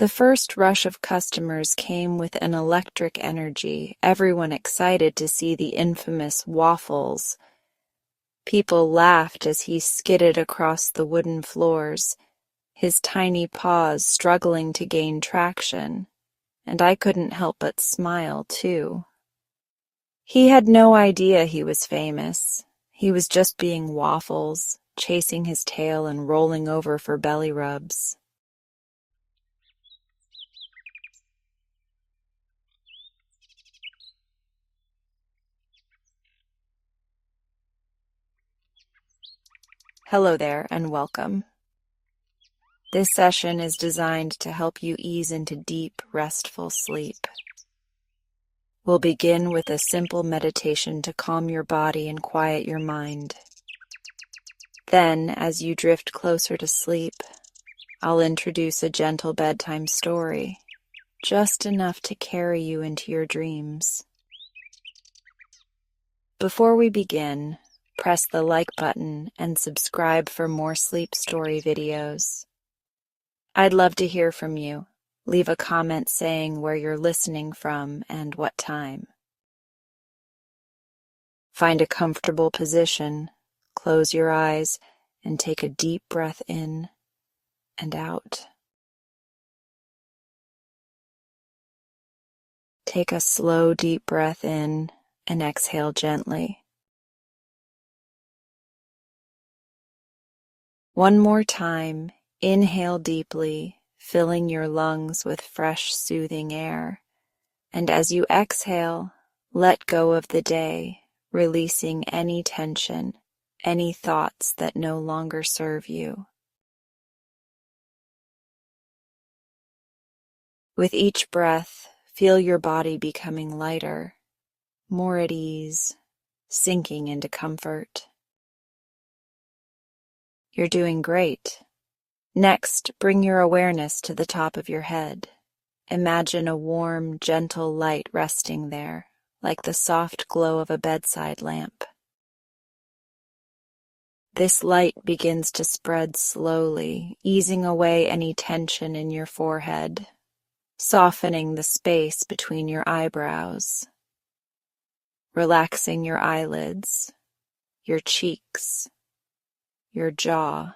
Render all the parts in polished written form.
The first rush of customers came with an electric energy, everyone excited to see the infamous waffles. People laughed as he skidded across the wooden floors, his tiny paws struggling to gain traction, and I couldn't help but smile, too. He had no idea he was famous. He was just being Waffles, chasing his tail and rolling over for belly rubs. Hello there, and welcome. This session is designed to help you ease into deep, restful sleep. We'll begin with a simple meditation to calm your body and quiet your mind. Then, as you drift closer to sleep, I'll introduce a gentle bedtime story, just enough to carry you into your dreams. Before we begin, press the like button and subscribe for more sleep story videos. I'd love to hear from you. Leave a comment saying where you're listening from and what time. Find a comfortable position, close your eyes, and take a deep breath in and out. Take a slow, deep breath in and exhale gently. One more time, inhale deeply, filling your lungs with fresh, soothing air. And as you exhale, let go of the day, releasing any tension, any thoughts that no longer serve you. With each breath, feel your body becoming lighter, more at ease, sinking into comfort. You're doing great. Next, bring your awareness to the top of your head. Imagine a warm, gentle light resting there, like the soft glow of a bedside lamp. This light begins to spread slowly, easing away any tension in your forehead, softening the space between your eyebrows, relaxing your eyelids, your cheeks, your jaw.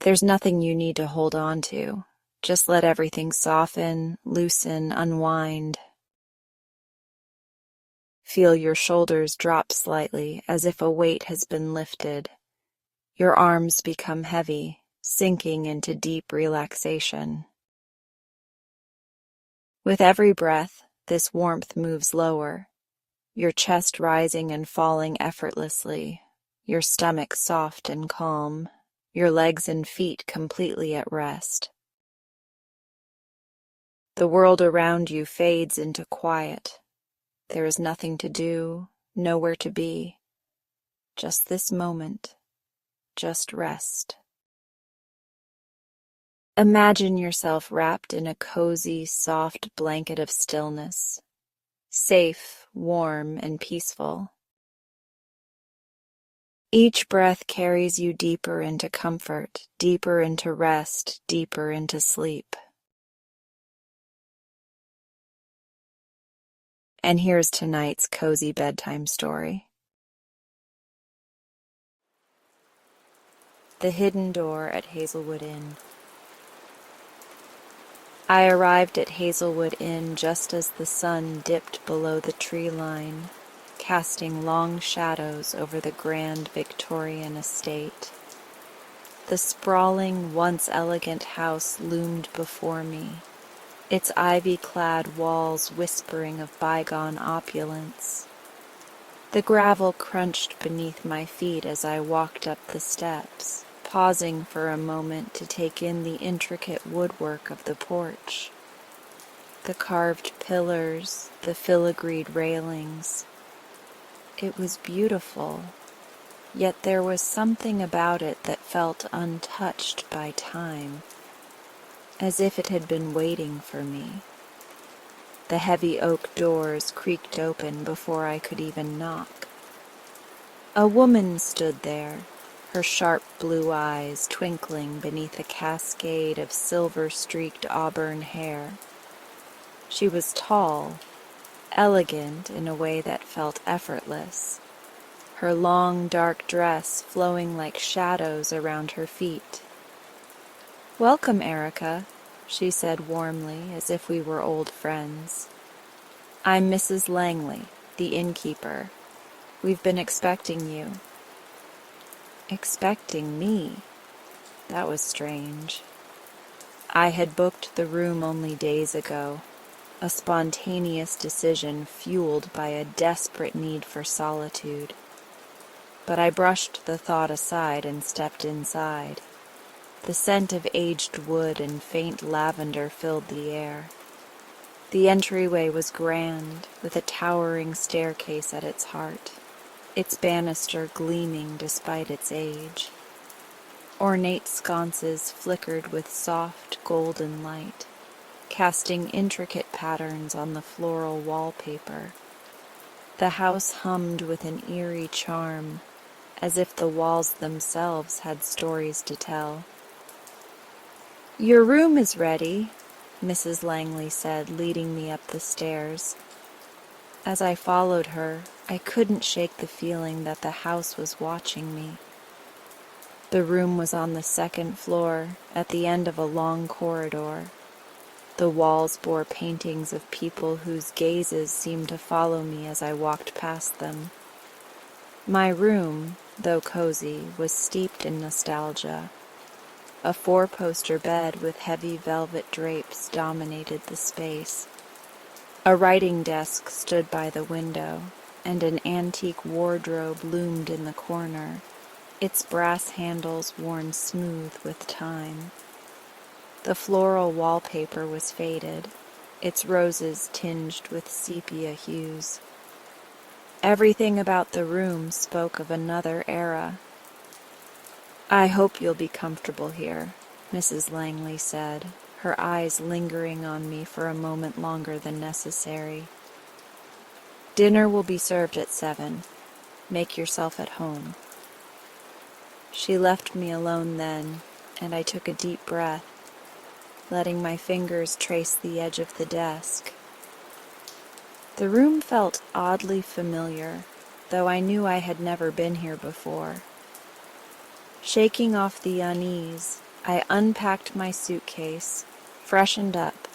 There's nothing you need to hold on to. Just let everything soften, loosen, unwind. Feel your shoulders drop slightly as if a weight has been lifted. Your arms become heavy, sinking into deep relaxation. With every breath, this warmth moves lower, your chest rising and falling effortlessly, your stomach soft and calm, your legs and feet completely at rest. The world around you fades into quiet. There is nothing to do, nowhere to be. Just this moment, just rest. Imagine yourself wrapped in a cozy, soft blanket of stillness, safe, warm, and peaceful. Each breath carries you deeper into comfort, deeper into rest, deeper into sleep. And here's tonight's cozy bedtime story. The Hidden Door at Hazelwood Inn. I arrived at Hazelwood Inn just as the sun dipped below the tree line, casting long shadows over the grand Victorian estate. The sprawling, once elegant house loomed before me, its ivy-clad walls whispering of bygone opulence. The gravel crunched beneath my feet as I walked up the steps, pausing for a moment to take in the intricate woodwork of the porch. The carved pillars, the filigreed railings. It was beautiful, yet there was something about it that felt untouched by time, as if it had been waiting for me. The heavy oak doors creaked open before I could even knock. A woman stood there, her sharp blue eyes twinkling beneath a cascade of silver-streaked auburn hair. She was tall, elegant in a way that felt effortless, her long dark dress flowing like shadows around her feet. "Welcome, Erica," she said warmly, as if we were old friends. "I'm Mrs. Langley, the innkeeper. We've been expecting you." Expecting me? That was strange. I had booked the room only days ago, a spontaneous decision fueled by a desperate need for solitude. But I brushed the thought aside and stepped inside. The scent of aged wood and faint lavender filled the air. The entryway was grand, with a towering staircase at its heart, its banister gleaming despite its age. Ornate sconces flickered with soft, golden light, casting intricate patterns on the floral wallpaper. The house hummed with an eerie charm, as if the walls themselves had stories to tell. "Your room is ready," Mrs. Langley said, leading me up the stairs. As I followed her, I couldn't shake the feeling that the house was watching me. The room was on the second floor, at the end of a long corridor. The walls bore paintings of people whose gazes seemed to follow me as I walked past them. My room, though cozy, was steeped in nostalgia. A four-poster bed with heavy velvet drapes dominated the space. A writing desk stood by the window, and an antique wardrobe loomed in the corner, its brass handles worn smooth with time. The floral wallpaper was faded, its roses tinged with sepia hues. Everything about the room spoke of another era. "I hope you'll be comfortable here," Mrs. Langley said, her eyes lingering on me for a moment longer than necessary. "Dinner will be served at 7. Make yourself at home." She left me alone then, and I took a deep breath, letting my fingers trace the edge of the desk. The room felt oddly familiar, though I knew I had never been here before. Shaking off the unease, I unpacked my suitcase, freshened up,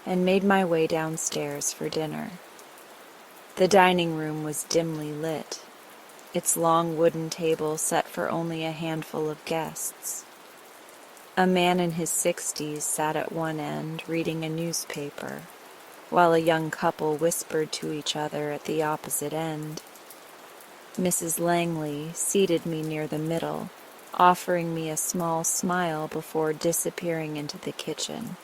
and made my way downstairs for dinner. The dining room was dimly lit, its long wooden table set for only a handful of guests. A man in his 60s sat at one end reading a newspaper, while a young couple whispered to each other at the opposite end. Mrs. Langley seated me near the middle, offering me a small smile before disappearing into the kitchen.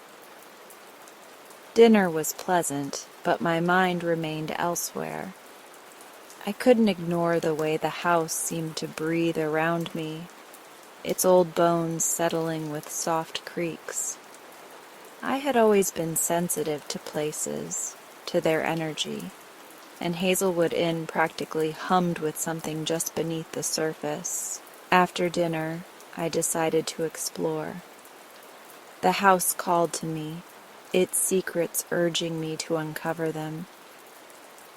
Dinner was pleasant, but my mind remained elsewhere. I couldn't ignore the way the house seemed to breathe around me, its old bones settling with soft creaks. I had always been sensitive to places, to their energy, and Hazelwood Inn practically hummed with something just beneath the surface. After dinner, I decided to explore. The house called to me, its secrets urging me to uncover them.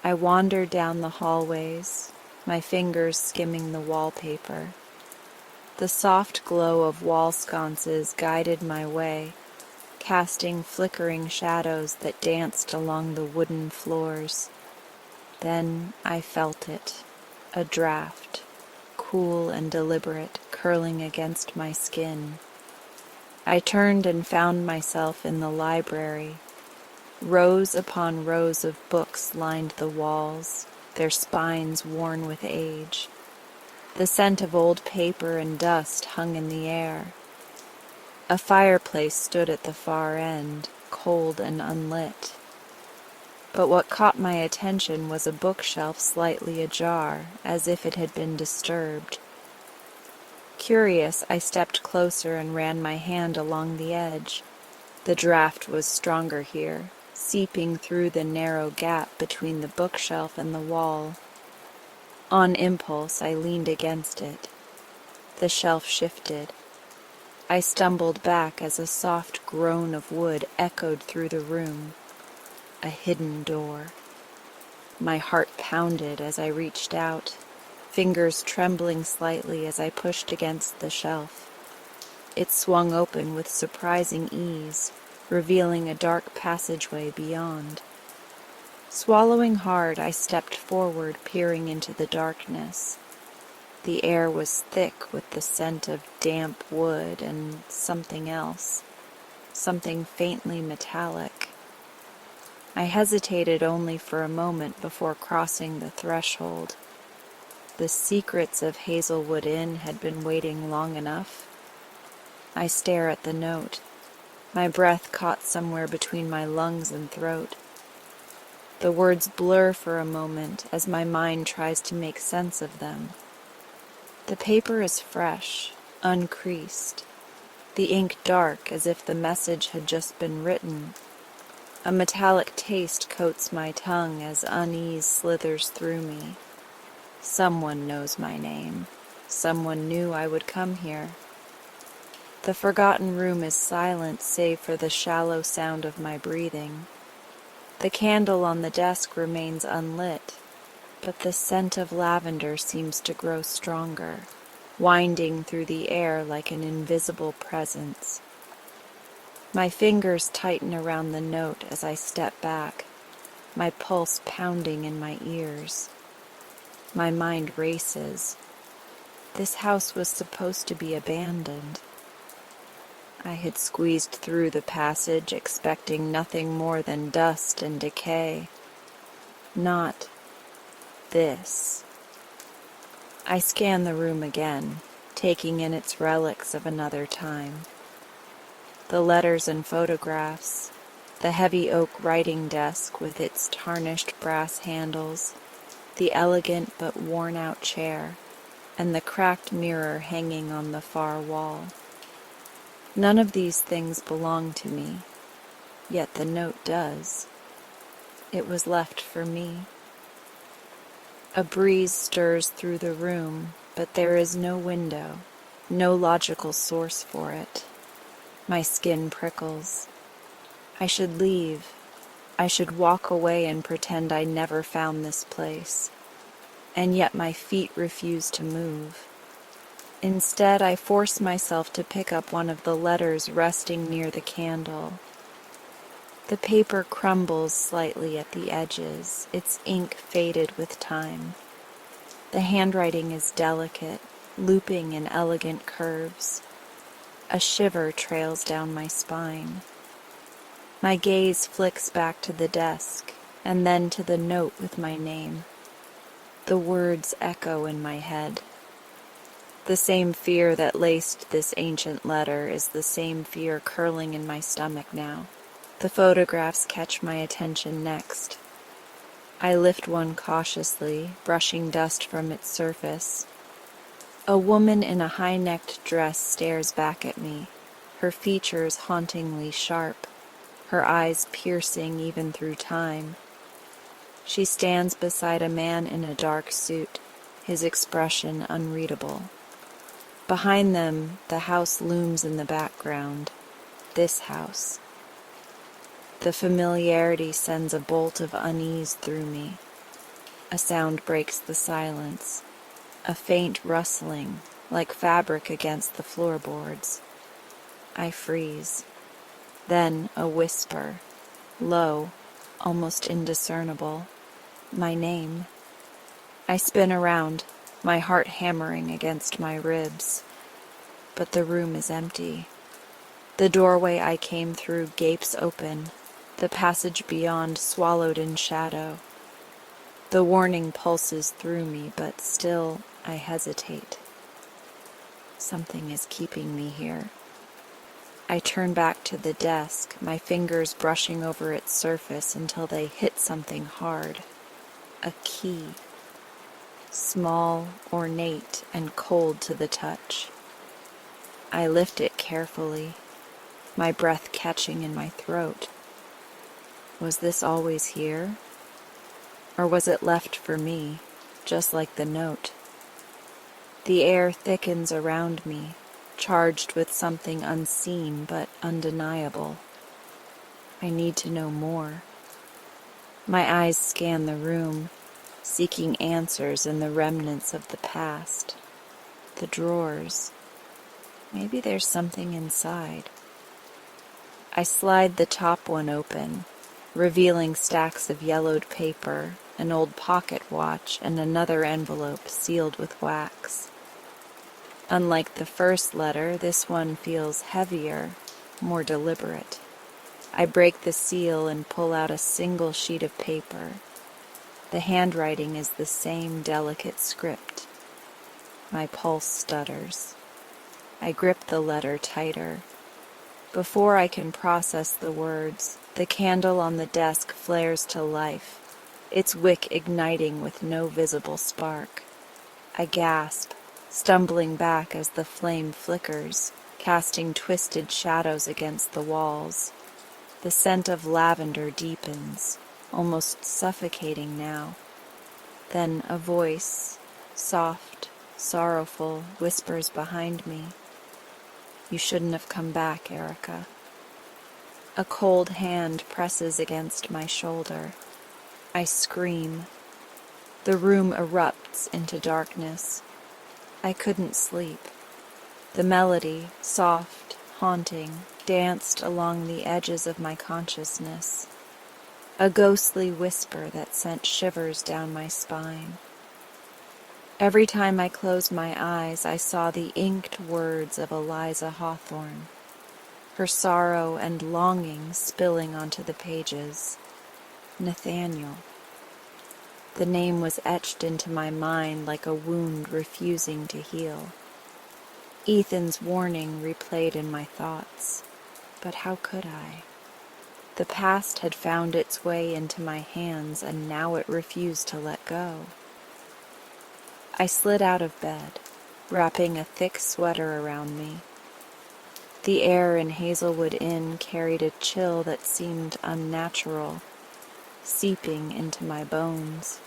I wandered down the hallways, my fingers skimming the wallpaper. The soft glow of wall sconces guided my way, casting flickering shadows that danced along the wooden floors. Then I felt it, a draft, cool and deliberate, curling against my skin. I turned and found myself in the library. Rows upon rows of books lined the walls, their spines worn with age. The scent of old paper and dust hung in the air. A fireplace stood at the far end, cold and unlit. But what caught my attention was a bookshelf slightly ajar, as if it had been disturbed. Curious, I stepped closer and ran my hand along the edge. The draft was stronger here, seeping through the narrow gap between the bookshelf and the wall. On impulse, I leaned against it. The shelf shifted. I stumbled back as a soft groan of wood echoed through the room. A hidden door. My heart pounded as I reached out, fingers trembling slightly as I pushed against the shelf. It swung open with surprising ease, revealing a dark passageway beyond. Swallowing hard, I stepped forward, peering into the darkness. The air was thick with the scent of damp wood and something else, something faintly metallic. I hesitated only for a moment before crossing the threshold. The secrets of Hazelwood Inn had been waiting long enough. I stare at the note, my breath caught somewhere between my lungs and throat. The words blur for a moment as my mind tries to make sense of them. The paper is fresh, uncreased, the ink dark as if the message had just been written. A metallic taste coats my tongue as unease slithers through me. Someone knows my name. Someone knew I would come here. The forgotten room is silent save for the shallow sound of my breathing. The candle on the desk remains unlit, but the scent of lavender seems to grow stronger, winding through the air like an invisible presence. My fingers tighten around the note as I step back, my pulse pounding in my ears. My mind races. This house was supposed to be abandoned. I had squeezed through the passage expecting nothing more than dust and decay. Not this. I scan the room again, taking in its relics of another time. The letters and photographs, the heavy oak writing desk with its tarnished brass handles, the elegant but worn-out chair, and the cracked mirror hanging on the far wall. None of these things belong to me, yet the note does. It was left for me. A breeze stirs through the room, but there is no window, no logical source for it. My skin prickles. I should leave. I should walk away and pretend I never found this place. And yet my feet refuse to move. Instead, I force myself to pick up one of the letters resting near the candle. The paper crumbles slightly at the edges, its ink faded with time. The handwriting is delicate, looping in elegant curves. A shiver trails down my spine. My gaze flicks back to the desk, and then to the note with my name. The words echo in my head. The same fear that laced this ancient letter is the same fear curling in my stomach now. The photographs catch my attention next. I lift one cautiously, brushing dust from its surface. A woman in a high-necked dress stares back at me, her features hauntingly sharp, her eyes piercing even through time. She stands beside a man in a dark suit, his expression unreadable. Behind them, the house looms in the background. This house. The familiarity sends a bolt of unease through me. A sound breaks the silence. A faint rustling, like fabric against the floorboards. I freeze. Then a whisper, low, almost indiscernible. My name. I spin around, my heart hammering against my ribs. But the room is empty. The doorway I came through gapes open, the passage beyond swallowed in shadow. The warning pulses through me, but still I hesitate. Something is keeping me here. I turn back to the desk, my fingers brushing over its surface until they hit something hard. A key. Small, ornate, and cold to the touch. I lift it carefully, my breath catching in my throat. Was this always here? Or was it left for me, just like the note? The air thickens around me, charged with something unseen but undeniable. I need to know more. My eyes scan the room, seeking answers in the remnants of the past. The drawers. Maybe there's something inside. I slide the top one open, revealing stacks of yellowed paper, an old pocket watch, and another envelope sealed with wax. Unlike the first letter, this one feels heavier, more deliberate. I break the seal and pull out a single sheet of paper. The handwriting is the same delicate script. My pulse stutters. I grip the letter tighter. Before I can process the words, the candle on the desk flares to life, its wick igniting with no visible spark. I gasp, stumbling back as the flame flickers, casting twisted shadows against the walls. The scent of lavender deepens, almost suffocating now. Then a voice, soft, sorrowful, whispers behind me. You shouldn't have come back, Erica. A cold hand presses against my shoulder. I scream. The room erupts into darkness. I couldn't sleep. The melody, soft, haunting, danced along the edges of my consciousness. A ghostly whisper that sent shivers down my spine. Every time I closed my eyes, I saw the inked words of Eliza Hawthorne, her sorrow and longing spilling onto the pages. Nathaniel. The name was etched into my mind like a wound refusing to heal. Ethan's warning replayed in my thoughts, but how could I? The past had found its way into my hands, and now it refused to let go. I slid out of bed, wrapping a thick sweater around me. The air in Hazelwood Inn carried a chill that seemed unnatural, seeping into my bones.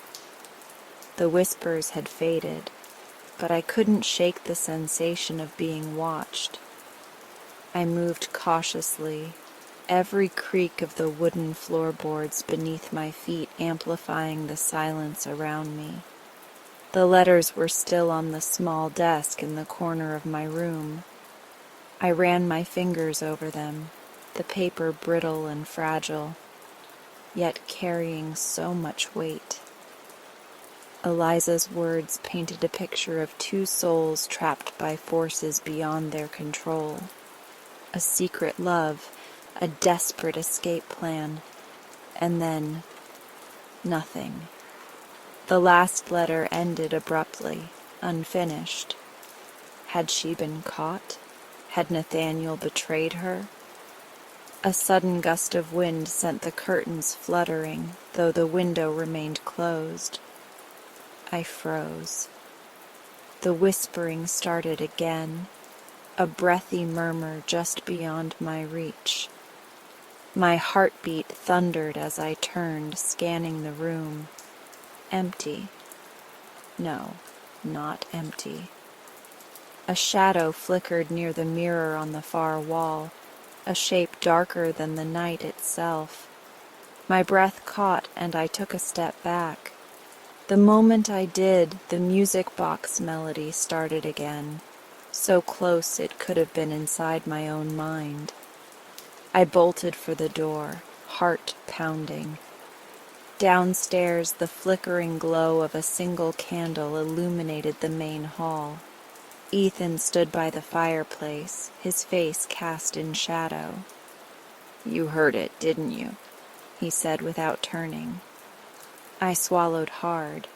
The whispers had faded, but I couldn't shake the sensation of being watched. I moved cautiously, every creak of the wooden floorboards beneath my feet amplifying the silence around me. The letters were still on the small desk in the corner of my room. I ran my fingers over them, the paper brittle and fragile, yet carrying so much weight. Eliza's words painted a picture of two souls trapped by forces beyond their control. A secret love, a desperate escape plan, and then nothing. The last letter ended abruptly, unfinished. Had she been caught? Had Nathaniel betrayed her? A sudden gust of wind sent the curtains fluttering, though the window remained closed. I froze. The whispering started again, a breathy murmur just beyond my reach. My heartbeat thundered as I turned, scanning the room. Empty. No, not empty. A shadow flickered near the mirror on the far wall, a shape darker than the night itself. My breath caught and I took a step back. The moment I did, the music box melody started again, so close it could have been inside my own mind. I bolted for the door, heart pounding. Downstairs, the flickering glow of a single candle illuminated the main hall. Ethan stood by the fireplace, his face cast in shadow. "You heard it, didn't you?" he said without turning. I swallowed hard.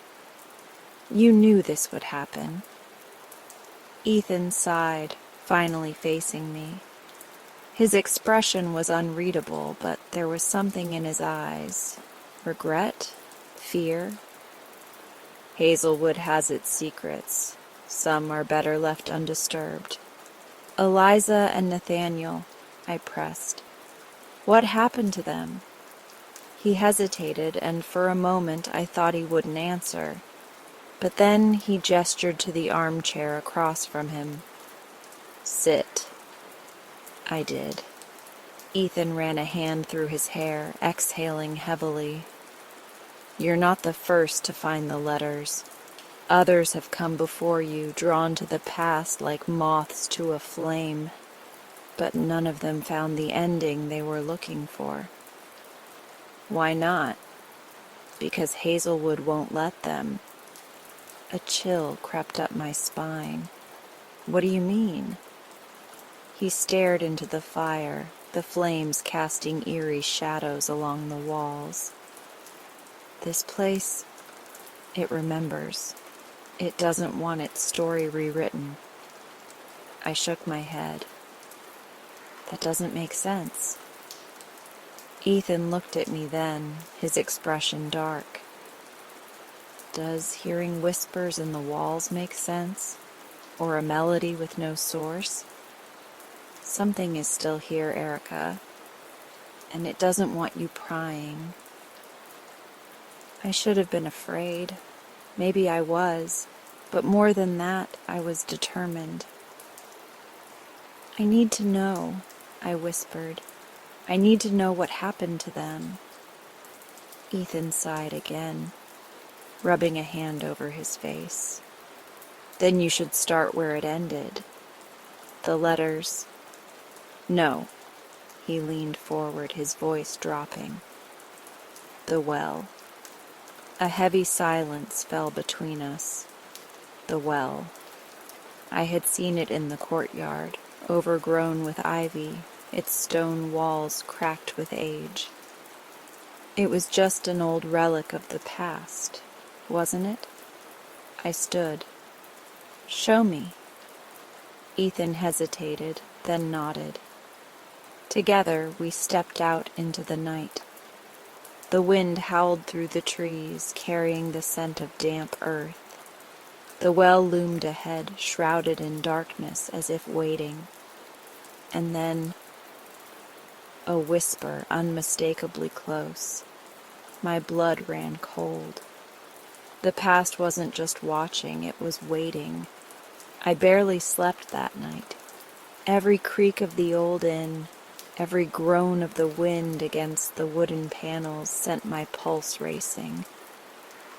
"You knew this would happen." Ethan sighed, finally facing me. His expression was unreadable, but there was something in his eyes. Regret? Fear? "Hazelwood has its secrets. Some are better left undisturbed." "Eliza and Nathaniel," I pressed. "What happened to them?" He hesitated, and for a moment I thought he wouldn't answer. But then he gestured to the armchair across from him. "Sit." I did. Ethan ran a hand through his hair, exhaling heavily. "You're not the first to find the letters. Others have come before you, drawn to the past like moths to a flame. But none of them found the ending they were looking for." "Why not?" "Because Hazelwood won't let them." A chill crept up my spine. "What do you mean?" He stared into the fire, the flames casting eerie shadows along the walls. "This place, it remembers. It doesn't want its story rewritten." I shook my head. "That doesn't make sense." Ethan looked at me then, his expression dark. "Does hearing whispers in the walls make sense? Or a melody with no source? Something is still here, Erica, and it doesn't want you prying." I should have been afraid. Maybe I was, but more than that, I was determined. "I need to know," I whispered. "I need to know what happened to them." Ethan sighed again, rubbing a hand over his face. "Then you should start where it ended. The letters." "No." He leaned forward, his voice dropping. "The well." A heavy silence fell between us. The well. I had seen it in the courtyard, overgrown with ivy, its stone walls cracked with age. It was just an old relic of the past, wasn't it? I stood. "Show me." Ethan hesitated, then nodded. Together we stepped out into the night. The wind howled through the trees, carrying the scent of damp earth. The well loomed ahead, shrouded in darkness as if waiting. And then a whisper unmistakably close. My blood ran cold. The past wasn't just watching, it was waiting. I barely slept that night. Every creak of the old inn, every groan of the wind against the wooden panels sent my pulse racing.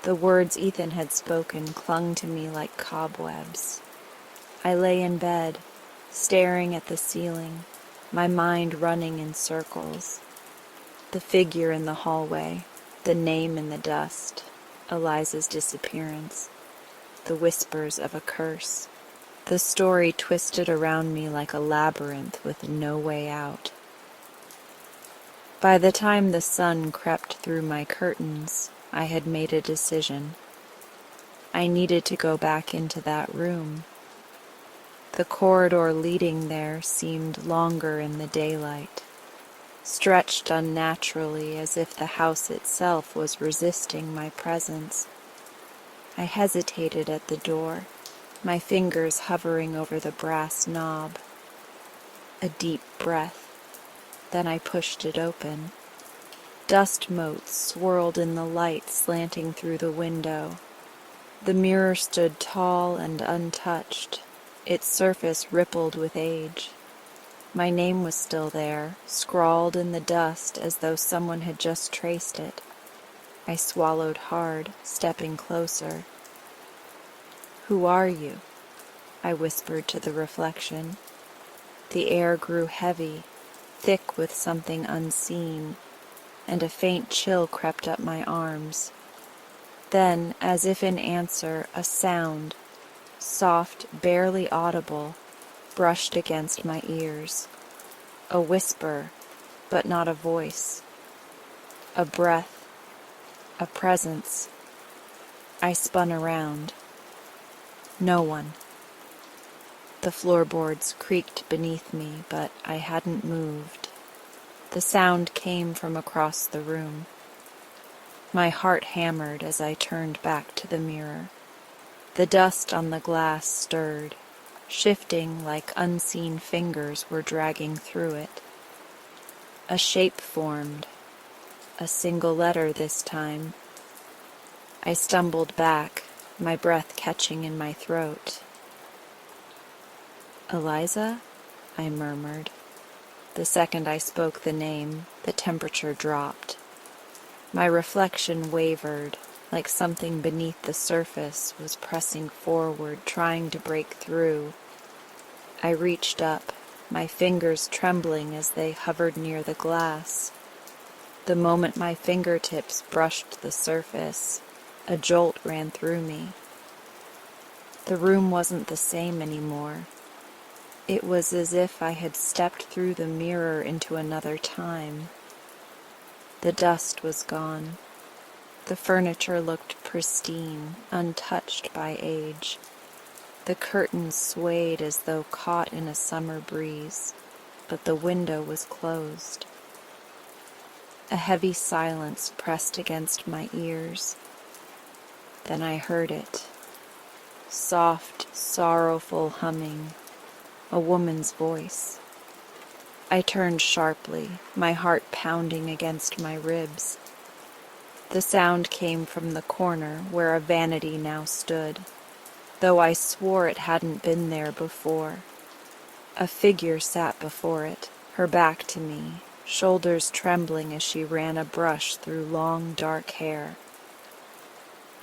The words Ethan had spoken clung to me like cobwebs. I lay in bed, staring at the ceiling, my mind running in circles. The figure in the hallway, the name in the dust, Eliza's disappearance, the whispers of a curse. The story twisted around me like a labyrinth with no way out. By the time the sun crept through my curtains, I had made a decision. I needed to go back into that room. The corridor leading there seemed longer in the daylight, stretched unnaturally as if the house itself was resisting my presence. I hesitated at the door, my fingers hovering over the brass knob. A deep breath. Then I pushed it open. Dust motes swirled in the light slanting through the window. The mirror stood tall and untouched, its surface rippled with age. My name was still there, scrawled in the dust as though someone had just traced it. I swallowed hard, stepping closer. "Who are you?" I whispered to the reflection. The air grew heavy, thick with something unseen, and a faint chill crept up my arms. Then, as if in answer, a sound, soft, barely audible, brushed against my ears. A whisper, but not a voice. A breath, a presence. I spun around. No one. The floorboards creaked beneath me, but I hadn't moved. The sound came from across the room. My heart hammered as I turned back to the mirror. The dust on the glass stirred, shifting like unseen fingers were dragging through it. A shape formed, a single letter this time. I stumbled back, my breath catching in my throat. "Eliza?" I murmured. The second I spoke the name, the temperature dropped. My reflection wavered, like something beneath the surface was pressing forward, trying to break through. I reached up, my fingers trembling as they hovered near the glass. The moment my fingertips brushed the surface, a jolt ran through me. The room wasn't the same anymore. It was as if I had stepped through the mirror into another time. The dust was gone. The furniture looked pristine, untouched by age. The curtains swayed as though caught in a summer breeze, but the window was closed. A heavy silence pressed against my ears. Then I heard it. Soft, sorrowful humming. A woman's voice. I turned sharply, my heart pounding against my ribs. The sound came from the corner where a vanity now stood, though I swore it hadn't been there before. A figure sat before it, her back to me, shoulders trembling as she ran a brush through long, dark hair.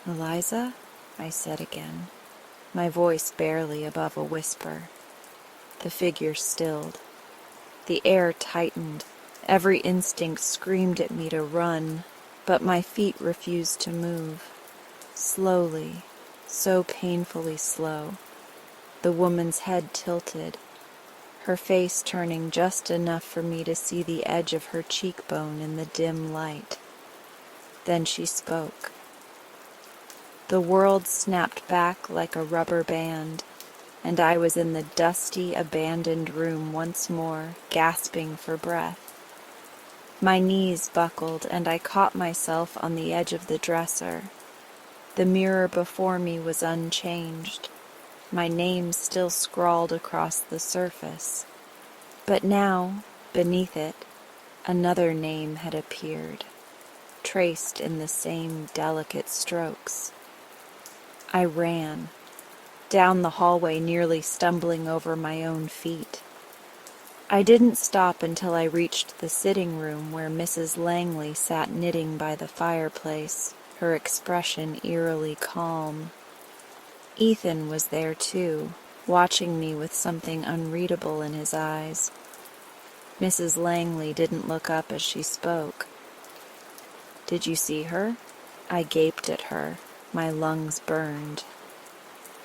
"Eliza?" I said again, my voice barely above a whisper. The figure stilled. The air tightened. Every instinct screamed at me to run, but my feet refused to move. Slowly, so painfully slow, the woman's head tilted, her face turning just enough for me to see the edge of her cheekbone in the dim light. Then she spoke. The world snapped back like a rubber band, and I was in the dusty, abandoned room once more, gasping for breath. My knees buckled, and I caught myself on the edge of the dresser. The mirror before me was unchanged, my name still scrawled across the surface. But now, beneath it, another name had appeared, traced in the same delicate strokes. I ran down the hallway, nearly stumbling over my own feet. I didn't stop until I reached the sitting room where Mrs. Langley sat knitting by the fireplace, her expression eerily calm. Ethan was there too, watching me with something unreadable in his eyes. Mrs. Langley didn't look up as she spoke. "Did you see her?" I gaped at her, my lungs burned.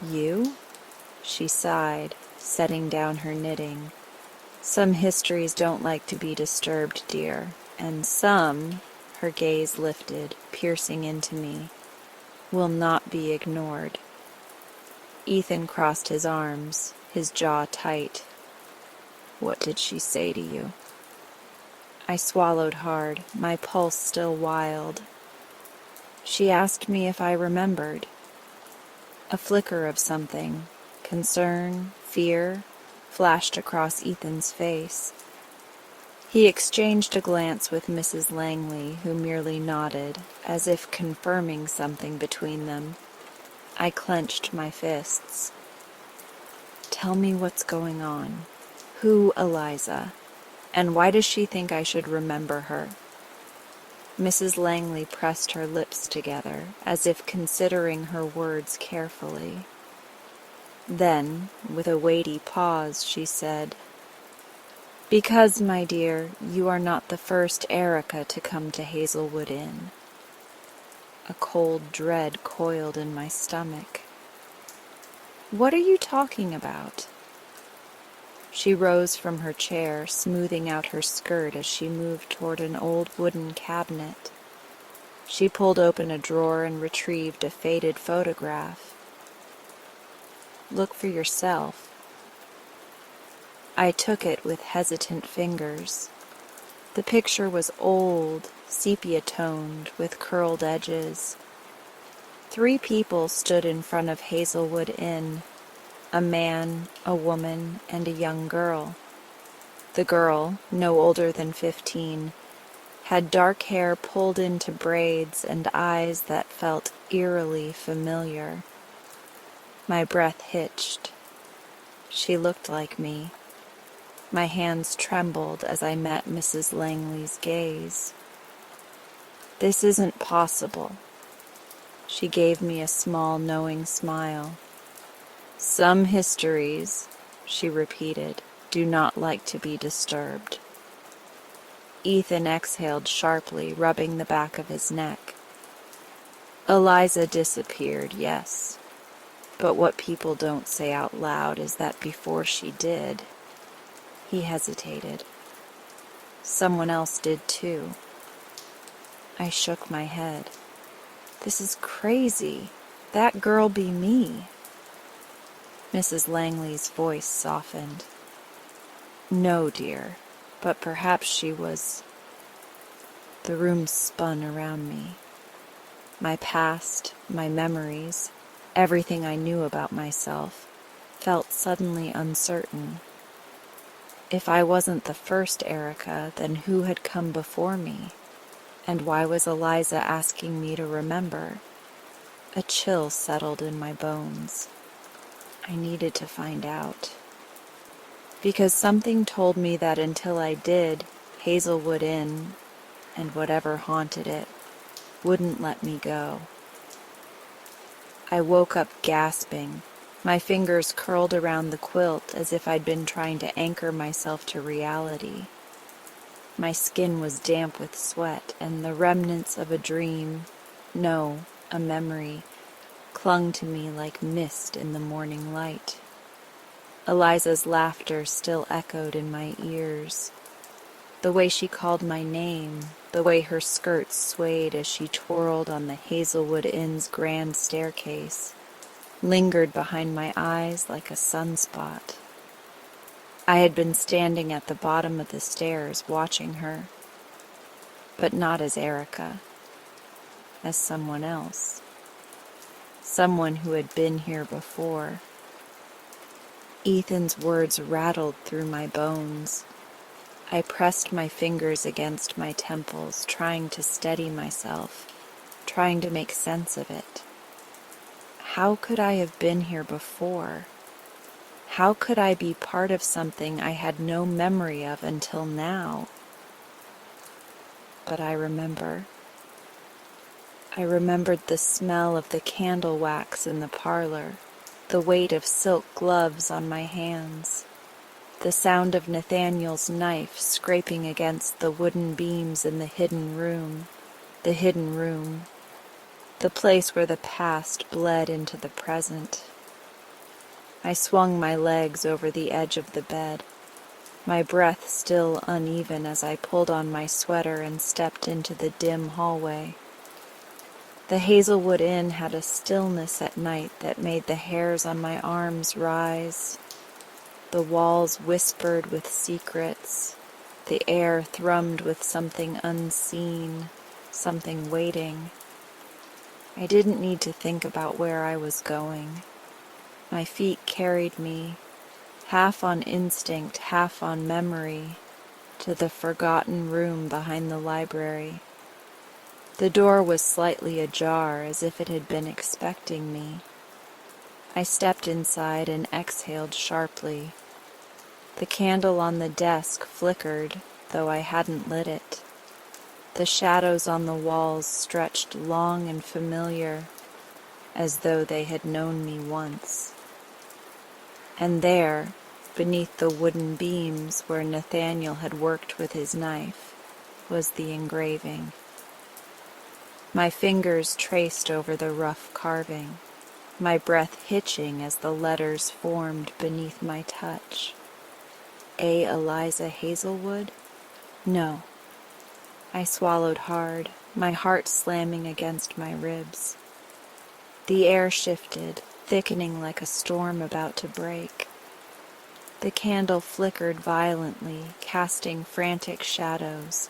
"You?" She sighed, setting down her knitting. "Some histories don't like to be disturbed, dear, and some," her gaze lifted, piercing into me, "will not be ignored." Ethan crossed his arms, his jaw tight. "What did she say to you?" I swallowed hard, my pulse still wild. "She asked me if I remembered." A flicker of something, concern, fear, flashed across Ethan's face. He exchanged a glance with Mrs. Langley, who merely nodded, as if confirming something between them. I clenched my fists. "Tell me what's going on. Who, Eliza? And why does she think I should remember her?" Mrs. Langley pressed her lips together, as if considering her words carefully. Then, with a weighty pause, she said, "Because, my dear, you are not the first Erica to come to Hazelwood Inn." A cold dread coiled in my stomach. "What are you talking about?" She rose from her chair, smoothing out her skirt as she moved toward an old wooden cabinet. She pulled open a drawer and retrieved a faded photograph. "Look for yourself." I took it with hesitant fingers. The picture was old, sepia-toned, with curled edges. 3 people stood in front of Hazelwood Inn, a man, a woman, and a young girl. The girl, no older than 15, had dark hair pulled into braids and eyes that felt eerily familiar. My breath hitched. She looked like me. My hands trembled as I met Mrs. Langley's gaze. "This isn't possible." She gave me a small, knowing smile. "Some histories," she repeated, "do not like to be disturbed." Ethan exhaled sharply, rubbing the back of his neck. "Eliza disappeared, yes. But what people don't say out loud is that before she did..." He hesitated. "Someone else did too." I shook my head. "This is crazy. That girl be me." Mrs. Langley's voice softened. "No, dear, but perhaps she was..." The room spun around me. My past, my memories, everything I knew about myself, felt suddenly uncertain. If I wasn't the first Erica, then who had come before me? And why was Eliza asking me to remember? A chill settled in my bones. I needed to find out. Because something told me that until I did, Hazelwood Inn, and whatever haunted it, wouldn't let me go. I woke up gasping. My fingers curled around the quilt as if I'd been trying to anchor myself to reality. My skin was damp with sweat, and the remnants of a dream, no, a memory, clung to me like mist in the morning light. Eliza's laughter still echoed in my ears. The way she called my name, the way her skirts swayed as she twirled on the Hazelwood Inn's grand staircase, lingered behind my eyes like a sunspot. I had been standing at the bottom of the stairs watching her, but not as Erica, as someone else. Someone who had been here before. Ethan's words rattled through my bones. I pressed my fingers against my temples, trying to steady myself, trying to make sense of it. How could I have been here before? How could I be part of something I had no memory of until now? But I remember. I remembered the smell of the candle wax in the parlor, the weight of silk gloves on my hands, the sound of Nathaniel's knife scraping against the wooden beams in the hidden room, the place where the past bled into the present. I swung my legs over the edge of the bed, my breath still uneven as I pulled on my sweater and stepped into the dim hallway. The Hazelwood Inn had a stillness at night that made the hairs on my arms rise. The walls whispered with secrets. The air thrummed with something unseen, something waiting. I didn't need to think about where I was going. My feet carried me, half on instinct, half on memory, to the forgotten room behind the library. The door was slightly ajar, as if it had been expecting me. I stepped inside and exhaled sharply. The candle on the desk flickered, though I hadn't lit it. The shadows on the walls stretched long and familiar, as though they had known me once. And there, beneath the wooden beams where Nathaniel had worked with his knife, was the engraving. My fingers traced over the rough carving, my breath hitching as the letters formed beneath my touch. A. Eliza Hazelwood? No. I swallowed hard, my heart slamming against my ribs. The air shifted, thickening like a storm about to break. The candle flickered violently, casting frantic shadows,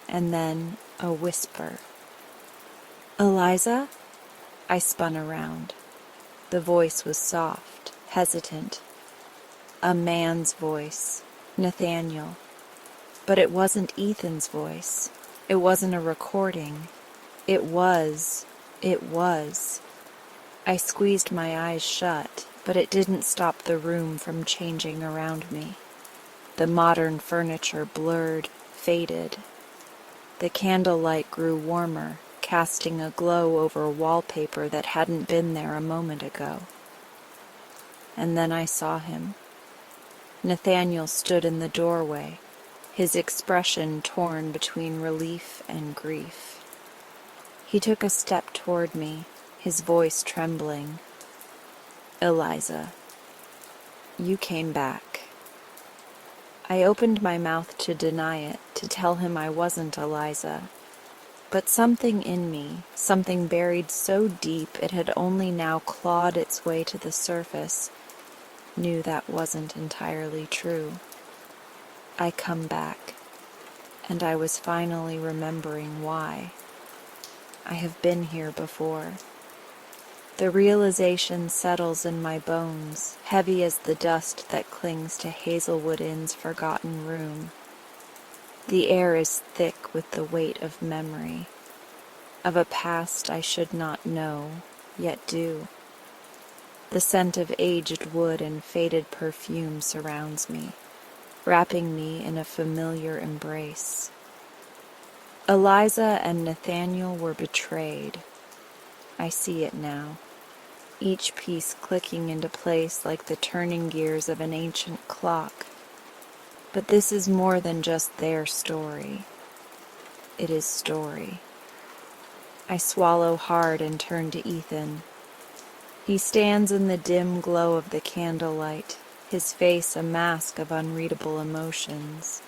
and then a whisper. "Eliza?" I spun around. The voice was soft, hesitant. A man's voice, Nathaniel. But it wasn't Ethan's voice. It wasn't a recording. It was. I squeezed my eyes shut, but it didn't stop the room from changing around me. The modern furniture blurred, faded. The candlelight grew warmer, casting a glow over wallpaper that hadn't been there a moment ago. And then I saw him. Nathaniel stood in the doorway, his expression torn between relief and grief. He took a step toward me, his voice trembling. "Eliza, you came back." I opened my mouth to deny it, to tell him I wasn't Eliza. But something in me, something buried so deep it had only now clawed its way to the surface, knew that wasn't entirely true. I come back, and I was finally remembering why. I have been here before. The realization settles in my bones, heavy as the dust that clings to Hazelwood Inn's forgotten room. The air is thick with the weight of memory, of a past I should not know, yet do. The scent of aged wood and faded perfume surrounds me, wrapping me in a familiar embrace. Eliza and Nathaniel were betrayed. I see it now, each piece clicking into place like the turning gears of an ancient clock. But this is more than just their story. It is story. I swallow hard and turn to Ethan. He stands in the dim glow of the candlelight, his face a mask of unreadable emotions.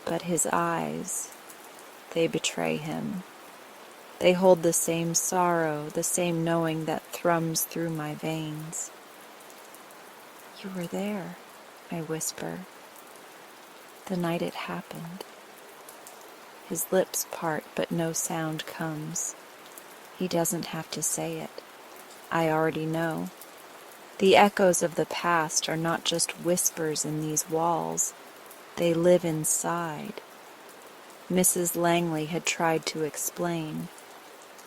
But his eyes, they betray him. They hold the same sorrow, the same knowing that thrums through my veins. "You were there," I whisper, "the night it happened." His lips part, but no sound comes. He doesn't have to say it. I already know. The echoes of the past are not just whispers in these walls. They live inside. Mrs. Langley had tried to explain.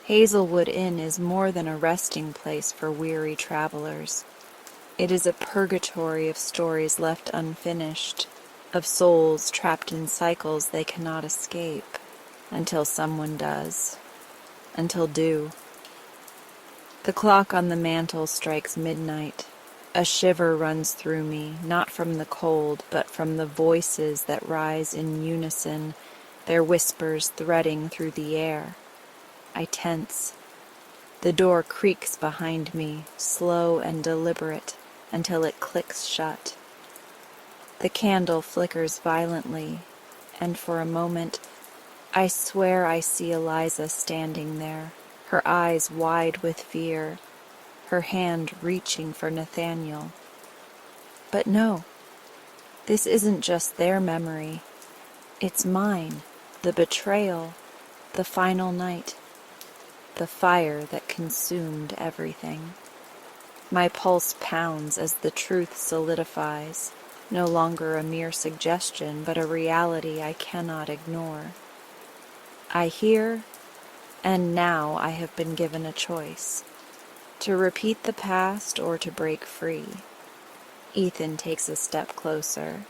Hazelwood Inn is more than a resting place for weary travelers. It is a purgatory of stories left unfinished, of souls trapped in cycles they cannot escape, until someone does, until do. The clock on the mantel strikes midnight. A shiver runs through me, not from the cold, but from the voices that rise in unison, their whispers threading through the air. I tense. The door creaks behind me, slow and deliberate, until it clicks shut. The candle flickers violently, and for a moment, I swear I see Eliza standing there, her eyes wide with fear, her hand reaching for Nathaniel. But no, this isn't just their memory. It's mine, the betrayal, the final night. The fire that consumed everything. My pulse pounds as the truth solidifies, no longer a mere suggestion, but a reality I cannot ignore. I hear, and now I have been given a choice, to repeat the past or to break free. Ethan takes a step closer.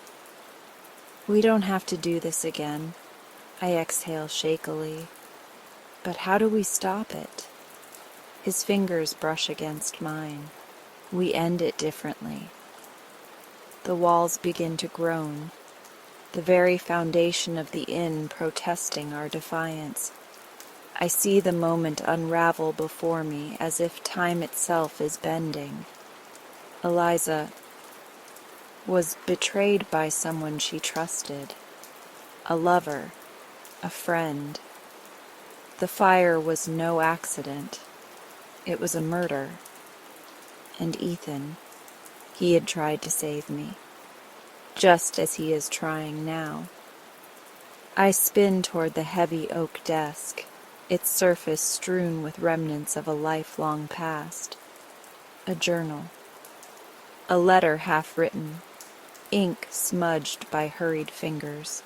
"We don't have to do this again," I exhale shakily. "But how do we stop it?" His fingers brush against mine. We end it differently. The walls begin to groan, the very foundation of the inn protesting our defiance. I see the moment unravel before me as if time itself is bending. Eliza was betrayed by someone she trusted, a lover, a friend. The fire was no accident. It was a murder. And Ethan, he had tried to save me, just as he is trying now. I spin toward the heavy oak desk, its surface strewn with remnants of a lifelong past. A journal. A letter half written, ink smudged by hurried fingers,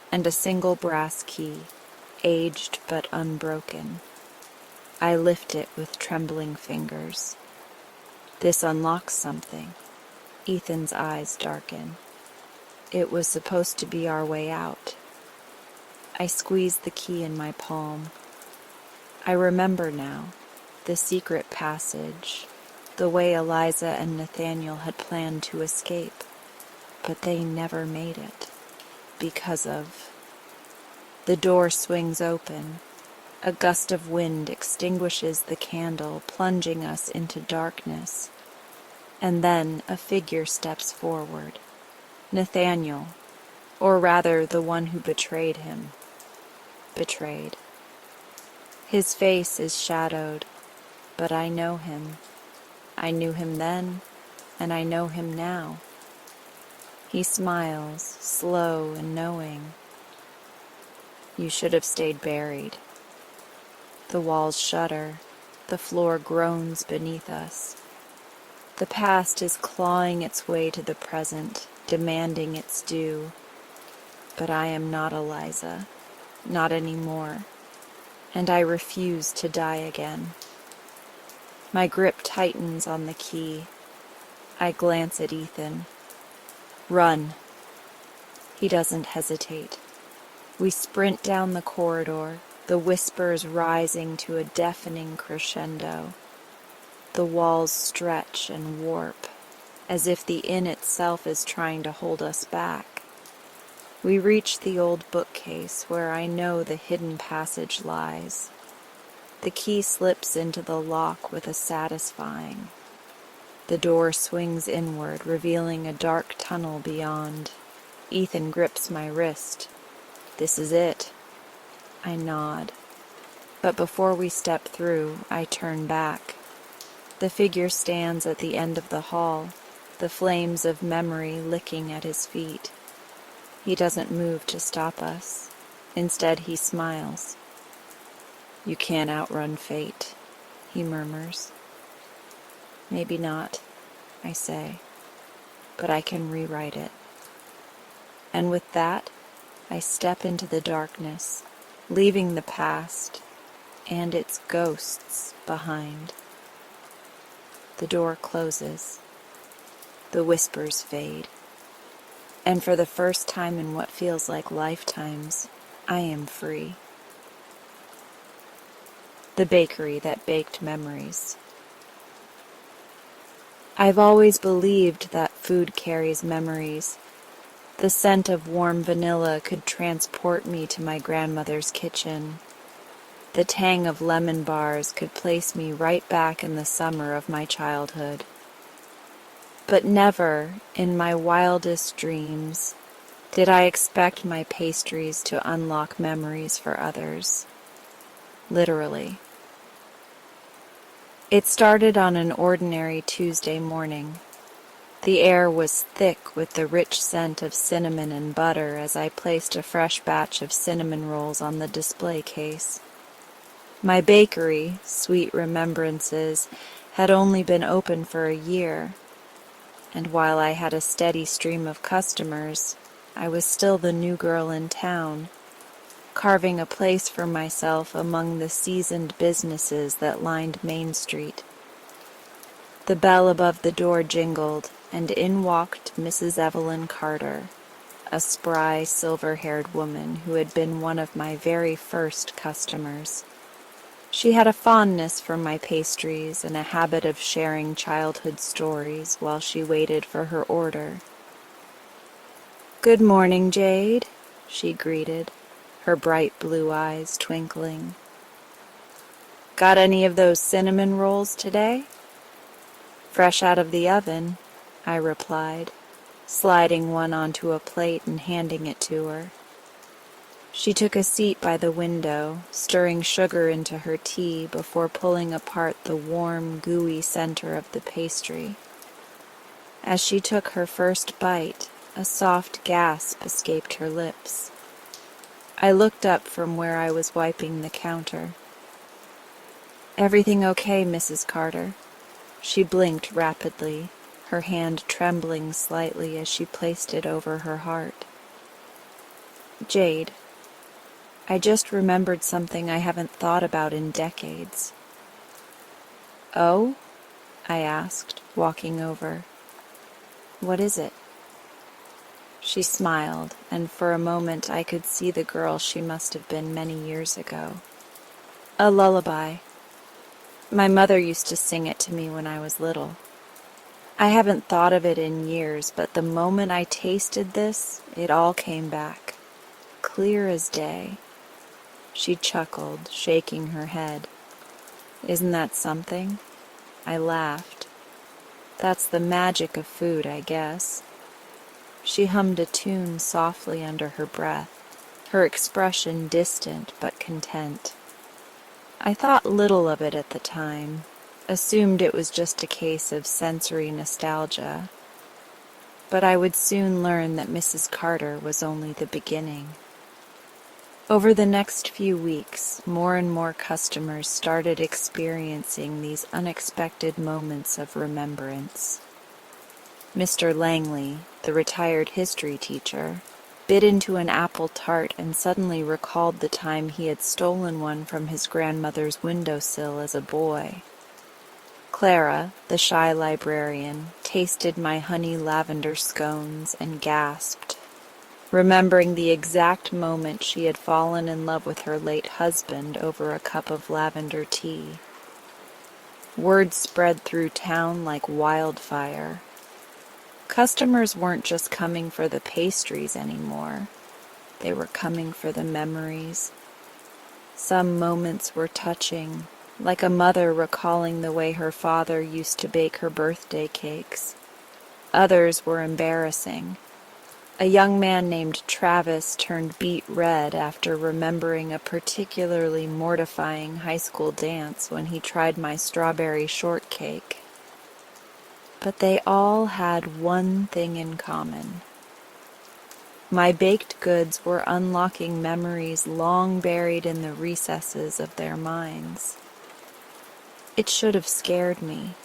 and a single brass key, aged but unbroken. I lift it with trembling fingers. This unlocks something. Ethan's eyes darken. It was supposed to be our way out. I squeezed the key in my palm. I remember now, the secret passage, the way Eliza and Nathaniel had planned to escape, but they never made it, because of... The door swings open. A gust of wind extinguishes the candle, plunging us into darkness. And then a figure steps forward. Nathaniel, or rather the one who betrayed him. Betrayed. His face is shadowed, but I know him. I knew him then, and I know him now. He smiles, slow and knowing. You should have stayed buried. The walls shudder, the floor groans beneath us. The past is clawing its way to the present, demanding its due. But I am not Eliza, not anymore, and I refuse to die again. My grip tightens on the key. I glance at Ethan. Run. He doesn't hesitate. We sprint down the corridor, the whispers rising to a deafening crescendo. The walls stretch and warp, as if the inn itself is trying to hold us back. We reach the old bookcase where I know the hidden passage lies. The key slips into the lock with a satisfying. The door swings inward, revealing a dark tunnel beyond. Ethan grips my wrist. This is it. I nod. But before we step through, I turn back. The figure stands at the end of the hall, the flames of memory licking at his feet. He doesn't move to stop us. Instead, he smiles. You can't outrun fate, he murmurs. Maybe not, I say, but I can rewrite it. And with that, I step into the darkness, leaving the past and its ghosts behind. The door closes. The whispers fade. And for the first time in what feels like lifetimes, I am free. The bakery that baked memories. I've always believed that food carries memories. The scent of warm vanilla could transport me to my grandmother's kitchen. The tang of lemon bars could place me right back in the summer of my childhood. But never, in my wildest dreams, did I expect my pastries to unlock memories for others. Literally. It started on an ordinary Tuesday morning. The air was thick with the rich scent of cinnamon and butter as I placed a fresh batch of cinnamon rolls on the display case. My bakery, Sweet Remembrances, had only been open for a year, and while I had a steady stream of customers, I was still the new girl in town, carving a place for myself among the seasoned businesses that lined Main Street. The bell above the door jingled, and in walked Mrs. Evelyn Carter, a spry, silver-haired woman who had been one of my very first customers. She had a fondness for my pastries and a habit of sharing childhood stories while she waited for her order. "Good morning, Jade," she greeted, her bright blue eyes twinkling. "Got any of those cinnamon rolls today?" "Fresh out of the oven," I replied, sliding one onto a plate and handing it to her. She took a seat by the window, stirring sugar into her tea before pulling apart the warm, gooey center of the pastry. As she took her first bite, a soft gasp escaped her lips. I looked up from where I was wiping the counter. "Everything okay, Mrs. Carter?" She blinked rapidly, her hand trembling slightly as she placed it over her heart. "Jade, I just remembered something I haven't thought about in decades." "Oh?" I asked, walking over. "What is it?" She smiled, and for a moment I could see the girl she must have been many years ago. "A lullaby. My mother used to sing it to me when I was little. I haven't thought of it in years, but the moment I tasted this, it all came back, clear as day." She chuckled, shaking her head. "Isn't that something?" I laughed. "That's the magic of food, I guess." She hummed a tune softly under her breath, her expression distant but content. I thought little of it at the time, assumed it was just a case of sensory nostalgia, but I would soon learn that Mrs. Carter was only the beginning. Over the next few weeks, more and more customers started experiencing these unexpected moments of remembrance. Mr. Langley, the retired history teacher, bit into an apple tart and suddenly recalled the time he had stolen one from his grandmother's windowsill as a boy. Clara, the shy librarian, tasted my honey lavender scones and gasped, remembering the exact moment she had fallen in love with her late husband over a cup of lavender tea. Word spread through town like wildfire. Customers weren't just coming for the pastries anymore. They were coming for the memories. Some moments were touching, like a mother recalling the way her father used to bake her birthday cakes. Others were embarrassing. A young man named Travis turned beet red after remembering a particularly mortifying high school dance when he tried my strawberry shortcake. But they all had one thing in common. My baked goods were unlocking memories long buried in the recesses of their minds. It should have scared me.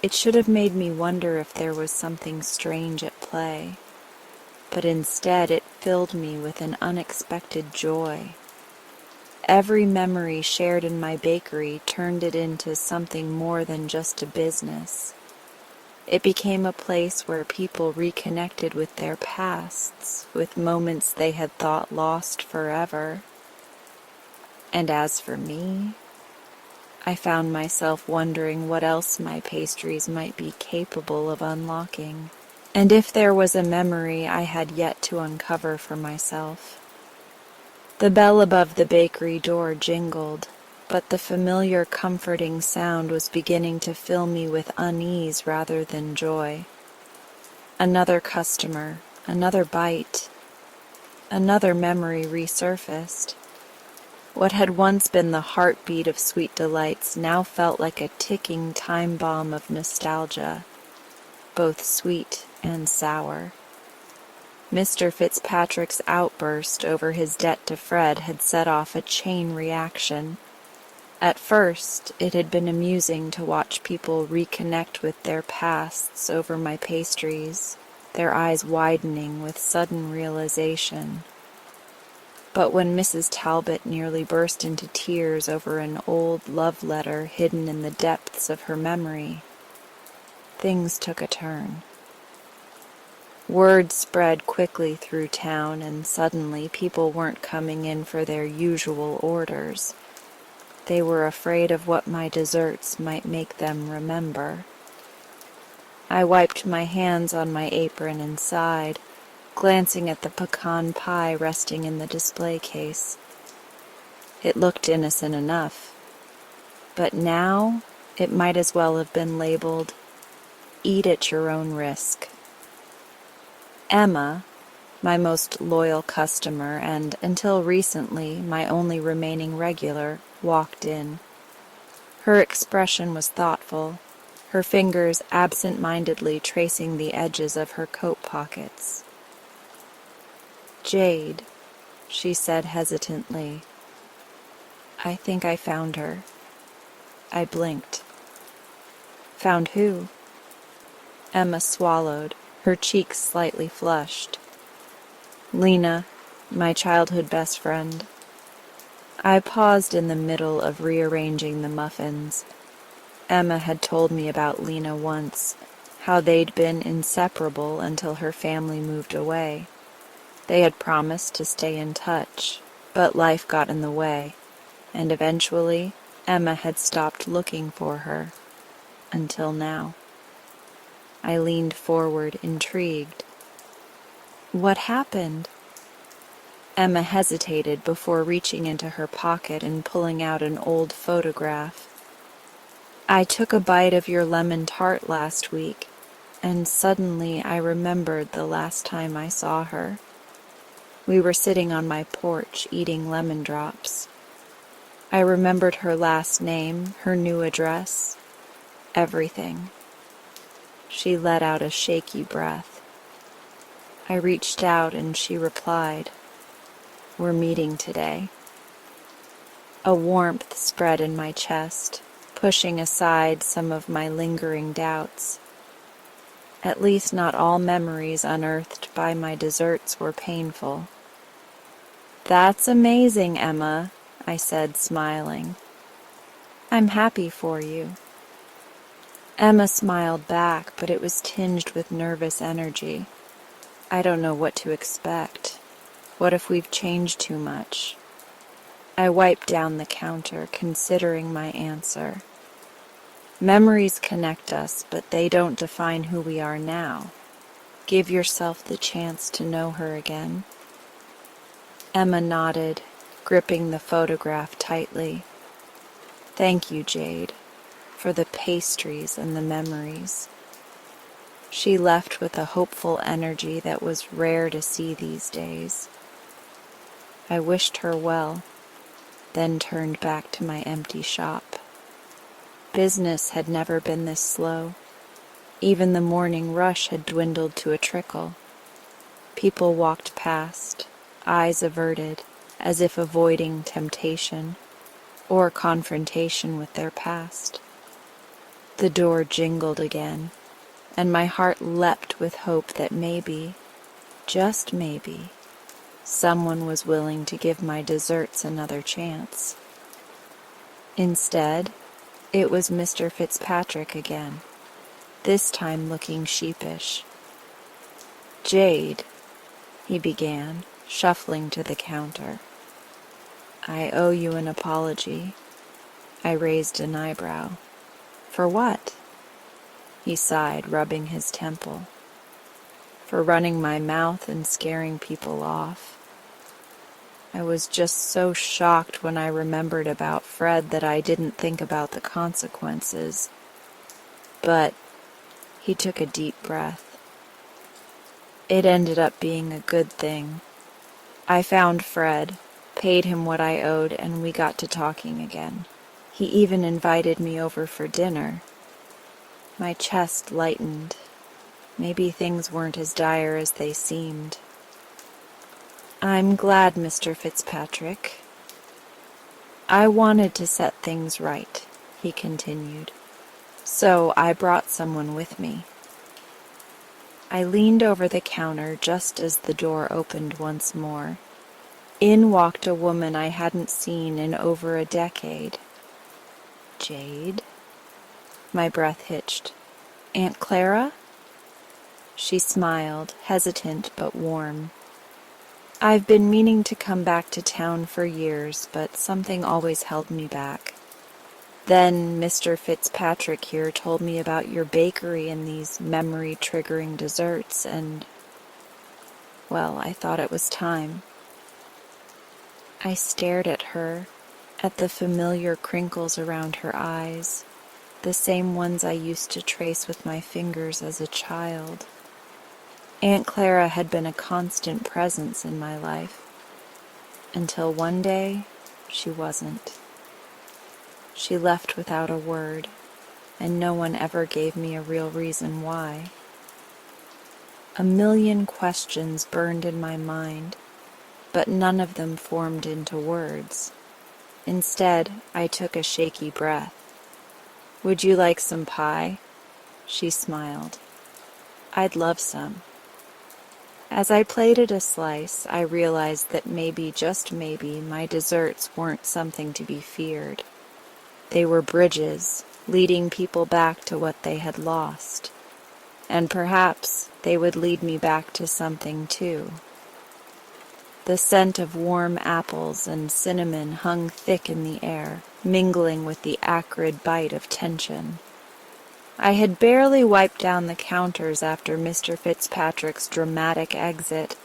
It should have made me wonder if there was something strange at play. But instead it filled me with an unexpected joy. Every memory shared in my bakery turned it into something more than just a business. It became a place where people reconnected with their pasts, with moments they had thought lost forever. And as for me, I found myself wondering what else my pastries might be capable of unlocking, and if there was a memory I had yet to uncover for myself. The bell above the bakery door jingled, but the familiar comforting sound was beginning to fill me with unease rather than joy. Another customer, another bite, another memory resurfaced. What had once been the heartbeat of sweet delights now felt like a ticking time bomb of nostalgia, both sweet and sour. Mr. Fitzpatrick's outburst over his debt to Fred had set off a chain reaction. At first, it had been amusing to watch people reconnect with their pasts over my pastries, their eyes widening with sudden realization. But when Mrs. Talbot nearly burst into tears over an old love letter hidden in the depths of her memory, things took a turn. Word spread quickly through town, and suddenly people weren't coming in for their usual orders. They were afraid of what my desserts might make them remember. I wiped my hands on my apron and sighed, glancing at the pecan pie resting in the display case. It looked innocent enough, but now it might as well have been labeled, "Eat at your own risk." Emma, my most loyal customer and, until recently, my only remaining regular, walked in. Her expression was thoughtful, her fingers absent-mindedly tracing the edges of her coat pockets. "Jade," she said hesitantly. "I think I found her." I blinked. "Found who?" Emma swallowed, her cheeks slightly flushed. "Lena, my childhood best friend." I paused in the middle of rearranging the muffins. Emma had told me about Lena once, how they'd been inseparable until her family moved away. They had promised to stay in touch, but life got in the way, and eventually Emma had stopped looking for her, until now. I leaned forward, intrigued. What happened? Emma hesitated before reaching into her pocket and pulling out an old photograph. I took a bite of your lemon tart last week, and suddenly I remembered the last time I saw her. We were sitting on my porch eating lemon drops. I remembered her last name, her new address, everything. She let out a shaky breath. I reached out and she replied, "We're meeting today." A warmth spread in my chest, pushing aside some of my lingering doubts. At least not all memories unearthed by my desserts were painful. "That's amazing, Emma," I said, smiling. "I'm happy for you." Emma smiled back, but it was tinged with nervous energy. I don't know what to expect. What if we've changed too much? I wiped down the counter, considering my answer. Memories connect us, but they don't define who we are now. Give yourself the chance to know her again. Emma nodded, gripping the photograph tightly. "Thank you, Jade, for the pastries and the memories." She left with a hopeful energy that was rare to see these days. I wished her well, then turned back to my empty shop. Business had never been this slow. Even the morning rush had dwindled to a trickle. People walked past, eyes averted, as if avoiding temptation or confrontation with their past. The door jingled again, and my heart leapt with hope that maybe, just maybe, someone was willing to give my desserts another chance. Instead, it was Mr. Fitzpatrick again, this time looking sheepish. "Jade," he began, shuffling to the counter. "I owe you an apology." I raised an eyebrow. "For what?" He sighed, rubbing his temple. "For running my mouth and scaring people off. I was just so shocked when I remembered about Fred that I didn't think about the consequences. But," he took a deep breath, "it ended up being a good thing. I found Fred, paid him what I owed, and we got to talking again. He even invited me over for dinner." My chest lightened. Maybe things weren't as dire as they seemed. "I'm glad, Mr. Fitzpatrick." "I wanted to set things right," he continued, "so I brought someone with me." I leaned over the counter just as the door opened once more. In walked a woman I hadn't seen in over a decade. "Jade?" My breath hitched. "Aunt Clara?" She smiled, hesitant but warm. "I've been meaning to come back to town for years, but something always held me back. Then Mr. Fitzpatrick here told me about your bakery and these memory-triggering desserts, and, well, I thought it was time." I stared at her, at the familiar crinkles around her eyes, the same ones I used to trace with my fingers as a child. Aunt Clara had been a constant presence in my life, until one day she wasn't. She left without a word, and no one ever gave me a real reason why. A million questions burned in my mind, but none of them formed into words. Instead, I took a shaky breath. "Would you like some pie?" She smiled. "I'd love some." As I plated a slice, I realized that maybe, just maybe, my desserts weren't something to be feared. They were bridges, leading people back to what they had lost. And perhaps they would lead me back to something too. The scent of warm apples and cinnamon hung thick in the air, mingling with the acrid bite of tension. I had barely wiped down the counters after Mr. Fitzpatrick's dramatic exit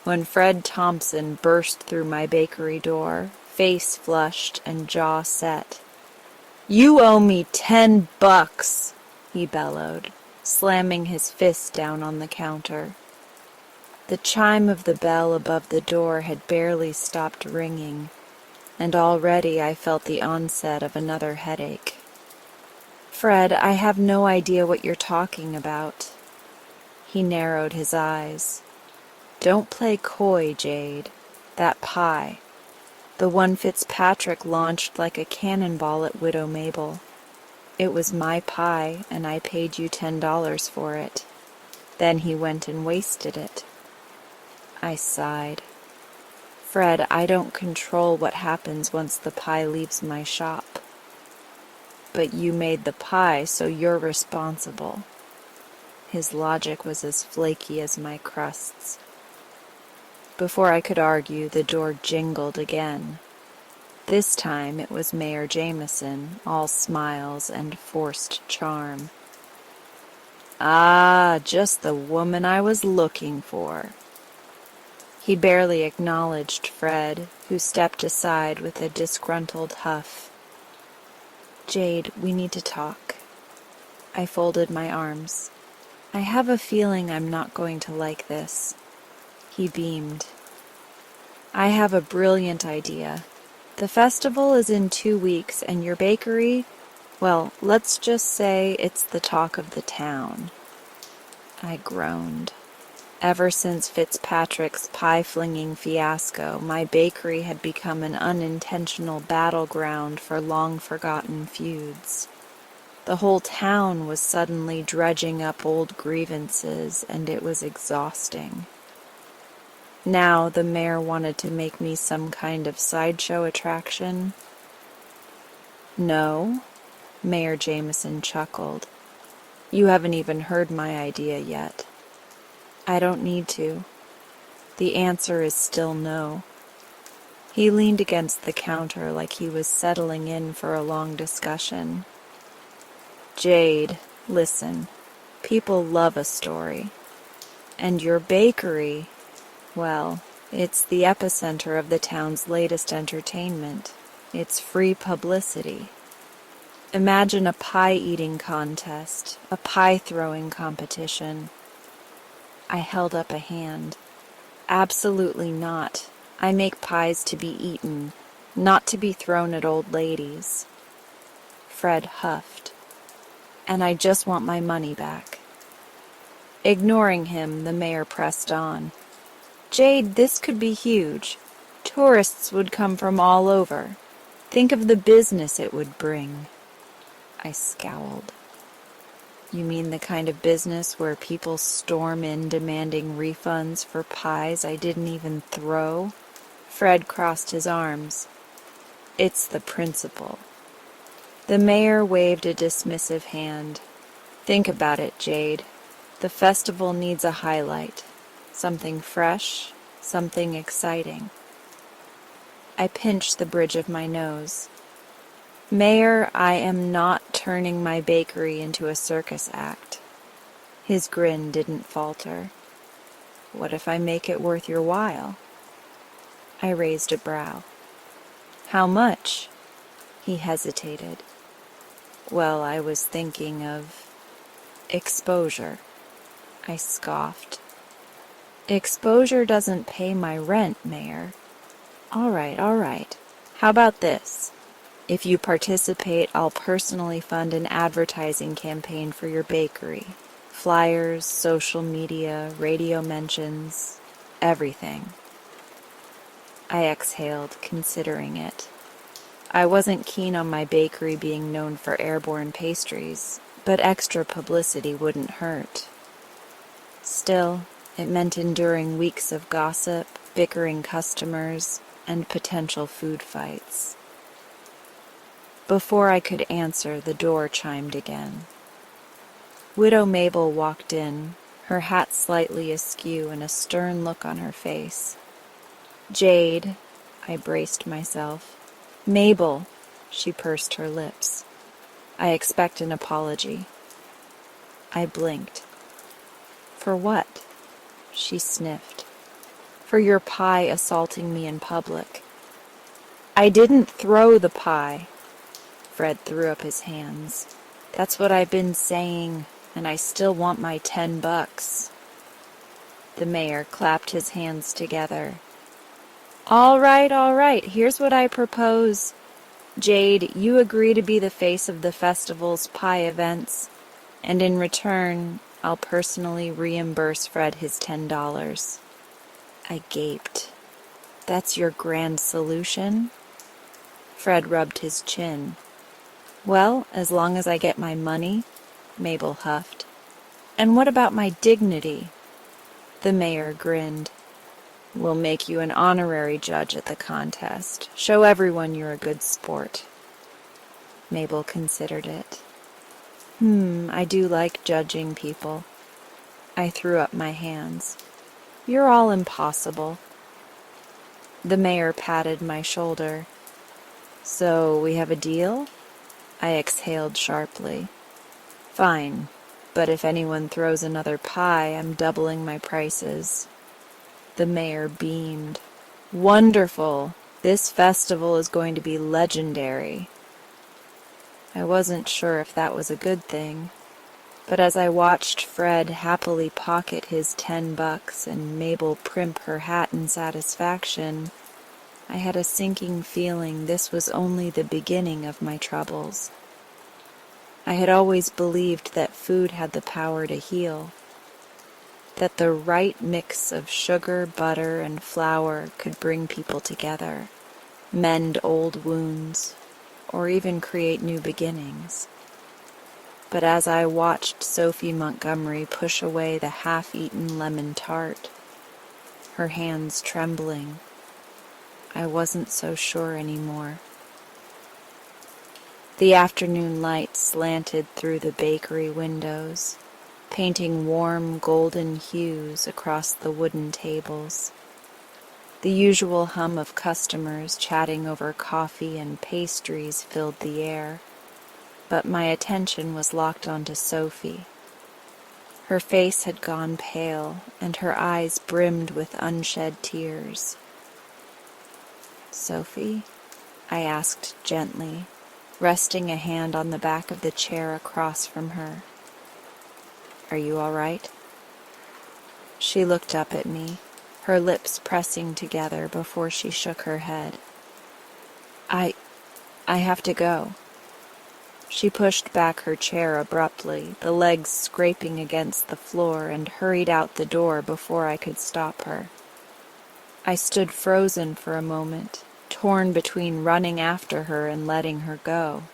when Fred Thompson burst through my bakery door, face flushed and jaw set. "You owe me $10, he bellowed, slamming his fist down on the counter. The chime of the bell above the door had barely stopped ringing, and already I felt the onset of another headache. "Fred, I have no idea what you're talking about." He narrowed his eyes. "Don't play coy, Jade. That pie. The one Fitzpatrick launched like a cannonball at Widow Mabel. It was my pie, and I paid you $10 for it. Then he went and wasted it." I sighed. "Fred, I don't control what happens once the pie leaves my shop." "But you made the pie, so you're responsible." His logic was as flaky as my crusts. Before I could argue, the door jingled again. This time it was Mayor Jameson, all smiles and forced charm. "Ah, just the woman I was looking for." He barely acknowledged Fred, who stepped aside with a disgruntled huff. "Jade, we need to talk." I folded my arms. "I have a feeling I'm not going to like this." He beamed. "I have a brilliant idea. The festival is in 2 weeks, and your bakery, well, let's just say it's the talk of the town." I groaned. Ever since Fitzpatrick's pie-flinging fiasco, my bakery had become an unintentional battleground for long-forgotten feuds. The whole town was suddenly dredging up old grievances, and it was exhausting. Now the mayor wanted to make me some kind of sideshow attraction. "No?" Mayor Jameson chuckled. "You haven't even heard my idea yet." "I don't need to. The answer is still no." He leaned against the counter like he was settling in for a long discussion. "Jade, listen. People love a story. And your bakery, well, it's the epicenter of the town's latest entertainment. It's free publicity. Imagine a pie-eating contest, a pie-throwing competition." I held up a hand. "Absolutely not. I make pies to be eaten, not to be thrown at old ladies." Fred huffed. "And I just want my money back." Ignoring him, the mayor pressed on. "Jade, this could be huge. Tourists would come from all over. Think of the business it would bring." I scowled. "You mean the kind of business where people storm in demanding refunds for pies I didn't even throw?" Fred crossed his arms. "It's the principle." The mayor waved a dismissive hand. "Think about it, Jade. The festival needs a highlight. Something fresh, something exciting." I pinched the bridge of my nose. "Mayor, I am not turning my bakery into a circus act." His grin didn't falter. "What if I make it worth your while?" I raised a brow. "How much?" He hesitated. "Well, I was thinking of exposure." I scoffed. "Exposure doesn't pay my rent, Mayor." All right. How about this? If you participate, I'll personally fund an advertising campaign for your bakery. Flyers, social media, radio mentions, everything." I exhaled, considering it. I wasn't keen on my bakery being known for airborne pastries, but extra publicity wouldn't hurt. Still, it meant enduring weeks of gossip, bickering customers, and potential food fights. Before I could answer, the door chimed again. Widow Mabel walked in, her hat slightly askew and a stern look on her face. "Jade," I braced myself. "Mabel," she pursed her lips. "I expect an apology." I blinked. "For what?" She sniffed. "For your pie assaulting me in public." "I didn't throw the pie." Fred threw up his hands. "That's what I've been saying, and I still want my $10. The mayor clapped his hands together. All right, here's what I propose. Jade, you agree to be the face of the festival's pie events, and in return, I'll personally reimburse Fred his $10. I gaped. "That's your grand solution?" Fred rubbed his chin. "Well, as long as I get my money," Mabel huffed. "And what about my dignity?" The mayor grinned. "We'll make you an honorary judge at the contest. Show everyone you're a good sport." Mabel considered it. I do like judging people." I threw up my hands. "You're all impossible." The mayor patted my shoulder. "So we have a deal?" I exhaled sharply. "Fine, but if anyone throws another pie, I'm doubling my prices." The mayor beamed. "Wonderful! This festival is going to be legendary." I wasn't sure if that was a good thing, but as I watched Fred happily pocket his $10 and Mabel primp her hat in satisfaction, I had a sinking feeling this was only the beginning of my troubles. I had always believed that food had the power to heal, that the right mix of sugar, butter, and flour could bring people together, mend old wounds, or even create new beginnings. But as I watched Sophie Montgomery push away the half-eaten lemon tart, her hands trembling, I wasn't so sure anymore. The afternoon light slanted through the bakery windows, painting warm golden hues across the wooden tables. The usual hum of customers chatting over coffee and pastries filled the air, but my attention was locked onto Sophie. Her face had gone pale, and her eyes brimmed with unshed tears. "Sophie?" I asked gently, resting a hand on the back of the chair across from her. "Are you all right?" She looked up at me, her lips pressing together before she shook her head. I have to go." She pushed back her chair abruptly, the legs scraping against the floor, and hurried out the door before I could stop her. I stood frozen for a moment, torn between running after her and letting her go.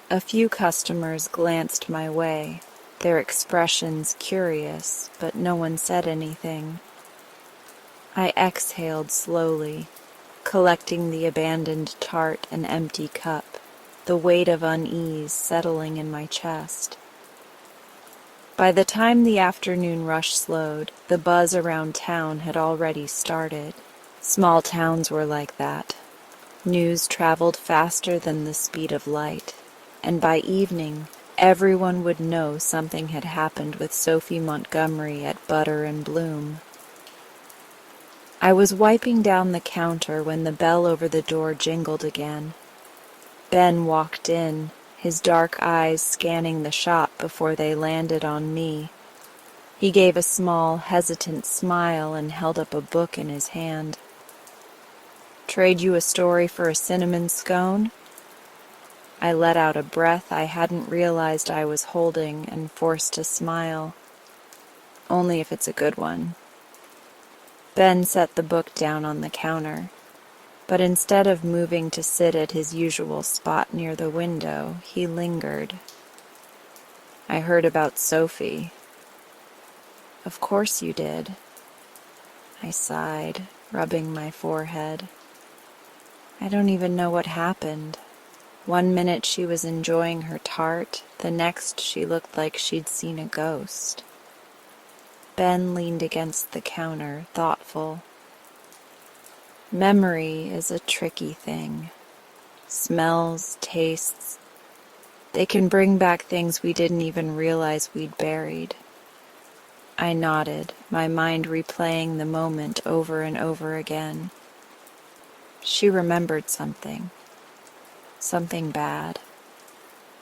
A few customers glanced my way, their expressions curious, but no one said anything. I exhaled slowly, collecting the abandoned tart and empty cup, the weight of unease settling in my chest. By the time the afternoon rush slowed, the buzz around town had already started. Small towns were like that. News traveled faster than the speed of light, and by evening, everyone would know something had happened with Sophie Montgomery at Butter and Bloom. I was wiping down the counter when the bell over the door jingled again. Ben walked in, his dark eyes scanning the shop before they landed on me. He gave a small, hesitant smile and held up a book in his hand. "Trade you a story for a cinnamon scone?" I let out a breath I hadn't realized I was holding and forced a smile. "Only if it's a good one." Ben set the book down on the counter, but instead of moving to sit at his usual spot near the window, he lingered. "I heard about Sophie." "Of course you did." I sighed, rubbing my forehead. "I don't even know what happened." One minute she was enjoying her tart, the next she looked like she'd seen a ghost. Ben leaned against the counter, thoughtful. Memory is a tricky thing. Smells, tastes, they can bring back things we didn't even realize we'd buried. I nodded, my mind replaying the moment over and over again. She remembered something. Something bad.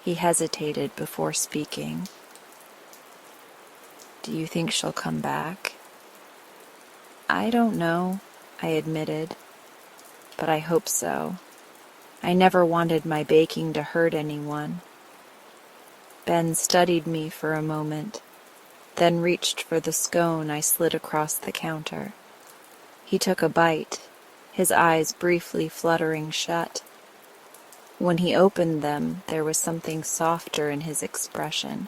He hesitated before speaking. Do you think she'll come back? I don't know, I admitted, but I hope so. I never wanted my baking to hurt anyone. Ben studied me for a moment, then reached for the scone I slid across the counter. He took a bite, his eyes briefly fluttering shut. When he opened them, there was something softer in his expression.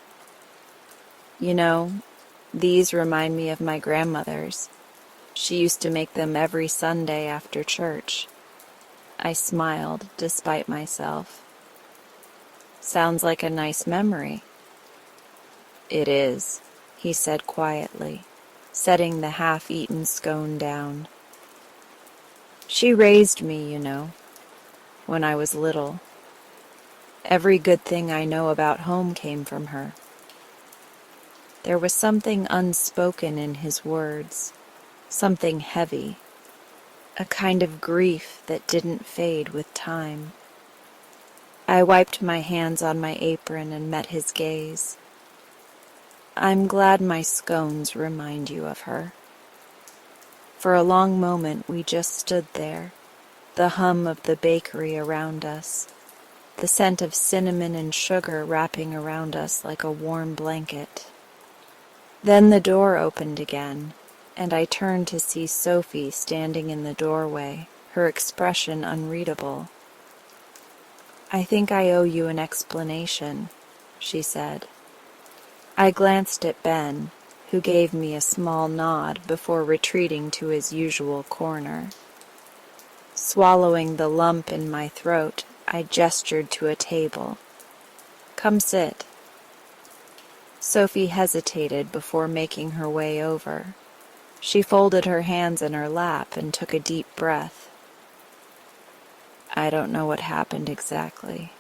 You know, these remind me of my grandmother's. She used to make them every Sunday after church. I smiled, despite myself. Sounds like a nice memory. It is, he said quietly, setting the half-eaten scone down. She raised me, you know, when I was little. Every good thing I know about home came from her. There was something unspoken in his words, something heavy, a kind of grief that didn't fade with time. I wiped my hands on my apron and met his gaze. I'm glad my scones remind you of her. For a long moment we just stood there, the hum of the bakery around us, the scent of cinnamon and sugar wrapping around us like a warm blanket. Then the door opened again, and I turned to see Sophie standing in the doorway, her expression unreadable. I think I owe you an explanation, she said. I glanced at Ben, who gave me a small nod before retreating to his usual corner. Swallowing the lump in my throat, I gestured to a table. Come sit. Sophie hesitated before making her way over. She folded her hands in her lap and took a deep breath. I don't know what happened exactly.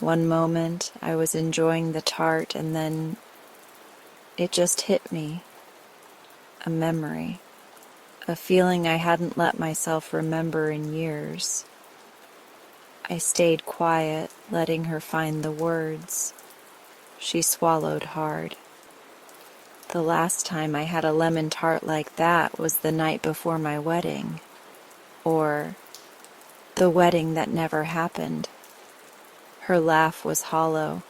One moment I was enjoying the tart and then it just hit me. A memory. A feeling I hadn't let myself remember in years. I stayed quiet, letting her find the words. She swallowed hard. The last time I had a lemon tart like that was the night before my wedding. Or the wedding that never happened. Her laugh was hollow.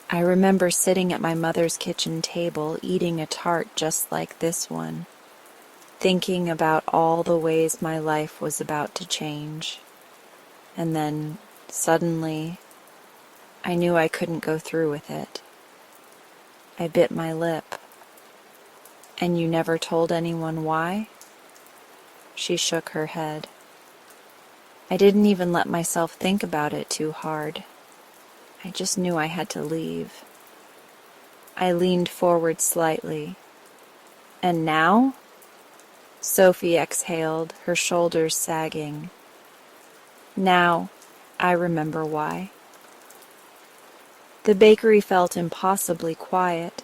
I remember sitting at my mother's kitchen table eating a tart just like this one, thinking about all the ways my life was about to change. And then, suddenly, I knew I couldn't go through with it. I bit my lip. And you never told anyone why? She shook her head. I didn't even let myself think about it too hard. I just knew I had to leave. I leaned forward slightly. And now? Sophie exhaled, her shoulders sagging. Now, I remember why. The bakery felt impossibly quiet.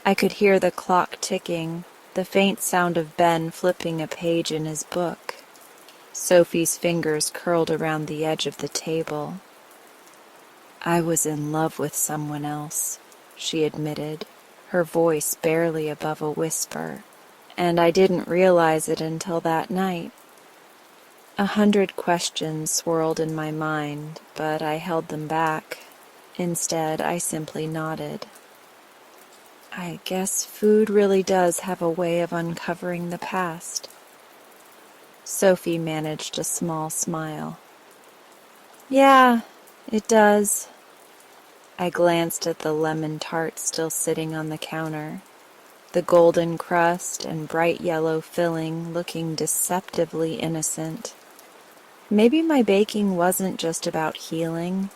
I could hear the clock ticking, the faint sound of Ben flipping a page in his book. Sophie's fingers curled around the edge of the table. I was in love with someone else, she admitted, her voice barely above a whisper, and I didn't realize it until that night. 100 questions swirled in my mind, but I held them back. Instead, I simply nodded. I guess food really does have a way of uncovering the past. Sophie managed a small smile. Yeah, it does. I glanced at the lemon tart still sitting on the counter, the golden crust and bright yellow filling looking deceptively innocent. Maybe my baking wasn't just about healing,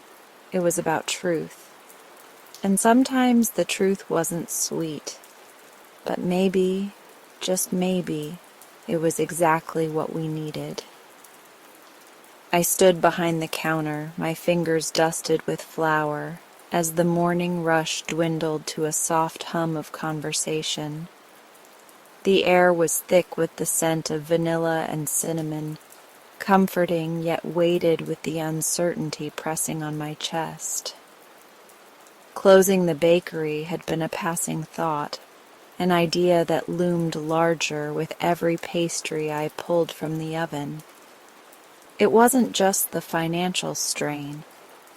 it was about truth. And sometimes the truth wasn't sweet, but maybe, just maybe, it was exactly what we needed. I stood behind the counter, my fingers dusted with flour, as the morning rush dwindled to a soft hum of conversation. The air was thick with the scent of vanilla and cinnamon, comforting yet weighted with the uncertainty pressing on my chest. Closing the bakery had been a passing thought, an idea that loomed larger with every pastry I pulled from the oven. It wasn't just the financial strain.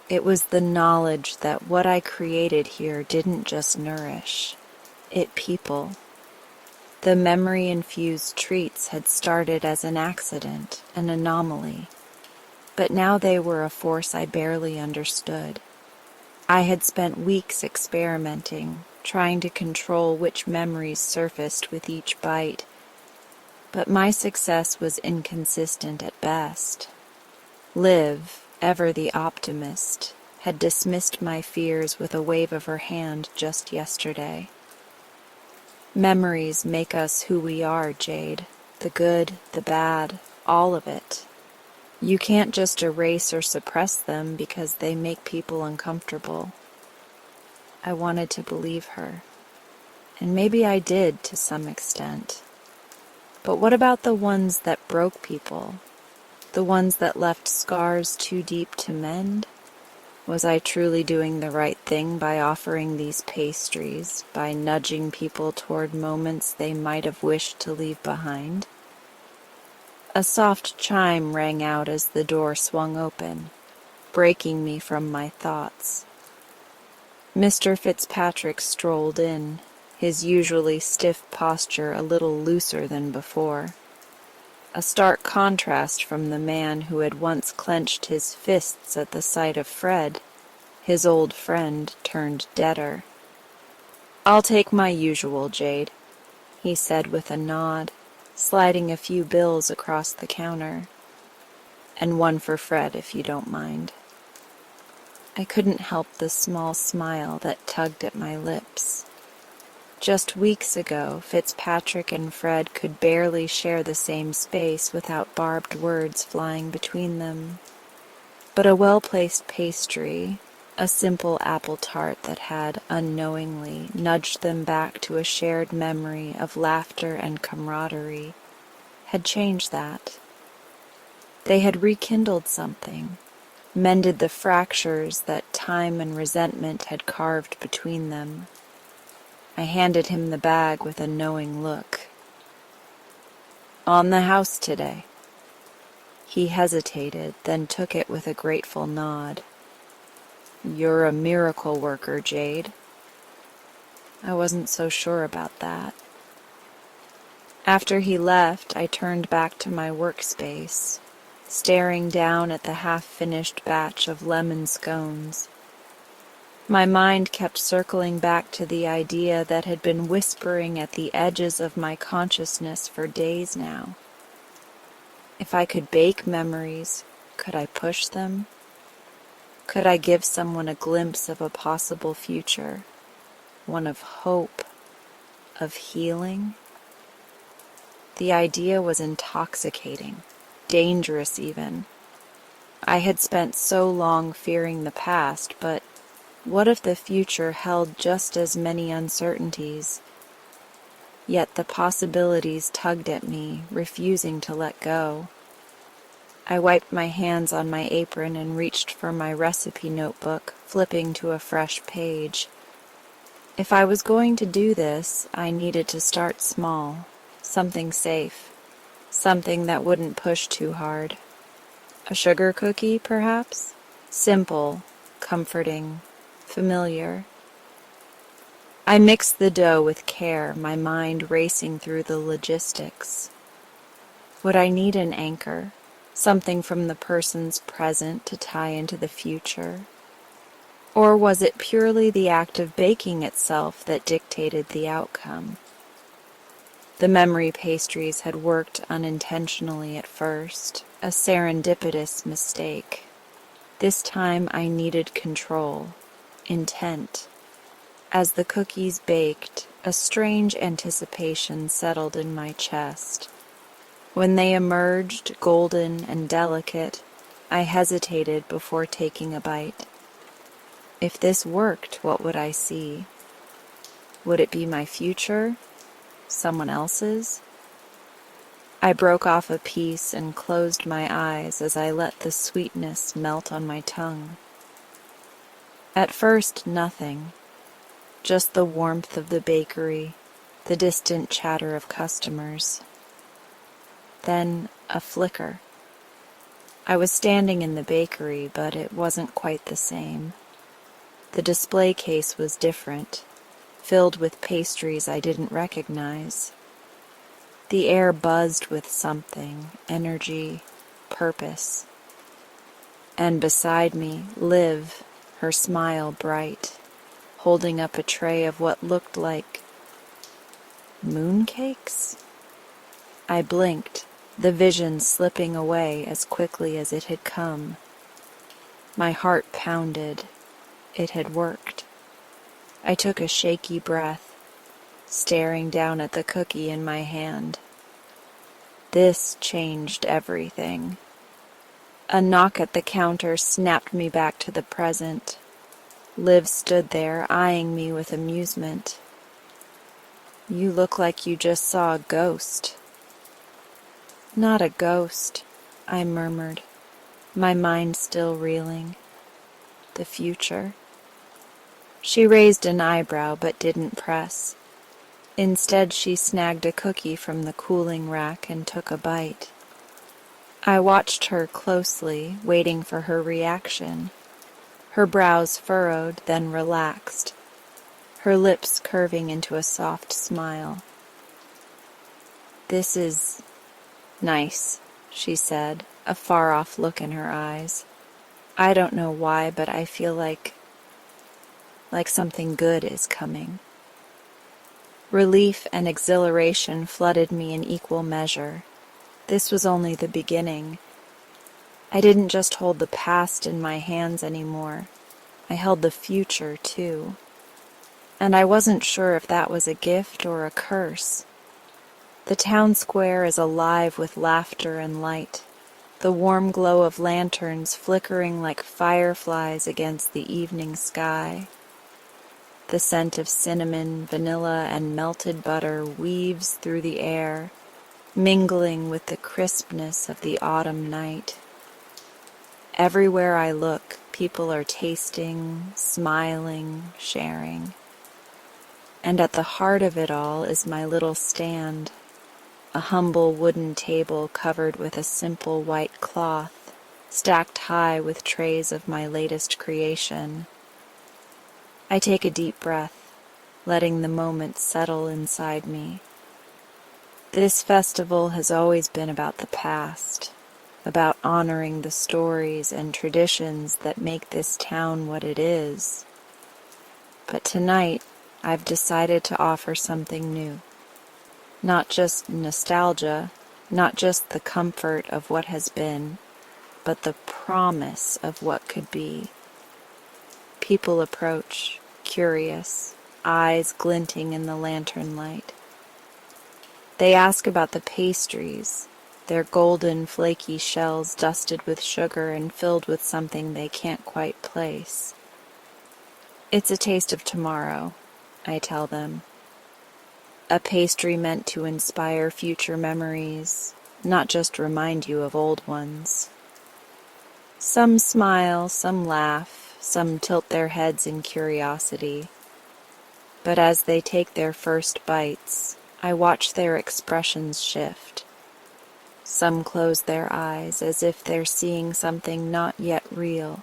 It was the knowledge that what I created here didn't just nourish, it peopled. The memory-infused treats had started as an accident, an anomaly, but now they were a force I barely understood. I had spent weeks experimenting, trying to control which memories surfaced with each bite, but my success was inconsistent at best. Liv, ever the optimist, had dismissed my fears with a wave of her hand just yesterday. Memories make us who we are, Jade. The good, the bad, all of it. You can't just erase or suppress them because they make people uncomfortable. I wanted to believe her, and maybe I did to some extent. But what about the ones that broke people? The ones that left scars too deep to mend? Was I truly doing the right thing by offering these pastries, by nudging people toward moments they might have wished to leave behind? A soft chime rang out as the door swung open, breaking me from my thoughts. Mr. Fitzpatrick strolled in, his usually stiff posture a little looser than before. A stark contrast from the man who had once clenched his fists at the sight of Fred, his old friend turned deader. "I'll take my usual, Jade," he said with a nod, sliding a few bills across the counter. "And one for Fred, if you don't mind." I couldn't help the small smile that tugged at my lips. Just weeks ago, Fitzpatrick and Fred could barely share the same space without barbed words flying between them. But a well-placed pastry, a simple apple tart that had, unknowingly, nudged them back to a shared memory of laughter and camaraderie, had changed that. They had rekindled something, mended the fractures that time and resentment had carved between them. I handed him the bag with a knowing look. "On the house today." He hesitated, then took it with a grateful nod. "You're a miracle worker, Jade." I wasn't so sure about that. After he left, I turned back to my workspace, staring down at the half-finished batch of lemon scones. My mind kept circling back to the idea that had been whispering at the edges of my consciousness for days now. If I could bake memories, could I push them? Could I give someone a glimpse of a possible future, one of hope, of healing? The idea was intoxicating, dangerous even. I had spent so long fearing the past, but what if the future held just as many uncertainties? Yet the possibilities tugged at me, refusing to let go. I wiped my hands on my apron and reached for my recipe notebook, flipping to a fresh page. If I was going to do this, I needed to start small, something safe, something that wouldn't push too hard. A sugar cookie, perhaps? Simple, comforting, familiar. I mixed the dough with care, my mind racing through the logistics. Would I need an anchor, something from the person's present to tie into the future? Or was it purely the act of baking itself that dictated the outcome? The memory pastries had worked unintentionally at first, a serendipitous mistake. This time I needed control, intent. As the cookies baked, a strange anticipation settled in my chest. When they emerged, golden and delicate, I hesitated before taking a bite. If this worked, what would I see? Would it be my future? Someone else's? I broke off a piece and closed my eyes as I let the sweetness melt on my tongue. At first, nothing. Just the warmth of the bakery, the distant chatter of customers. Then a flicker. I was standing in the bakery, but it wasn't quite the same. The display case was different, filled with pastries I didn't recognize. The air buzzed with something, energy, purpose. And beside me, Liv, her smile bright, holding up a tray of what looked like mooncakes? I blinked, the vision slipping away as quickly as it had come. My heart pounded. It had worked. I took a shaky breath, staring down at the cookie in my hand. This changed everything. A knock at the counter snapped me back to the present. Liv stood there, eyeing me with amusement. "You look like you just saw a ghost." "Not a ghost," I murmured, my mind still reeling. The future. She raised an eyebrow but didn't press. Instead, she snagged a cookie from the cooling rack and took a bite. I watched her closely, waiting for her reaction. Her brows furrowed, then relaxed, her lips curving into a soft smile. "This is nice," she said, a far-off look in her eyes. "I don't know why, but I feel like something good is coming." Relief and exhilaration flooded me in equal measure. This was only the beginning. I didn't just hold the past in my hands anymore. I held the future, too. And I wasn't sure if that was a gift or a curse. The town square is alive with laughter and light, the warm glow of lanterns flickering like fireflies against the evening sky. The scent of cinnamon, vanilla, and melted butter weaves through the air, mingling with the crispness of the autumn night. Everywhere I look, people are tasting, smiling, sharing. And at the heart of it all is my little stand, a humble wooden table covered with a simple white cloth, stacked high with trays of my latest creation. I take a deep breath, letting the moment settle inside me. This festival has always been about the past, about honoring the stories and traditions that make this town what it is. But tonight, I've decided to offer something new. Not just nostalgia, not just the comfort of what has been, but the promise of what could be. People approach, curious, eyes glinting in the lantern light. They ask about the pastries, their golden, flaky shells dusted with sugar and filled with something they can't quite place. "It's a taste of tomorrow," I tell them. A pastry meant to inspire future memories, not just remind you of old ones. Some smile, some laugh, some tilt their heads in curiosity. But as they take their first bites, I watch their expressions shift. Some close their eyes as if they're seeing something not yet real,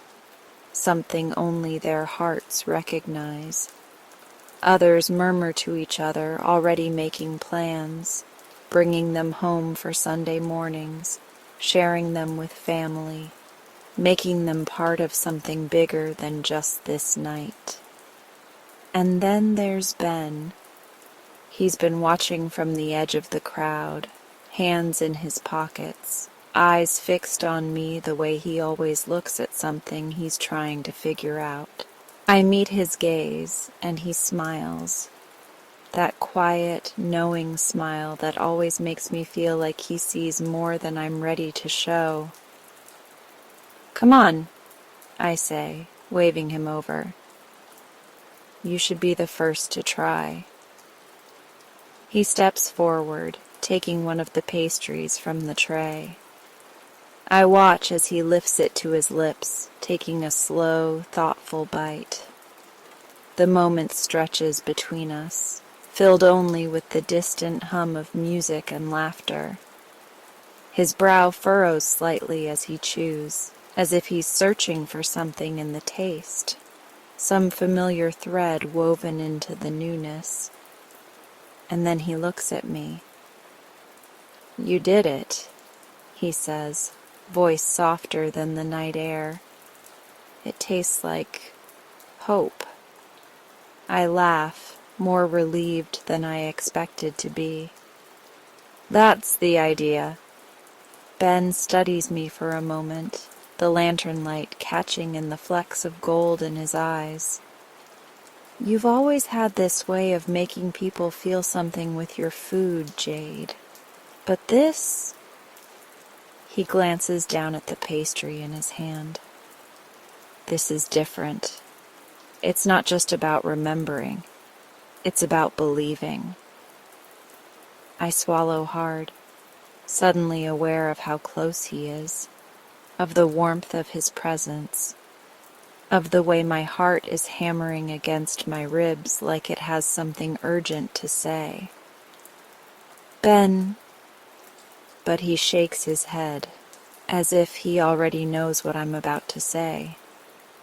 something only their hearts recognize. Others murmur to each other, already making plans, bringing them home for Sunday mornings, sharing them with family, making them part of something bigger than just this night. And then there's Ben. He's been watching from the edge of the crowd, hands in his pockets, eyes fixed on me the way he always looks at something he's trying to figure out. I meet his gaze, and he smiles. That quiet, knowing smile that always makes me feel like he sees more than I'm ready to show. "Come on," I say, waving him over. "You should be the first to try." He steps forward, taking one of the pastries from the tray. I watch as he lifts it to his lips, taking a slow, thoughtful bite. The moment stretches between us, filled only with the distant hum of music and laughter. His brow furrows slightly as he chews, as if he's searching for something in the taste, some familiar thread woven into the newness. And then he looks at me. "You did it," he says, voice softer than the night air. "It tastes like hope." I laugh, more relieved than I expected to be. "That's the idea." Ben studies me for a moment, the lantern light catching in the flecks of gold in his eyes. "You've always had this way of making people feel something with your food, Jade. But this..." He glances down at the pastry in his hand. "This is different. It's not just about remembering. It's about believing." I swallow hard, suddenly aware of how close he is, of the warmth of his presence, of the way my heart is hammering against my ribs like it has something urgent to say. "Ben..." But he shakes his head, as if he already knows what I'm about to say,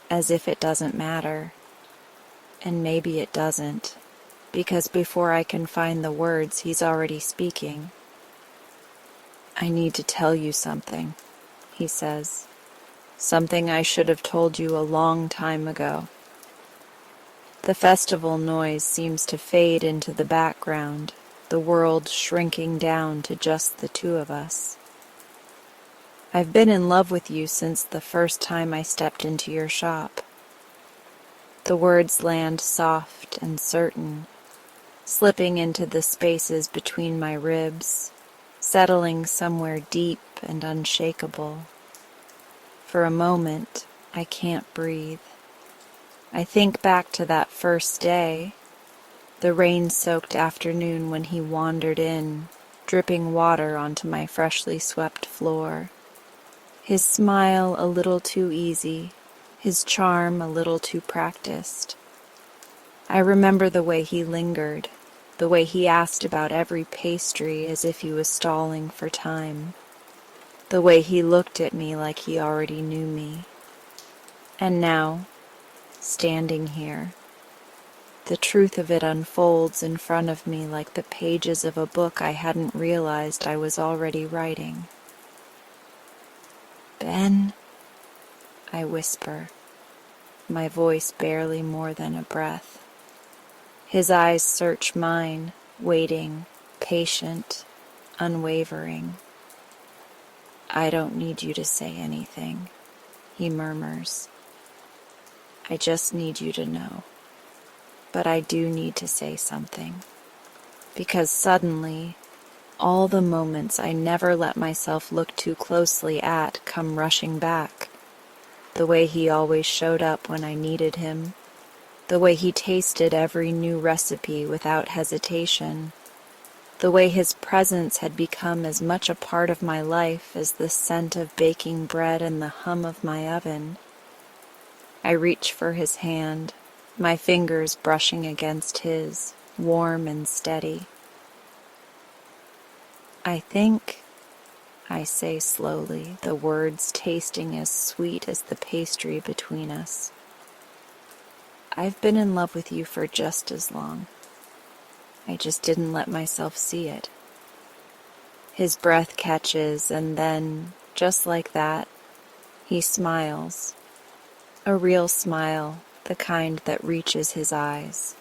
as if it doesn't matter. And maybe it doesn't, because before I can find the words, he's already speaking. "I need to tell you something," he says. "Something I should have told you a long time ago." The festival noise seems to fade into the background, the world shrinking down to just the two of us. "I've been in love with you since the first time I stepped into your shop." The words land soft and certain, slipping into the spaces between my ribs, settling somewhere deep and unshakable. For a moment, I can't breathe. I think back to that first day, the rain-soaked afternoon when he wandered in, dripping water onto my freshly swept floor. His smile a little too easy, his charm a little too practiced. I remember the way he lingered, the way he asked about every pastry as if he was stalling for time, the way he looked at me like he already knew me. And now, standing here, the truth of it unfolds in front of me like the pages of a book I hadn't realized I was already writing. "Ben," I whisper, my voice barely more than a breath. His eyes search mine, waiting, patient, unwavering. "I don't need you to say anything," he murmurs. "I just need you to know. But I do need to say something. Because suddenly, all the moments I never let myself look too closely at come rushing back. The way he always showed up when I needed him. The way he tasted every new recipe without hesitation. The way his presence had become as much a part of my life as the scent of baking bread and the hum of my oven. I reach for his hand, my fingers brushing against his, warm and steady. "I think," I say slowly, the words tasting as sweet as the pastry between us, "I've been in love with you for just as long. I just didn't let myself see it." His breath catches, and then, just like that, he smiles. A real smile, the kind that reaches his eyes,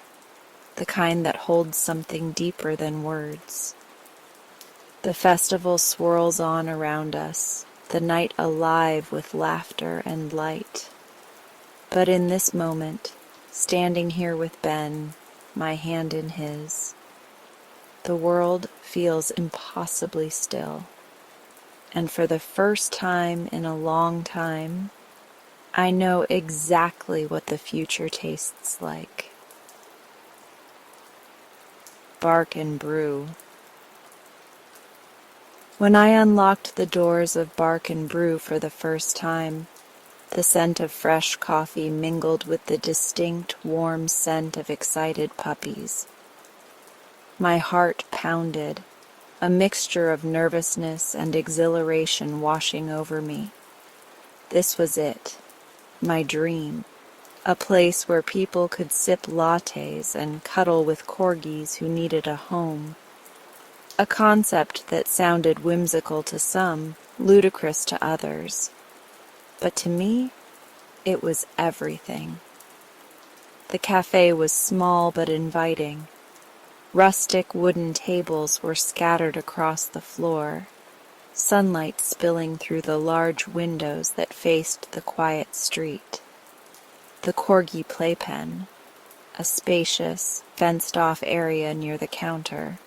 the kind that holds something deeper than words. The festival swirls on around us, the night alive with laughter and light. But in this moment, standing here with Ben, my hand in his, the world feels impossibly still. And for the first time in a long time, I know exactly what the future tastes like. Bark and brew. When I unlocked the doors of Bark and Brew for the first time, the scent of fresh coffee mingled with the distinct, warm scent of excited puppies. My heart pounded, a mixture of nervousness and exhilaration washing over me. This was it, my dream, a place where people could sip lattes and cuddle with corgis who needed a home. A concept that sounded whimsical to some, ludicrous to others. But to me, it was everything. The cafe was small but inviting. Rustic wooden tables were scattered across the floor, sunlight spilling through the large windows that faced the quiet street. The corgi playpen, a spacious, fenced-off area near the counter,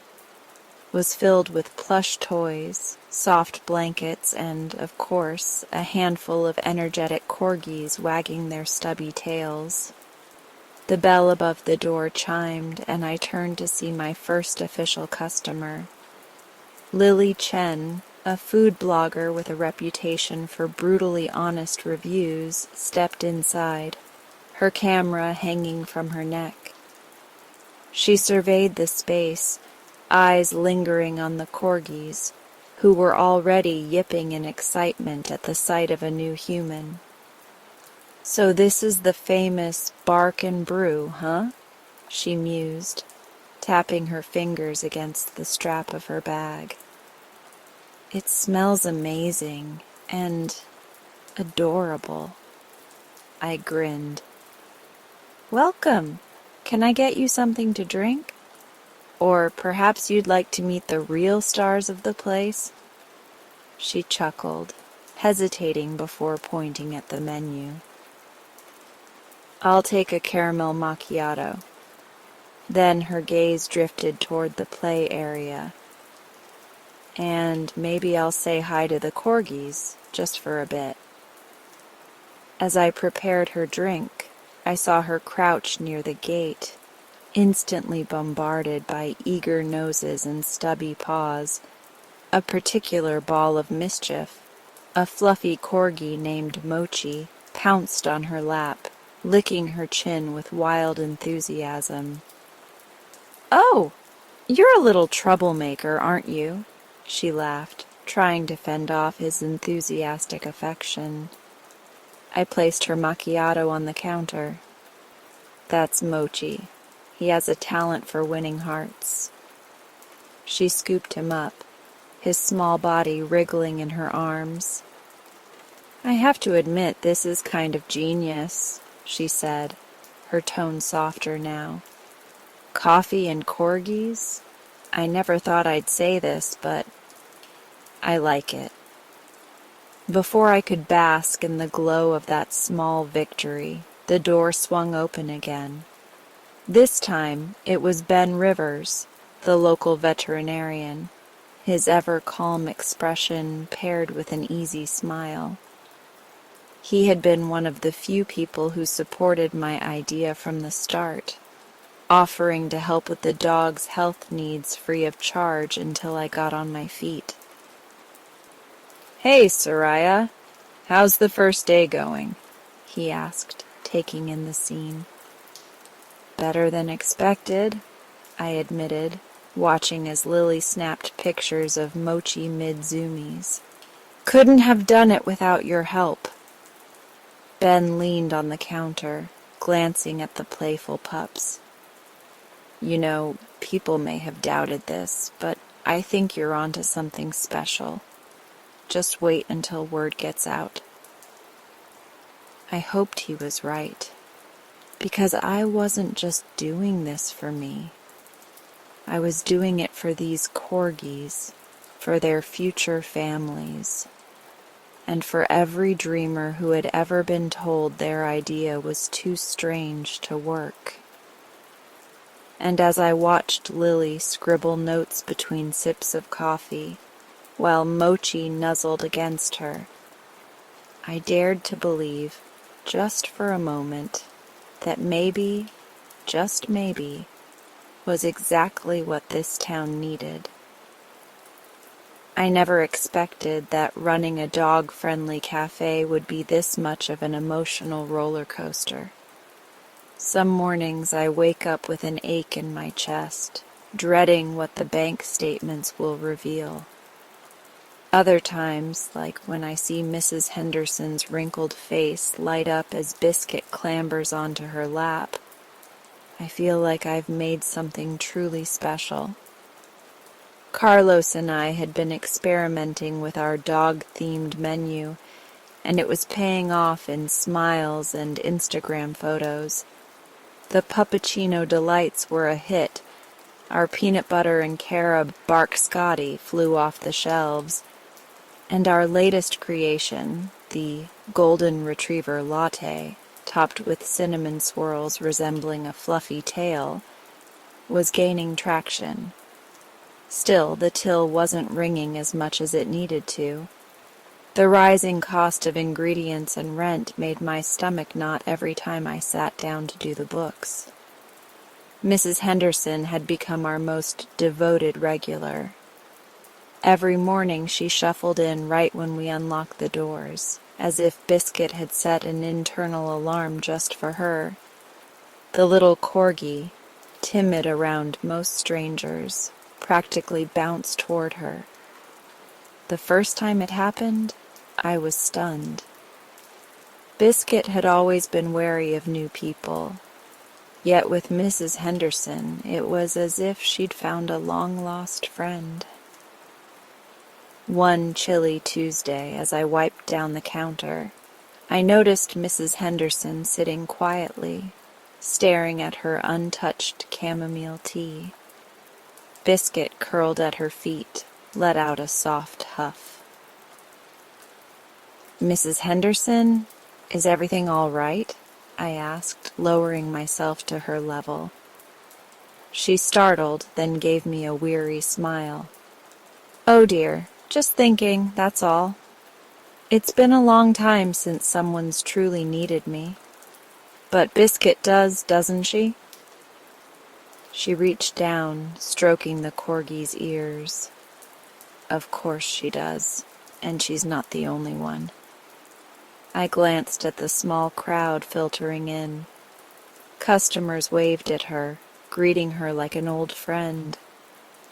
was filled with plush toys, soft blankets, and, of course, a handful of energetic corgis wagging their stubby tails. The bell above the door chimed, and I turned to see my first official customer. Lily Chen, a food blogger with a reputation for brutally honest reviews, stepped inside, her camera hanging from her neck. She surveyed the space, eyes lingering on the corgis, who were already yipping in excitement at the sight of a new human. "So this is the famous Bark and Brew, huh?" she mused, tapping her fingers against the strap of her bag. "It smells amazing and adorable." I grinned. "Welcome. Can I get you something to drink? Or perhaps you'd like to meet the real stars of the place?" She chuckled, hesitating before pointing at the menu. "I'll take a caramel macchiato." Then her gaze drifted toward the play area. "And maybe I'll say hi to the corgis, just for a bit." As I prepared her drink, I saw her crouch near the gate, instantly bombarded by eager noses and stubby paws. A particular ball of mischief, a fluffy corgi named Mochi, pounced on her lap, licking her chin with wild enthusiasm. "Oh, you're a little troublemaker, aren't you?" she laughed, trying to fend off his enthusiastic affection. I placed her macchiato on the counter. "That's Mochi. He has a talent for winning hearts." She scooped him up, his small body wriggling in her arms. "I have to admit this is kind of genius," she said, her tone softer now. "Coffee and corgis? I never thought I'd say this, but I like it." Before I could bask in the glow of that small victory, the door swung open again. This time it was Ben Rivers, the local veterinarian, his ever-calm expression paired with an easy smile. He had been one of the few people who supported my idea from the start, offering to help with the dog's health needs free of charge until I got on my feet. "Hey, Soraya, how's the first day going?" he asked, taking in the scene. "Better than expected," I admitted, watching as Lily snapped pictures of Mochi mid-zoomies. "Couldn't have done it without your help." Ben leaned on the counter, glancing at the playful pups. "You know, people may have doubted this, but I think you're onto something special. Just wait until word gets out." I hoped he was right, because I wasn't just doing this for me. I was doing it for these corgis, for their future families, and for every dreamer who had ever been told their idea was too strange to work. And as I watched Lily scribble notes between sips of coffee, while Mochi nuzzled against her, I dared to believe, just for a moment, that maybe, just maybe, was exactly what this town needed. I never expected that running a dog-friendly cafe would be this much of an emotional roller coaster. Some mornings I wake up with an ache in my chest, dreading what the bank statements will reveal. Other times, like when I see Mrs. Henderson's wrinkled face light up as Biscuit clambers onto her lap, I feel like I've made something truly special. Carlos and I had been experimenting with our dog-themed menu, and it was paying off in smiles and Instagram photos. The Puppuccino Delights were a hit. Our peanut butter and carob Bark Scotty flew off the shelves, and our latest creation, the Golden Retriever Latte, topped with cinnamon swirls resembling a fluffy tail, was gaining traction. Still, the till wasn't ringing as much as it needed to. The rising cost of ingredients and rent made my stomach knot every time I sat down to do the books. Mrs. Henderson had become our most devoted regular. Every morning she shuffled in right when we unlocked the doors, as if Biscuit had set an internal alarm just for her. The little corgi, timid around most strangers, practically bounced toward her. The first time it happened, I was stunned. Biscuit had always been wary of new people, yet with Mrs. Henderson it was as if she'd found a long-lost friend. One chilly Tuesday, as I wiped down the counter, I noticed Mrs. Henderson sitting quietly, staring at her untouched chamomile tea. Biscuit curled at her feet, let out a soft huff. "Mrs. Henderson, is everything all right?" I asked, lowering myself to her level. She startled, then gave me a weary smile. "Oh dear, just thinking, that's all. It's been a long time since someone's truly needed me. But Biscuit does, doesn't she?" She reached down, stroking the corgi's ears. "Of course she does, and she's not the only one." I glanced at the small crowd filtering in. Customers waved at her, greeting her like an old friend.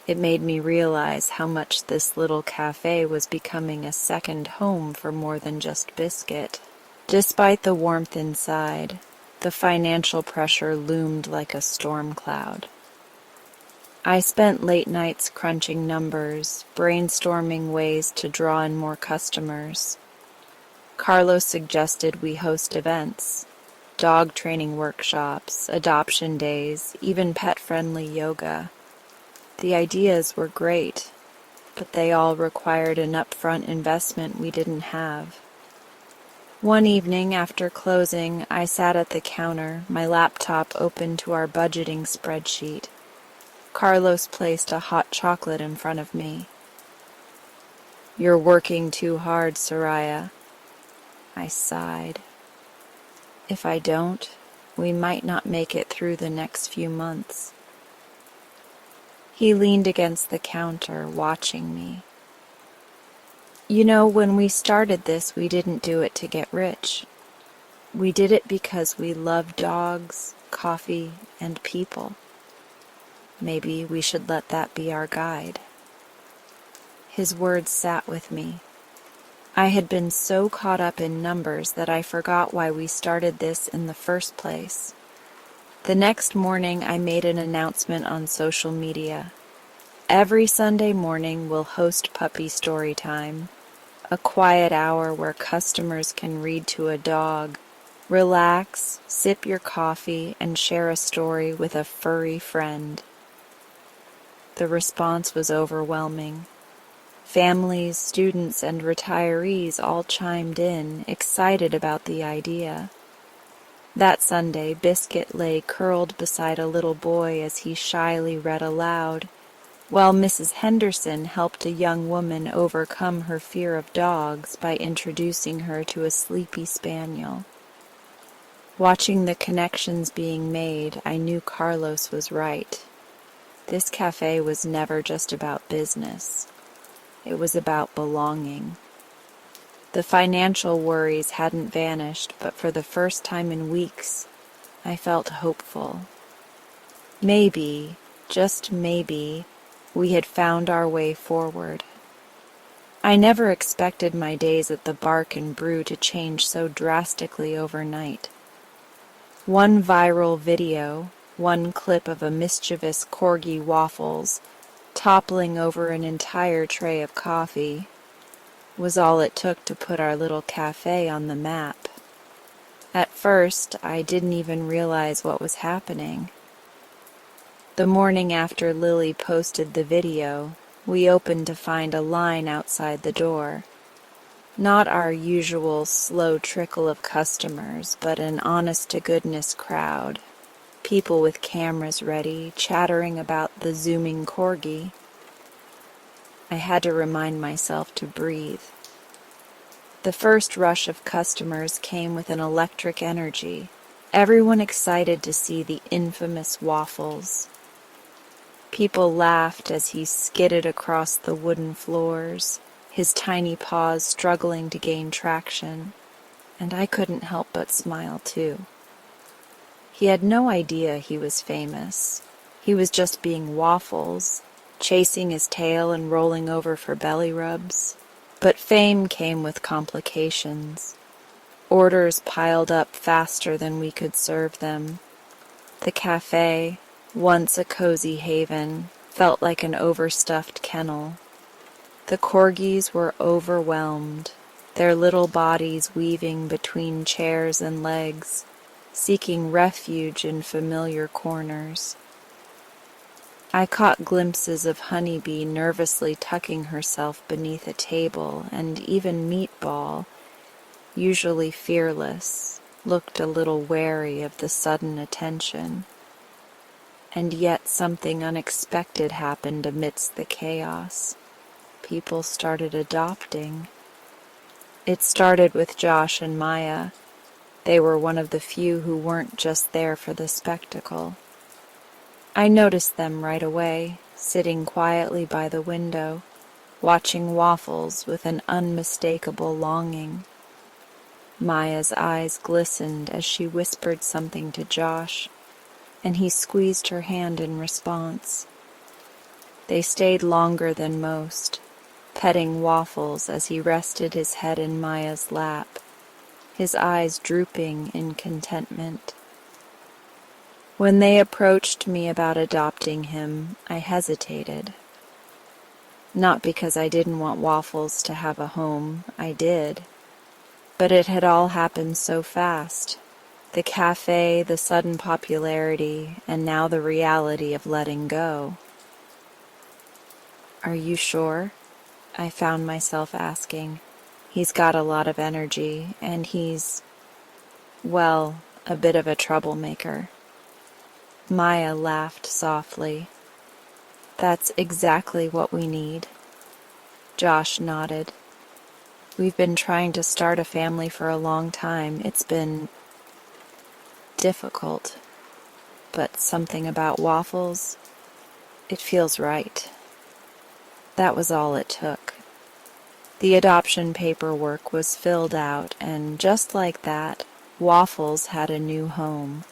It made me realize how much this little cafe was becoming a second home for more than just Biscuit. Despite the warmth inside, the financial pressure loomed like a storm cloud. I spent late nights crunching numbers, brainstorming ways to draw in more customers. Carlos suggested we host events, dog training workshops, adoption days, even pet-friendly yoga. The ideas were great, but they all required an upfront investment we didn't have. One evening after closing, I sat at the counter, my laptop open to our budgeting spreadsheet. Carlos placed a hot chocolate in front of me. "You're working too hard, Soraya." I sighed. "If I don't, we might not make it through the next few months." He leaned against the counter, watching me. "You know, when we started this, we didn't do it to get rich. We did it because we love dogs, coffee, and people. Maybe we should let that be our guide." His words sat with me. I had been so caught up in numbers that I forgot why we started this in the first place. The next morning, I made an announcement on social media. Every Sunday morning, we'll host Puppy Story Time, a quiet hour where customers can read to a dog, relax, sip your coffee, and share a story with a furry friend. The response was overwhelming. Families, students, and retirees all chimed in, excited about the idea. That Sunday, Biscuit lay curled beside a little boy as he shyly read aloud, while Mrs. Henderson helped a young woman overcome her fear of dogs by introducing her to a sleepy spaniel. Watching the connections being made, I knew Carlos was right. This cafe was never just about business. It was about belonging. The financial worries hadn't vanished, but for the first time in weeks, I felt hopeful. Maybe, just maybe, we had found our way forward. I never expected my days at the Bark and Brew to change so drastically overnight. One viral video, one clip of a mischievous corgi waffles toppling over an entire tray of coffee, was all it took to put our little cafe on the map. At first, I didn't even realize what was happening. The morning after Lily posted the video, we opened to find a line outside the door. Not our usual slow trickle of customers, but an honest-to-goodness crowd. People with cameras ready, chattering about the zooming corgi. I had to remind myself to breathe. The first rush of customers came with an electric energy, everyone excited to see the infamous waffles. People laughed as he skidded across the wooden floors, his tiny paws struggling to gain traction, and I couldn't help but smile too. He had no idea he was famous. He was just being Waffles, chasing his tail and rolling over for belly rubs. But fame came with complications. Orders piled up faster than we could serve them. The cafe, once a cozy haven, felt like an overstuffed kennel. The corgis were overwhelmed, their little bodies weaving between chairs and legs, seeking refuge in familiar corners. I caught glimpses of Honeybee nervously tucking herself beneath a table, and even Meatball, usually fearless, looked a little wary of the sudden attention. And yet something unexpected happened amidst the chaos. People started adopting. It started with Josh and Maya. They were one of the few who weren't just there for the spectacle. I noticed them right away, sitting quietly by the window, watching Waffles with an unmistakable longing. Maya's eyes glistened as she whispered something to Josh, and he squeezed her hand in response. They stayed longer than most, petting Waffles as he rested his head in Maya's lap, his eyes drooping in contentment. When they approached me about adopting him, I hesitated. Not because I didn't want Waffles to have a home, I did. But it had all happened so fast. The cafe, the sudden popularity, and now the reality of letting go. "Are you sure?" I found myself asking. He's got a lot of energy, and he's, well, a bit of a troublemaker. Maya laughed softly. "That's exactly what we need." Josh nodded. "We've been trying to start a family for a long time. It's been difficult, but something about Waffles, it feels right." That was all it took. The adoption paperwork was filled out, and just like that, Waffles had a new home.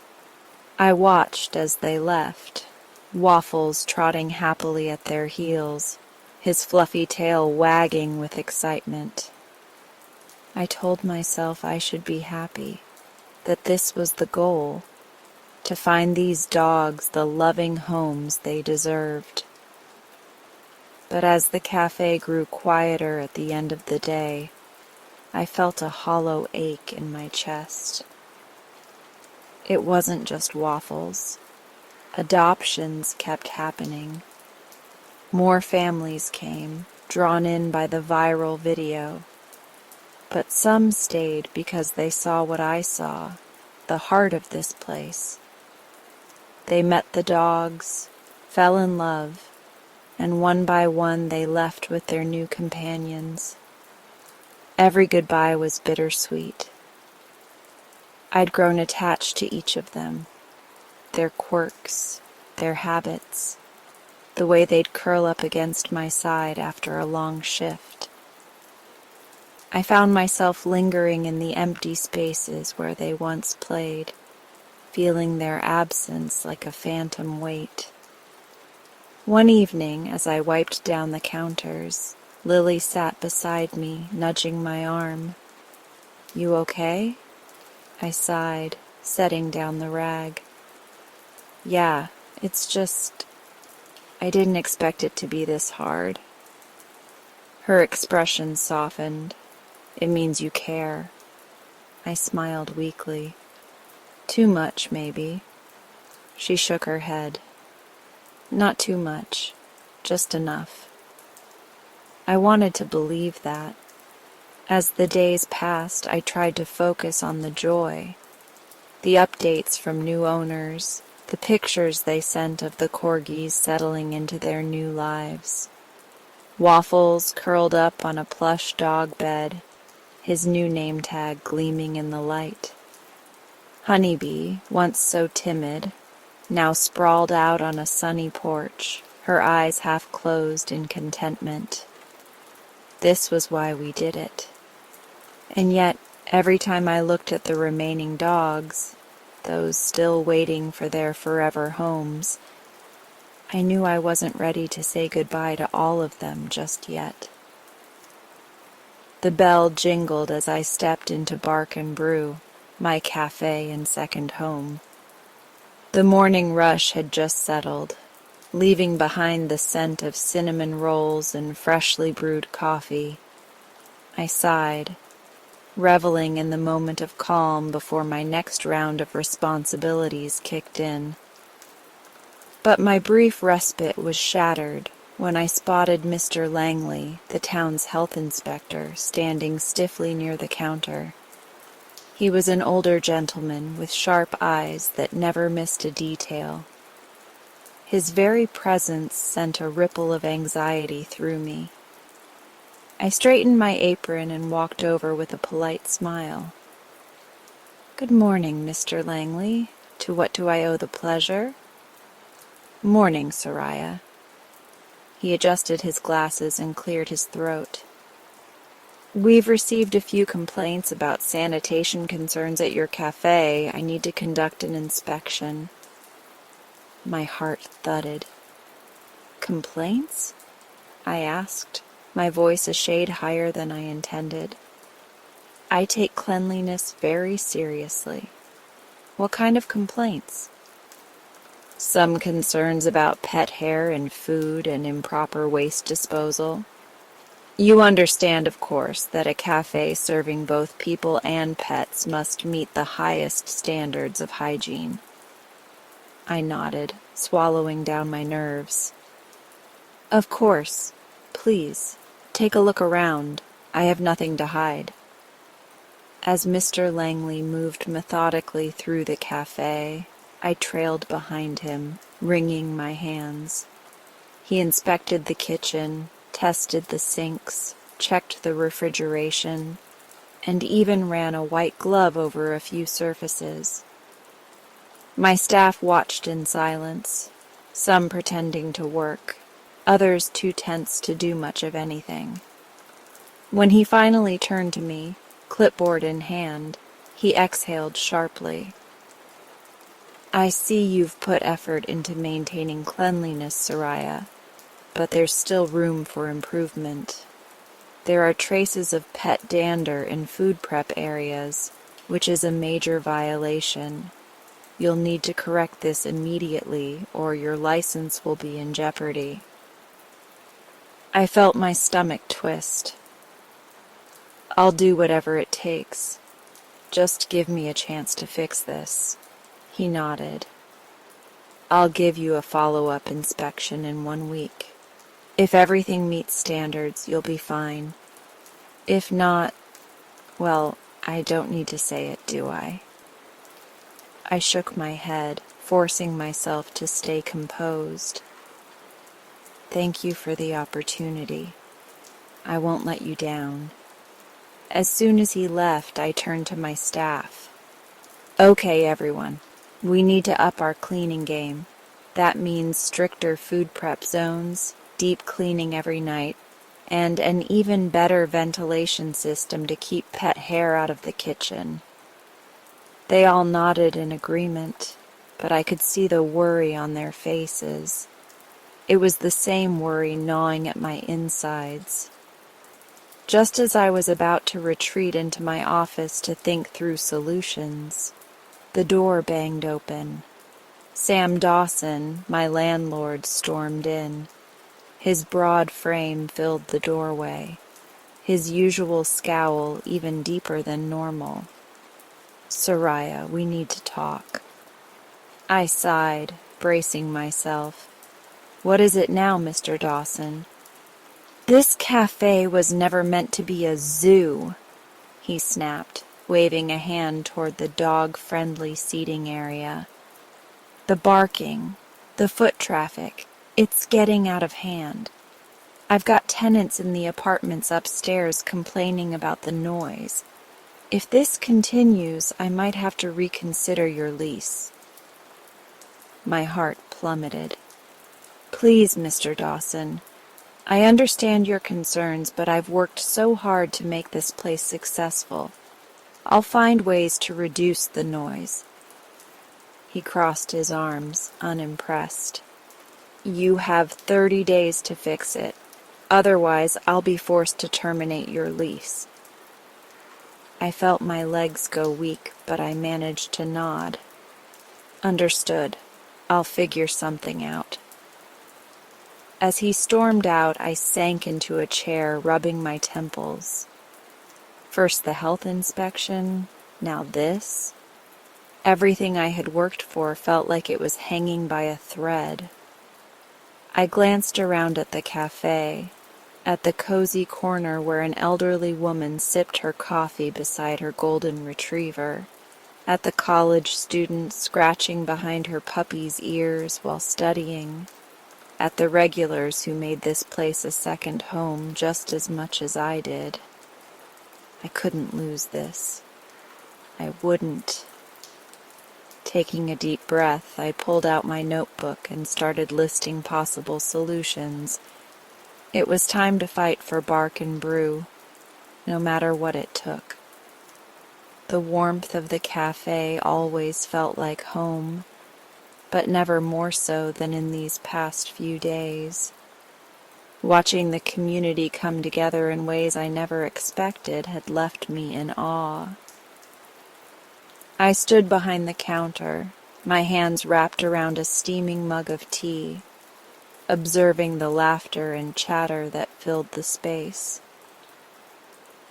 I watched as they left, Waffles trotting happily at their heels, his fluffy tail wagging with excitement. I told myself I should be happy, that this was the goal, to find these dogs the loving homes they deserved. But as the cafe grew quieter at the end of the day, I felt a hollow ache in my chest. It wasn't just Waffles. Adoptions kept happening. More families came, drawn in by the viral video. But some stayed because they saw what I saw, the heart of this place. They met the dogs, fell in love, and one by one they left with their new companions. Every goodbye was bittersweet. I'd grown attached to each of them, their quirks, their habits, the way they'd curl up against my side after a long shift. I found myself lingering in the empty spaces where they once played, feeling their absence like a phantom weight. One evening, as I wiped down the counters, Lily sat beside me, nudging my arm. "You okay?" I sighed, setting down the rag. "Yeah, it's just... I didn't expect it to be this hard." Her expression softened. "It means you care." I smiled weakly. "Too much, maybe." She shook her head. "Not too much, just enough." I wanted to believe that. As the days passed, I tried to focus on the joy, the updates from new owners, the pictures they sent of the corgis settling into their new lives. Waffles curled up on a plush dog bed, his new name tag gleaming in the light. Honeybee, once so timid, now sprawled out on a sunny porch, her eyes half closed in contentment. This was why we did it. And yet, every time I looked at the remaining dogs, those still waiting for their forever homes, I knew I wasn't ready to say goodbye to all of them just yet. The bell jingled as I stepped into Bark and Brew, my cafe and second home. The morning rush had just settled, leaving behind the scent of cinnamon rolls and freshly brewed coffee. I sighed, reveling in the moment of calm before my next round of responsibilities kicked in. But my brief respite was shattered when I spotted Mr. Langley, the town's health inspector, standing stiffly near the counter. He was an older gentleman with sharp eyes that never missed a detail. His very presence sent a ripple of anxiety through me. I straightened my apron and walked over with a polite smile. "Good morning, Mr. Langley. To what do I owe the pleasure?" "Morning, Soraya." He adjusted his glasses and cleared his throat. "We've received a few complaints about sanitation concerns at your cafe. I need to conduct an inspection." My heart thudded. "Complaints?" I asked, my voice a shade higher than I intended. I take cleanliness very seriously. What kind of complaints? Some concerns about pet hair and food and improper waste disposal. You understand, of course, that a cafe serving both people and pets must meet the highest standards of hygiene. I nodded, swallowing down my nerves. "Of course. Please, take a look around. I have nothing to hide." As Mr. Langley moved methodically through the cafe, I trailed behind him, wringing my hands. He inspected the kitchen, tested the sinks, checked the refrigeration, and even ran a white glove over a few surfaces. My staff watched in silence, some pretending to work, others too tense to do much of anything. When he finally turned to me, clipboard in hand, he exhaled sharply. "I see you've put effort into maintaining cleanliness, Soraya, but there's still room for improvement. There are traces of pet dander in food prep areas, which is a major violation. You'll need to correct this immediately, or your license will be in jeopardy." I felt my stomach twist. "I'll do whatever it takes. Just give me a chance to fix this." He nodded. "I'll give you a follow-up inspection in 1 week. If everything meets standards, you'll be fine. If not, well, I don't need to say it, do I? I shook my head, forcing myself to stay composed. Thank you for the opportunity. I won't let you down. As soon as he left, I turned to my staff. Okay, everyone. We need to up our cleaning game. That means stricter food prep zones, deep cleaning every night, and an even better ventilation system to keep pet hair out of the kitchen. They all nodded in agreement, but I could see the worry on their faces. It was the same worry gnawing at my insides. Just as I was about to retreat into my office to think through solutions, the door banged open. Sam Dawson, my landlord, stormed in. His broad frame filled the doorway, his usual scowl even deeper than normal. Soraya, we need to talk. I sighed, bracing myself. What is it now, Mr. Dawson? This cafe was never meant to be a zoo, he snapped, waving a hand toward the dog-friendly seating area. The barking, the foot traffic, it's getting out of hand. I've got tenants in the apartments upstairs complaining about the noise. If this continues, I might have to reconsider your lease. My heart plummeted. Please, Mr. Dawson, I understand your concerns, but I've worked so hard to make this place successful. I'll find ways to reduce the noise. He crossed his arms, unimpressed. You have 30 days to fix it. Otherwise, I'll be forced to terminate your lease. I felt my legs go weak, but I managed to nod. Understood. I'll figure something out. As he stormed out, I sank into a chair, rubbing my temples. First the health inspection, now this. Everything I had worked for felt like it was hanging by a thread. I glanced around at the cafe, at the cozy corner where an elderly woman sipped her coffee beside her golden retriever, at the college student scratching behind her puppy's ears while studying, at the regulars who made this place a second home just as much as I did. I couldn't lose this. I wouldn't. Taking a deep breath, I pulled out my notebook and started listing possible solutions. It was time to fight for Bark and Brew, no matter what it took. The warmth of the cafe always felt like home, but never more so than in these past few days. Watching the community come together in ways I never expected had left me in awe. I stood behind the counter, my hands wrapped around a steaming mug of tea, observing the laughter and chatter that filled the space.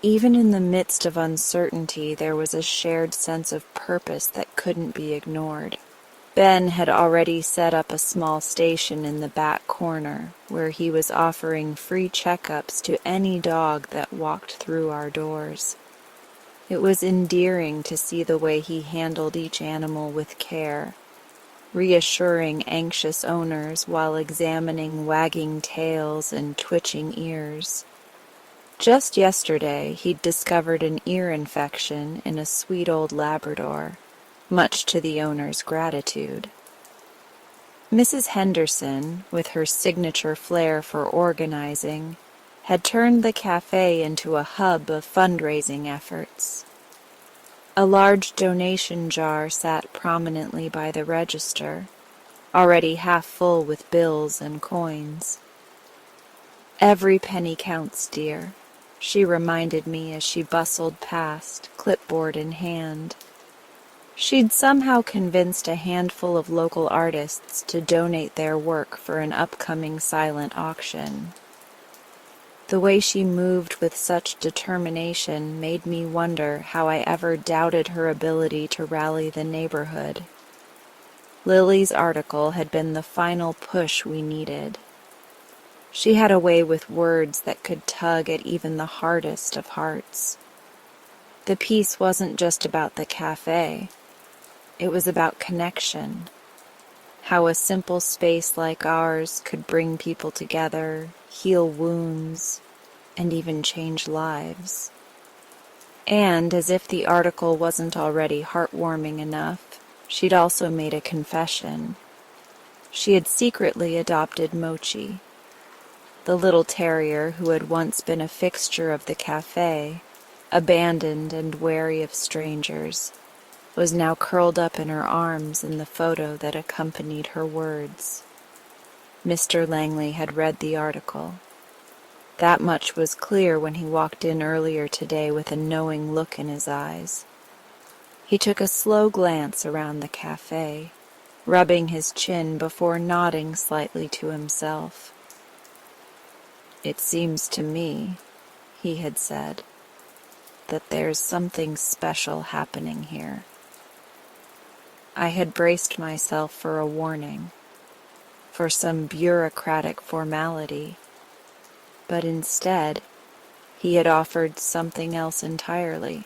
Even in the midst of uncertainty, there was a shared sense of purpose that couldn't be ignored. Ben had already set up a small station in the back corner, where he was offering free checkups to any dog that walked through our doors. It was endearing to see the way he handled each animal with care, reassuring anxious owners while examining wagging tails and twitching ears. Just yesterday, he'd discovered an ear infection in a sweet old Labrador, much to the owner's gratitude. Mrs. Henderson, with her signature flair for organizing, had turned the cafe into a hub of fundraising efforts. A large donation jar sat prominently by the register, already half full with bills and coins. Every penny counts, dear, she reminded me as she bustled past, clipboard in hand. She'd somehow convinced a handful of local artists to donate their work for an upcoming silent auction. The way she moved with such determination made me wonder how I ever doubted her ability to rally the neighborhood. Lily's article had been the final push we needed. She had a way with words that could tug at even the hardest of hearts. The piece wasn't just about the cafe. It was about connection, how a simple space like ours could bring people together, heal wounds, and even change lives. And, as if the article wasn't already heartwarming enough, she'd also made a confession. She had secretly adopted Mochi. The little terrier who had once been a fixture of the cafe, abandoned and wary of strangers, was now curled up in her arms in the photo that accompanied her words. Mr. Langley had read the article. That much was clear when he walked in earlier today with a knowing look in his eyes. He took a slow glance around the cafe, rubbing his chin before nodding slightly to himself. "It seems to me," he had said, "that there's something special happening here." I had braced myself for a warning, for some bureaucratic formality, but instead, he had offered something else entirely: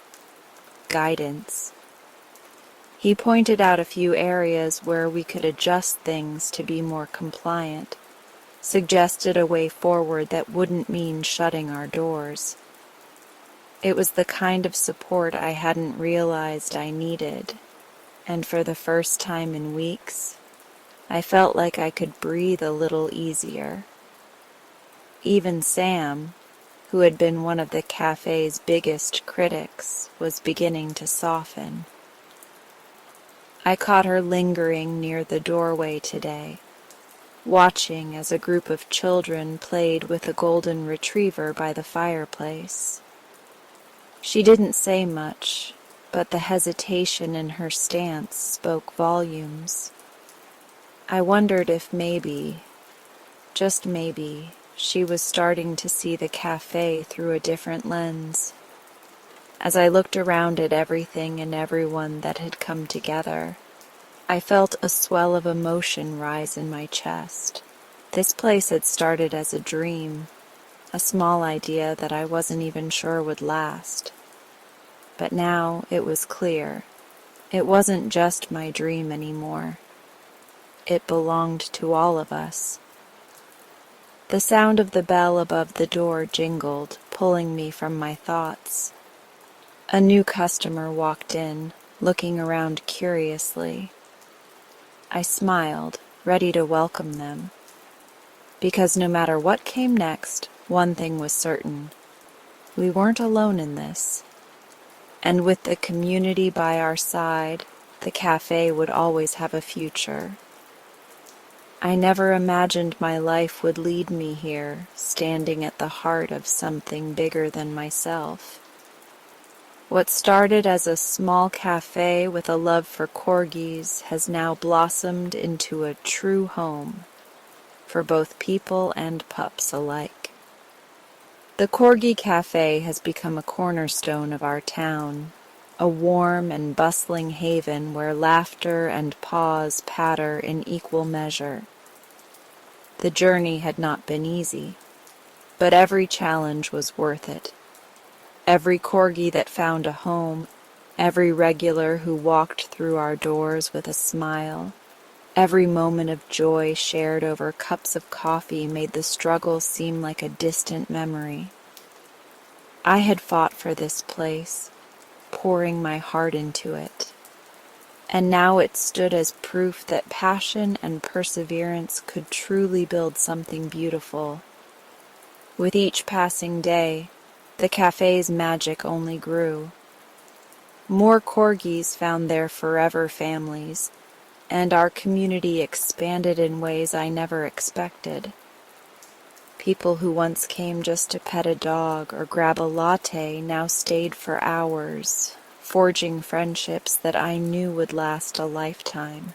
guidance. He pointed out a few areas where we could adjust things to be more compliant, suggested a way forward that wouldn't mean shutting our doors. It was the kind of support I hadn't realized I needed, and for the first time in weeks, I felt like I could breathe a little easier. Even Sam, who had been one of the cafe's biggest critics, was beginning to soften. I caught her lingering near the doorway today, watching as a group of children played with a golden retriever by the fireplace. She didn't say much, but the hesitation in her stance spoke volumes. I wondered if maybe, just maybe, she was starting to see the cafe through a different lens. As I looked around at everything and everyone that had come together, I felt a swell of emotion rise in my chest. This place had started as a dream, a small idea that I wasn't even sure would last. But now it was clear. It wasn't just my dream anymore. It belonged to all of us. The sound of the bell above the door jingled, pulling me from my thoughts. A new customer walked in, looking around curiously. I smiled, ready to welcome them. Because no matter what came next, one thing was certain. We weren't alone in this. And with the community by our side, the cafe would always have a future. I never imagined my life would lead me here, standing at the heart of something bigger than myself. What started as a small cafe with a love for corgis has now blossomed into a true home for both people and pups alike. The Corgi Cafe has become a cornerstone of our town, a warm and bustling haven where laughter and paws patter in equal measure. The journey had not been easy, but every challenge was worth it. Every corgi that found a home, every regular who walked through our doors with a smile, every moment of joy shared over cups of coffee made the struggle seem like a distant memory. I had fought for this place, pouring my heart into it, and now it stood as proof that passion and perseverance could truly build something beautiful. With each passing day, the cafe's magic only grew. More corgis found their forever families, and our community expanded in ways I never expected. People who once came just to pet a dog or grab a latte now stayed for hours, forging friendships that I knew would last a lifetime.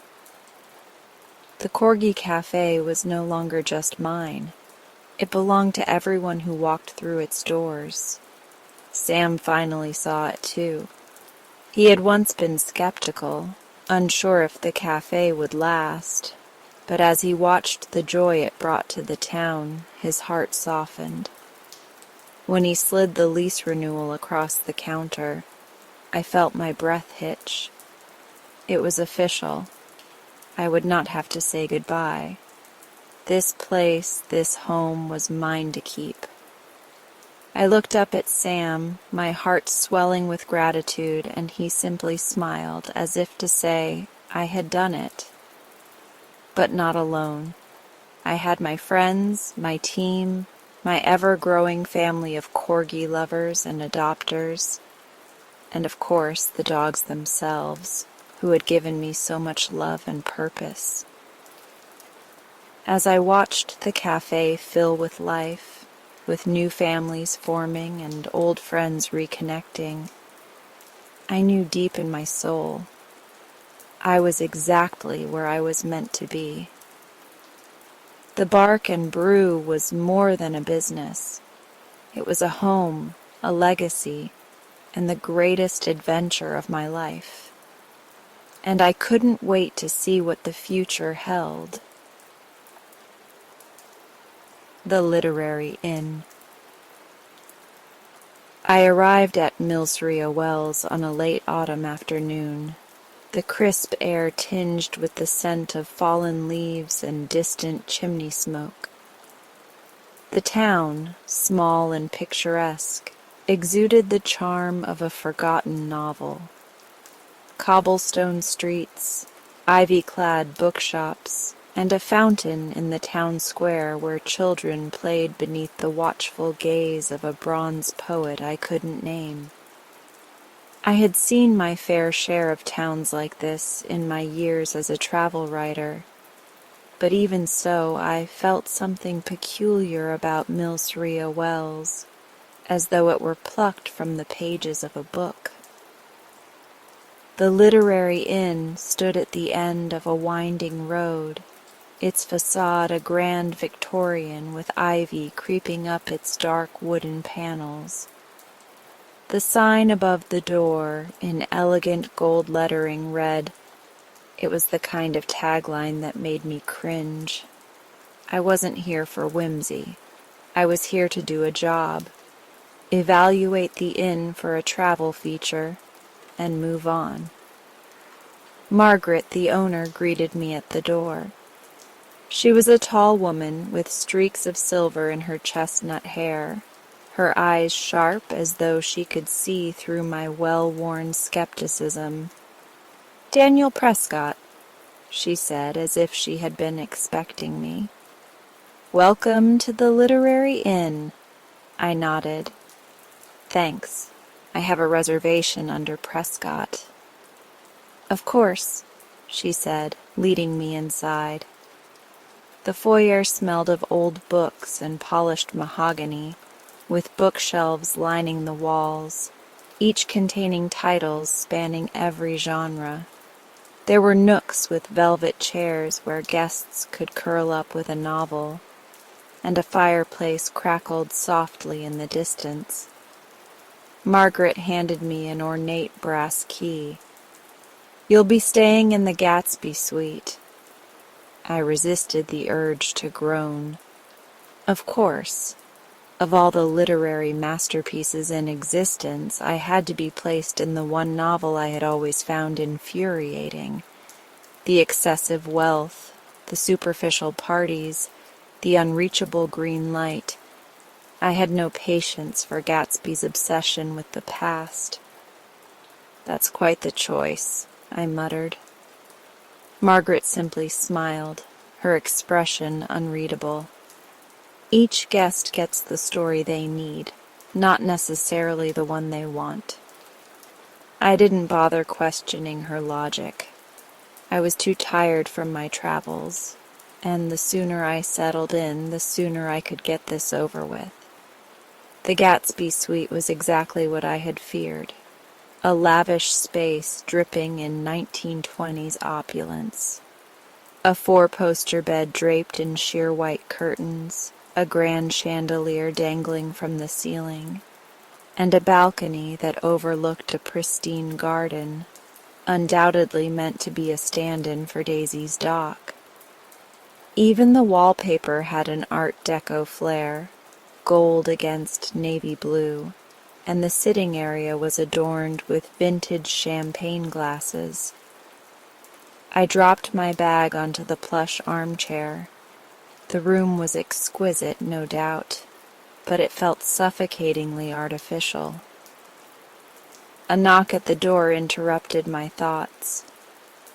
The Corgi Cafe was no longer just mine. It belonged to everyone who walked through its doors. Sam finally saw it too. He had once been skeptical, unsure if the cafe would last, but as he watched the joy it brought to the town, his heart softened. When he slid the lease renewal across the counter, I felt my breath hitch. It was official. I would not have to say goodbye. This place, this home, was mine to keep. I looked up at Sam, my heart swelling with gratitude, and he simply smiled, as if to say I had done it. But not alone. I had my friends, my team, my ever-growing family of corgi lovers and adopters, and of course the dogs themselves, who had given me so much love and purpose. As I watched the cafe fill with life, with new families forming and old friends reconnecting, I knew deep in my soul I was exactly where I was meant to be. The Bark and Brew was more than a business. It was a home, a legacy, and the greatest adventure of my life. And I couldn't wait to see what the future held. The Literary Inn. I arrived at Milsria Wells on a late autumn afternoon, the crisp air tinged with the scent of fallen leaves and distant chimney smoke. The town, small and picturesque, exuded the charm of a forgotten novel. Cobblestone streets, ivy-clad bookshops, and a fountain in the town square where children played beneath the watchful gaze of a bronze poet I couldn't name. I had seen my fair share of towns like this in my years as a travel writer, but even so I felt something peculiar about Milsria Wells, as though it were plucked from the pages of a book. The Literary Inn stood at the end of a winding road, its facade a grand Victorian with ivy creeping up its dark wooden panels. The sign above the door, in elegant gold lettering, read, it was the kind of tagline that made me cringe. I wasn't here for whimsy. I was here to do a job, evaluate the inn for a travel feature, and move on. Margaret, the owner, greeted me at the door. She was a tall woman with streaks of silver in her chestnut hair, her eyes sharp as though she could see through my well-worn skepticism. "Daniel Prescott," she said, as if she had been expecting me. "Welcome to the Literary Inn." I nodded. "Thanks. I have a reservation under Prescott." "Of course," she said, leading me inside. The foyer smelled of old books and polished mahogany, with bookshelves lining the walls, each containing titles spanning every genre. There were nooks with velvet chairs where guests could curl up with a novel, and a fireplace crackled softly in the distance. Margaret handed me an ornate brass key. "You'll be staying in the Gatsby suite." I resisted the urge to groan. Of course, of all the literary masterpieces in existence, I had to be placed in the one novel I had always found infuriating. The excessive wealth, the superficial parties, the unreachable green light. I had no patience for Gatsby's obsession with the past. "That's quite the choice," I muttered. Margaret simply smiled, her expression unreadable. Each guest gets the story they need, not necessarily the one they want. I didn't bother questioning her logic. I was too tired from my travels, and the sooner I settled in, the sooner I could get this over with. The Gatsby suite was exactly what I had feared. A lavish space dripping in 1920s opulence. A four-poster bed draped in sheer white curtains, a grand chandelier dangling from the ceiling, and a balcony that overlooked a pristine garden, undoubtedly meant to be a stand-in for Daisy's dock. Even the wallpaper had an Art Deco flair, gold against navy blue, and the sitting area was adorned with vintage champagne glasses. I dropped my bag onto the plush armchair. The room was exquisite, no doubt, but it felt suffocatingly artificial. A knock at the door interrupted my thoughts.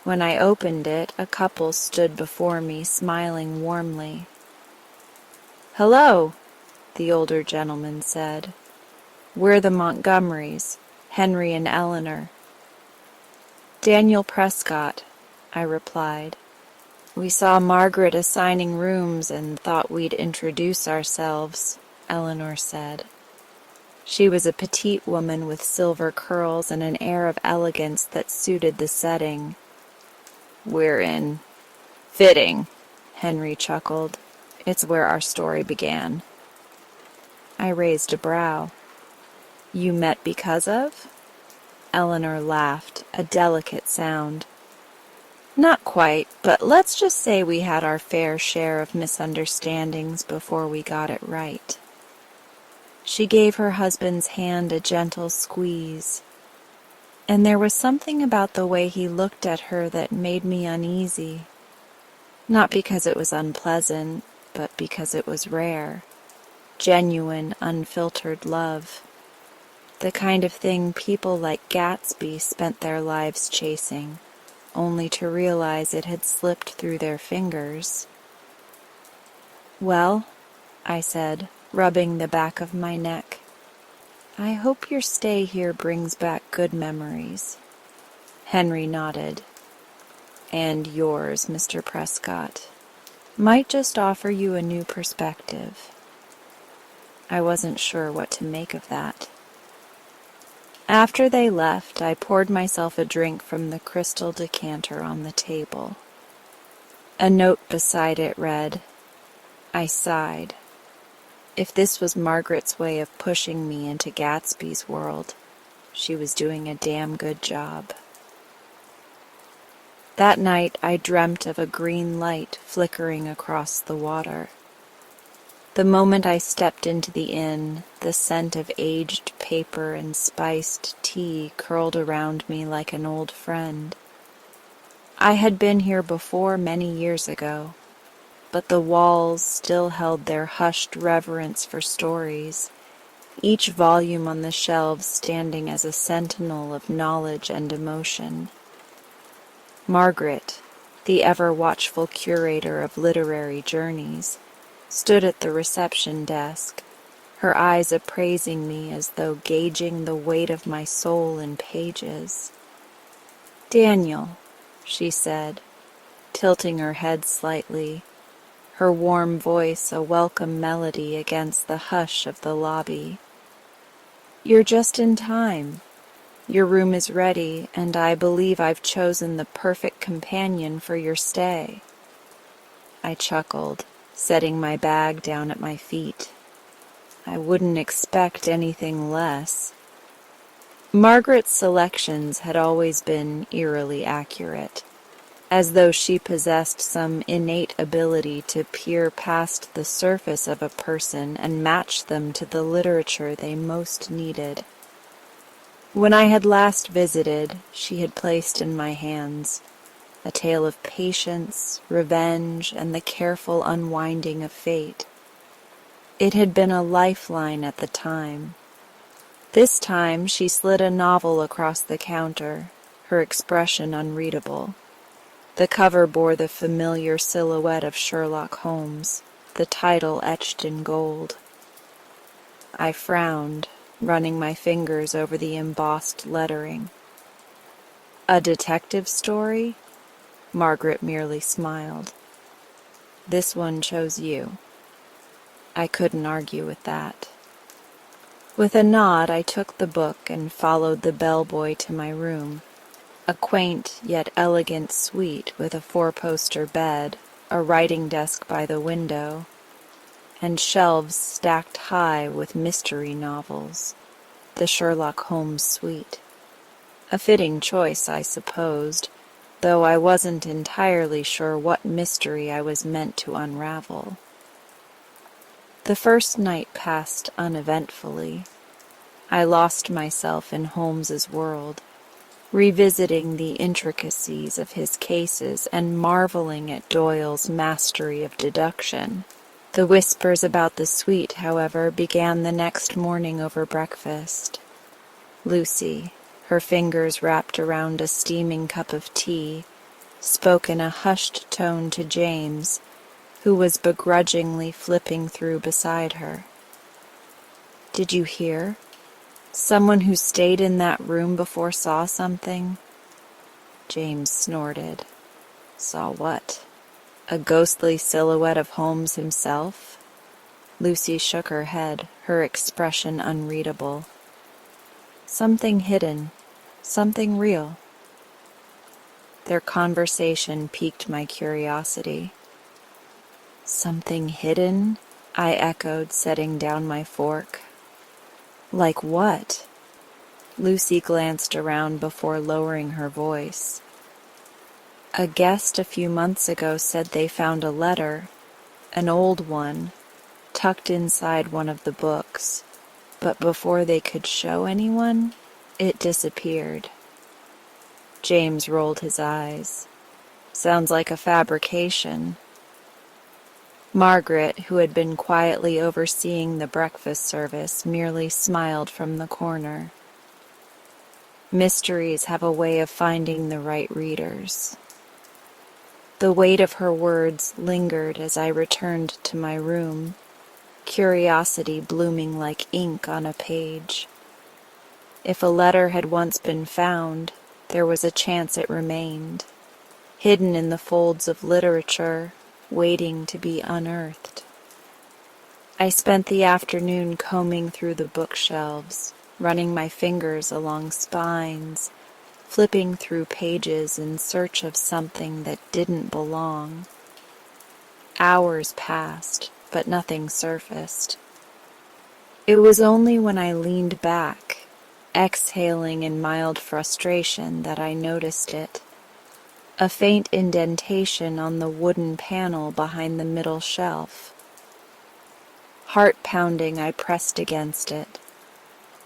When I opened it, a couple stood before me, smiling warmly. "Hello," the older gentleman said. "We're the Montgomerys, Henry and Eleanor." "Daniel Prescott," I replied. "We saw Margaret assigning rooms and thought we'd introduce ourselves," Eleanor said. She was a petite woman with silver curls and an air of elegance that suited the setting. "We're in fitting," Henry chuckled. "It's where our story began." I raised a brow. "You met because of?" Eleanor laughed, a delicate sound. "Not quite, but let's just say we had our fair share of misunderstandings before we got it right." She gave her husband's hand a gentle squeeze, and there was something about the way he looked at her that made me uneasy. Not because it was unpleasant, but because it was rare. Genuine, unfiltered love. The kind of thing people like Gatsby spent their lives chasing, only to realize it had slipped through their fingers. "Well," I said, rubbing the back of my neck, "I hope your stay here brings back good memories." Henry nodded. "And yours, Mr. Prescott. Might just offer you a new perspective." I wasn't sure what to make of that. After they left, I poured myself a drink from the crystal decanter on the table. A note beside it read, I sighed. If this was Margaret's way of pushing me into Gatsby's world, she was doing a damn good job. That night I dreamt of a green light flickering across the water. The moment I stepped into the inn, the scent of aged paper and spiced tea curled around me like an old friend. I had been here before many years ago, but the walls still held their hushed reverence for stories, each volume on the shelves standing as a sentinel of knowledge and emotion. Margaret, the ever-watchful curator of literary journeys, stood at the reception desk, her eyes appraising me as though gauging the weight of my soul in pages. "Daniel," she said, tilting her head slightly, her warm voice a welcome melody against the hush of the lobby. "You're just in time. Your room is ready, and I believe I've chosen the perfect companion for your stay." I chuckled, setting my bag down at my feet. I wouldn't expect anything less. Margaret's selections had always been eerily accurate, as though she possessed some innate ability to peer past the surface of a person and match them to the literature they most needed. When I had last visited, she had placed in my hands a tale of patience, revenge, and the careful unwinding of fate. It had been a lifeline at the time. This time she slid a novel across the counter, her expression unreadable. The cover bore the familiar silhouette of Sherlock Holmes, the title etched in gold. I frowned, running my fingers over the embossed lettering. "A detective story?" Margaret merely smiled. "This one chose you." I couldn't argue with that. With a nod, I took the book and followed the bellboy to my room, a quaint yet elegant suite with a four-poster bed, a writing desk by the window, and shelves stacked high with mystery novels, the Sherlock Holmes suite. A fitting choice, I supposed, though I wasn't entirely sure what mystery I was meant to unravel. The first night passed uneventfully. I lost myself in Holmes's world, revisiting the intricacies of his cases and marveling at Doyle's mastery of deduction. The whispers about the suite, however, began the next morning over breakfast. Lucy, her fingers wrapped around a steaming cup of tea, spoke in a hushed tone to James, who was begrudgingly flipping through beside her. "Did you hear? Someone who stayed in that room before saw something?" James snorted. "Saw what? A ghostly silhouette of Holmes himself?" Lucy shook her head, her expression unreadable. "Something hidden, something real." Their conversation piqued my curiosity. "Something hidden?" I echoed, setting down my fork. "Like what?" Lucy glanced around before lowering her voice. "A guest a few months ago said they found a letter, an old one, tucked inside one of the books, but before they could show anyone, it disappeared." James rolled his eyes. "Sounds like a fabrication." Margaret, who had been quietly overseeing the breakfast service, merely smiled from the corner. Mysteries have a way of finding the right readers. The weight of her words lingered as I returned to my room, curiosity blooming like ink on a page. If a letter had once been found, there was a chance it remained, hidden in the folds of literature, waiting to be unearthed. I spent the afternoon combing through the bookshelves, running my fingers along spines, flipping through pages in search of something that didn't belong. Hours passed, but nothing surfaced. It was only when I leaned back, exhaling in mild frustration, that I noticed it. A faint indentation on the wooden panel behind the middle shelf. Heart-pounding, I pressed against it.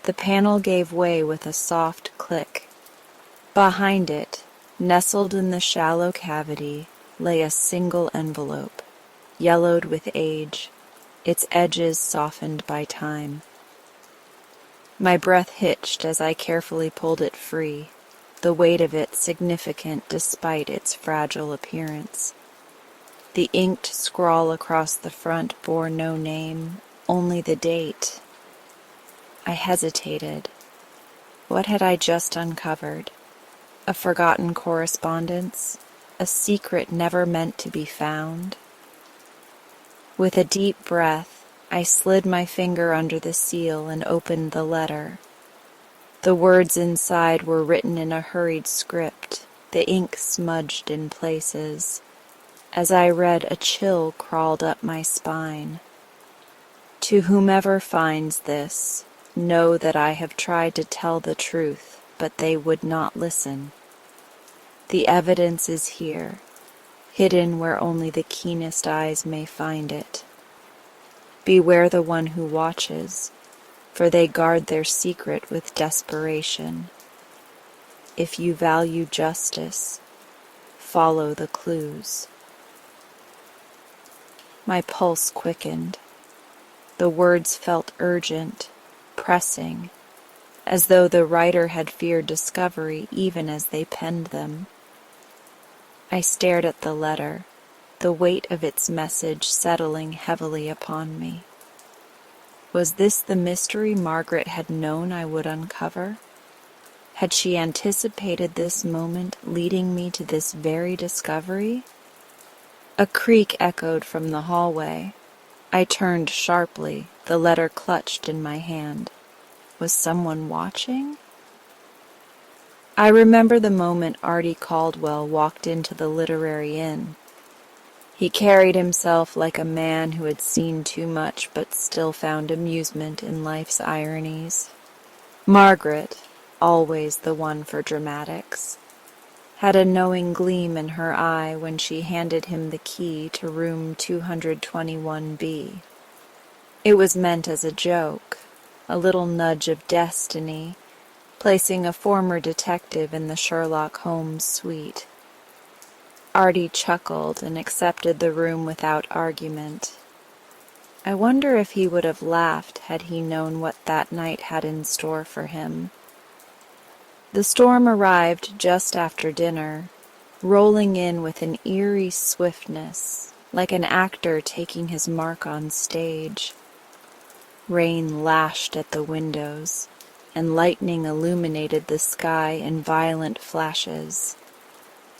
The panel gave way with a soft click. Behind it, nestled in the shallow cavity, lay a single envelope, yellowed with age, its edges softened by time. My breath hitched as I carefully pulled it free, the weight of it significant despite its fragile appearance. The inked scrawl across the front bore no name, only the date. I hesitated. What had I just uncovered? A forgotten correspondence? A secret never meant to be found? With a deep breath, I slid my finger under the seal and opened the letter. The words inside were written in a hurried script, the ink smudged in places. As I read, a chill crawled up my spine. "To whomever finds this, know that I have tried to tell the truth, but they would not listen. The evidence is here, hidden where only the keenest eyes may find it. Beware the one who watches, for they guard their secret with desperation. If you value justice, follow the clues." My pulse quickened. The words felt urgent, pressing, as though the writer had feared discovery even as they penned them. I stared at the letter, the weight of its message settling heavily upon me. Was this the mystery Margaret had known I would uncover? Had she anticipated this moment, leading me to this very discovery? A creak echoed from the hallway. I turned sharply, the letter clutched in my hand. Was someone watching? I remember the moment Artie Caldwell walked into the Literary Inn. He carried himself like a man who had seen too much but still found amusement in life's ironies. Margaret, always the one for dramatics. had a knowing gleam in her eye when she handed him the key to room 221B. It was meant as a joke, a little nudge of destiny, placing a former detective in the Sherlock Holmes suite. Artie chuckled and accepted the room without argument. I wonder if he would have laughed had he known what that night had in store for him. The storm arrived just after dinner, rolling in with an eerie swiftness, like an actor taking his mark on stage. Rain lashed at the windows, and lightning illuminated the sky in violent flashes.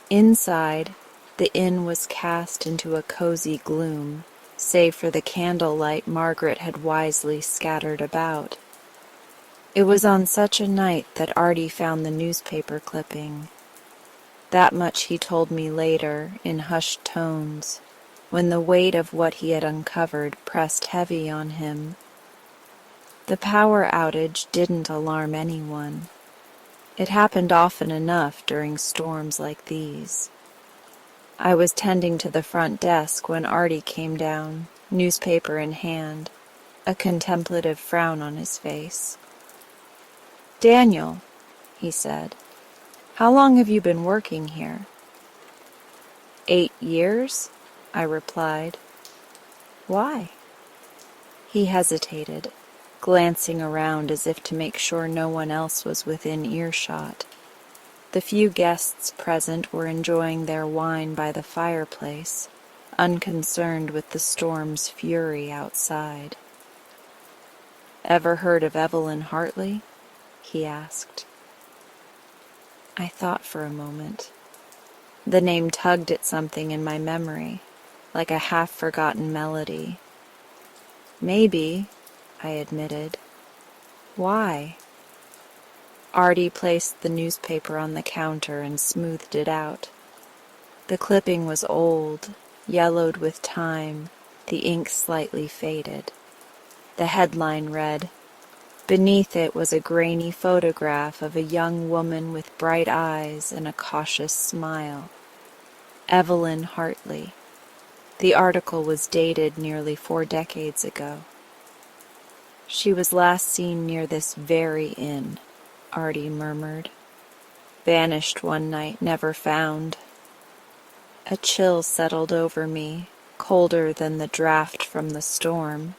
Inside, the inn was cast into a cozy gloom, save for the candlelight Margaret had wisely scattered about. It was on such a night that Artie found the newspaper clipping. That much he told me later, in hushed tones, when the weight of what he had uncovered pressed heavy on him. The power outage didn't alarm anyone. It happened often enough during storms like these. I was tending to the front desk when Artie came down, newspaper in hand, a contemplative frown on his face. "Daniel," he said, "how long have you been working here?" "8 years," I replied. "Why?" He hesitated, glancing around as if to make sure no one else was within earshot. The few guests present were enjoying their wine by the fireplace, unconcerned with the storm's fury outside. "Ever heard of Evelyn Hartley?" he asked. I thought for a moment. The name tugged at something in my memory, like a half-forgotten melody. "Maybe," I admitted. "Why?" Artie placed the newspaper on the counter and smoothed it out. The clipping was old, yellowed with time, the ink slightly faded. The headline read, beneath it was a grainy photograph of a young woman with bright eyes and a cautious smile. Evelyn Hartley. The article was dated nearly 4 decades ago. "She was last seen near this very inn," Artie murmured. "Vanished one night, never found." A chill settled over me, colder than the draft from the storm.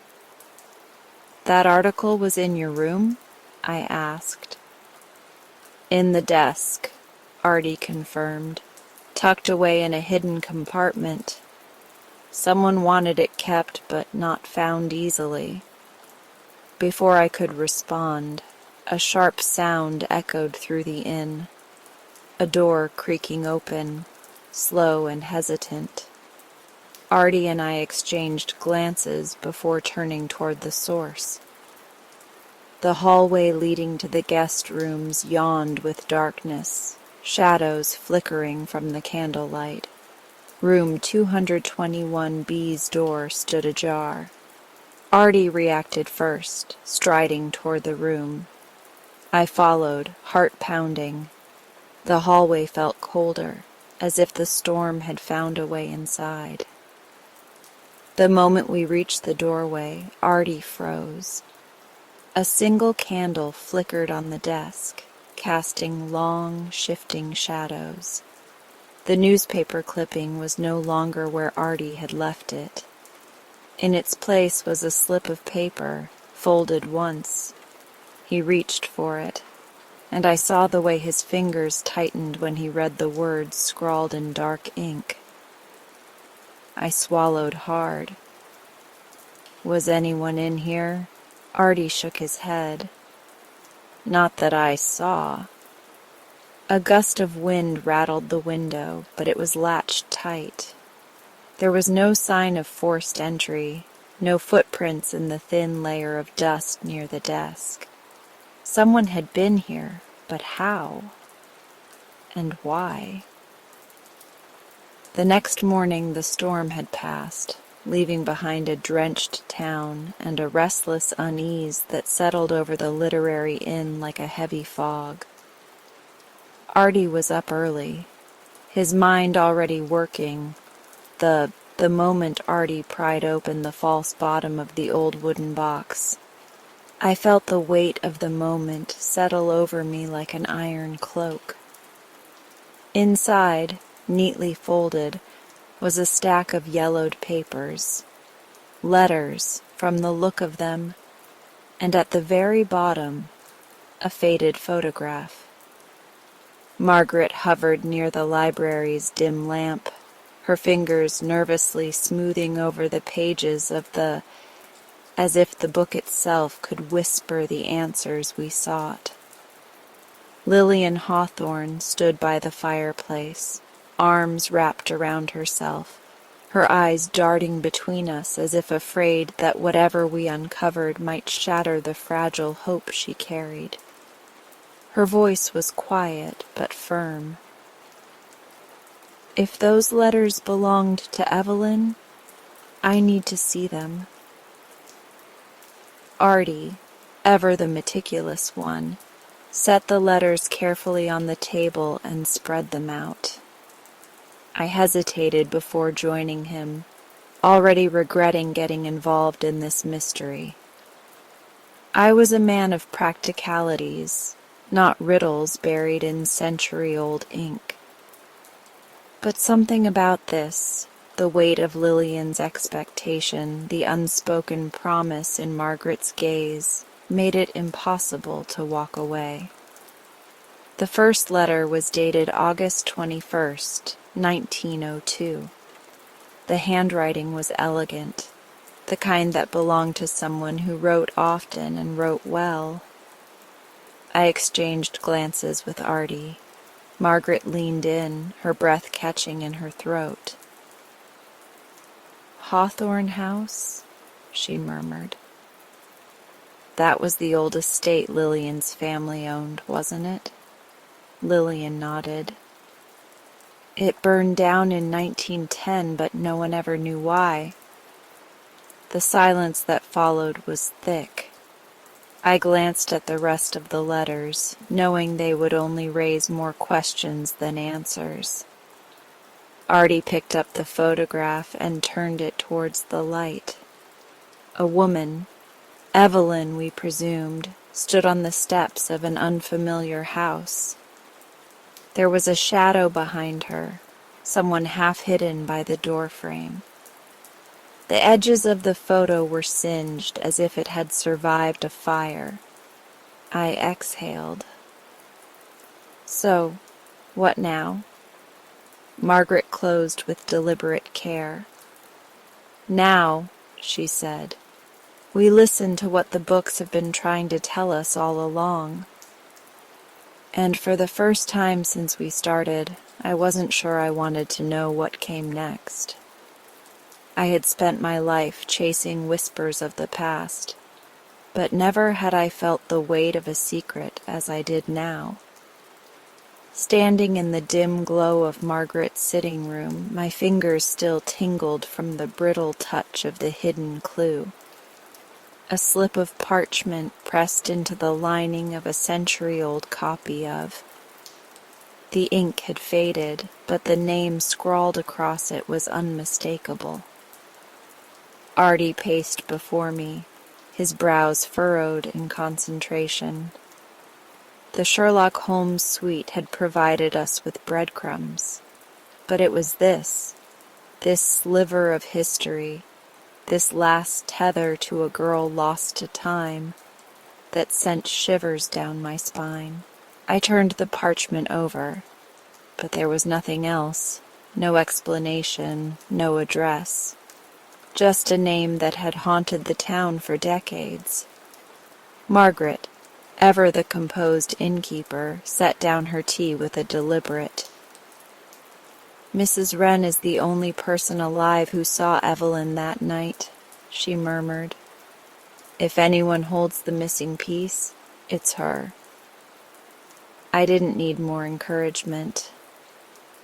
"That article was in your room?" I asked. "In the desk," Artie confirmed, "tucked away in a hidden compartment. Someone wanted it kept, but not found easily." Before I could respond, a sharp sound echoed through the inn, a door creaking open, slow and hesitant. Artie and I exchanged glances before turning toward the source. The hallway leading to the guest rooms yawned with darkness, shadows flickering from the candlelight. Room 221B's door stood ajar. Artie reacted first, striding toward the room. I followed, heart pounding. The hallway felt colder, as if the storm had found a way inside. The moment we reached the doorway, Artie froze. A single candle flickered on the desk, casting long, shifting shadows. The newspaper clipping was no longer where Artie had left it. In its place was a slip of paper, folded once. He reached for it, and I saw the way his fingers tightened when he read the words scrawled in dark ink. I swallowed hard. "Was anyone in here?" Artie shook his head. "Not that I saw." A gust of wind rattled the window, but it was latched tight. There was no sign of forced entry, no footprints in the thin layer of dust near the desk. Someone had been here, but how? And why? The next morning the storm had passed, leaving behind a drenched town and a restless unease that settled over the literary inn like a heavy fog. Artie was up early, his mind already working, the moment Artie pried open the false bottom of the old wooden box. I felt the weight of the moment settle over me like an iron cloak. Inside, neatly folded, was a stack of yellowed papers, letters from the look of them, and at the very bottom, a faded photograph. Margaret hovered near the library's dim lamp, her fingers nervously smoothing over the pages of as if the book itself could whisper the answers we sought. Lillian Hawthorne stood by the fireplace, arms wrapped around herself, her eyes darting between us as if afraid that whatever we uncovered might shatter the fragile hope she carried. Her voice was quiet but firm. If those letters belonged to Evelyn, I need to see them. Artie, ever the meticulous one, set the letters carefully on the table and spread them out. I hesitated before joining him, already regretting getting involved in this mystery. I was a man of practicalities, not riddles buried in century-old ink. But something about this, the weight of Lillian's expectation, the unspoken promise in Margaret's gaze, made it impossible to walk away. The first letter was dated August 21st, 1902. The handwriting was elegant, the kind that belonged to someone who wrote often and wrote well. I exchanged glances with Artie. Margaret leaned in, her breath catching in her throat. "Hawthorne House?" she murmured. That was the old estate Lillian's family owned, wasn't it? Lillian nodded. It burned down in 1910, but no one ever knew why. The silence that followed was thick. I glanced at the rest of the letters, knowing they would only raise more questions than answers. Artie picked up the photograph and turned it towards the light. A woman, Evelyn we presumed, stood on the steps of an unfamiliar house. There was a shadow behind her, someone half hidden by the doorframe. The edges of the photo were singed as if it had survived a fire. I exhaled. So, what now? Margaret closed with deliberate care. Now, she said, we listen to what the books have been trying to tell us all along. And for the first time since we started, I wasn't sure I wanted to know what came next. I had spent my life chasing whispers of the past, but never had I felt the weight of a secret as I did now. Standing in the dim glow of Margaret's sitting room, my fingers still tingled from the brittle touch of the hidden clue. A slip of parchment pressed into the lining of a century-old copy of. The ink had faded, but the name scrawled across it was unmistakable. Artie paced before me, his brows furrowed in concentration. The Sherlock Holmes suite had provided us with breadcrumbs, but it was this sliver of history, this last tether to a girl lost to time, that sent shivers down my spine. I turned the parchment over, but there was nothing else, no explanation, no address. Just a name that had haunted the town for decades. Margaret, ever the composed innkeeper, set down her tea with a deliberate. Mrs. Wren is the only person alive who saw Evelyn that night, she murmured. If anyone holds the missing piece, it's her. I didn't need more encouragement.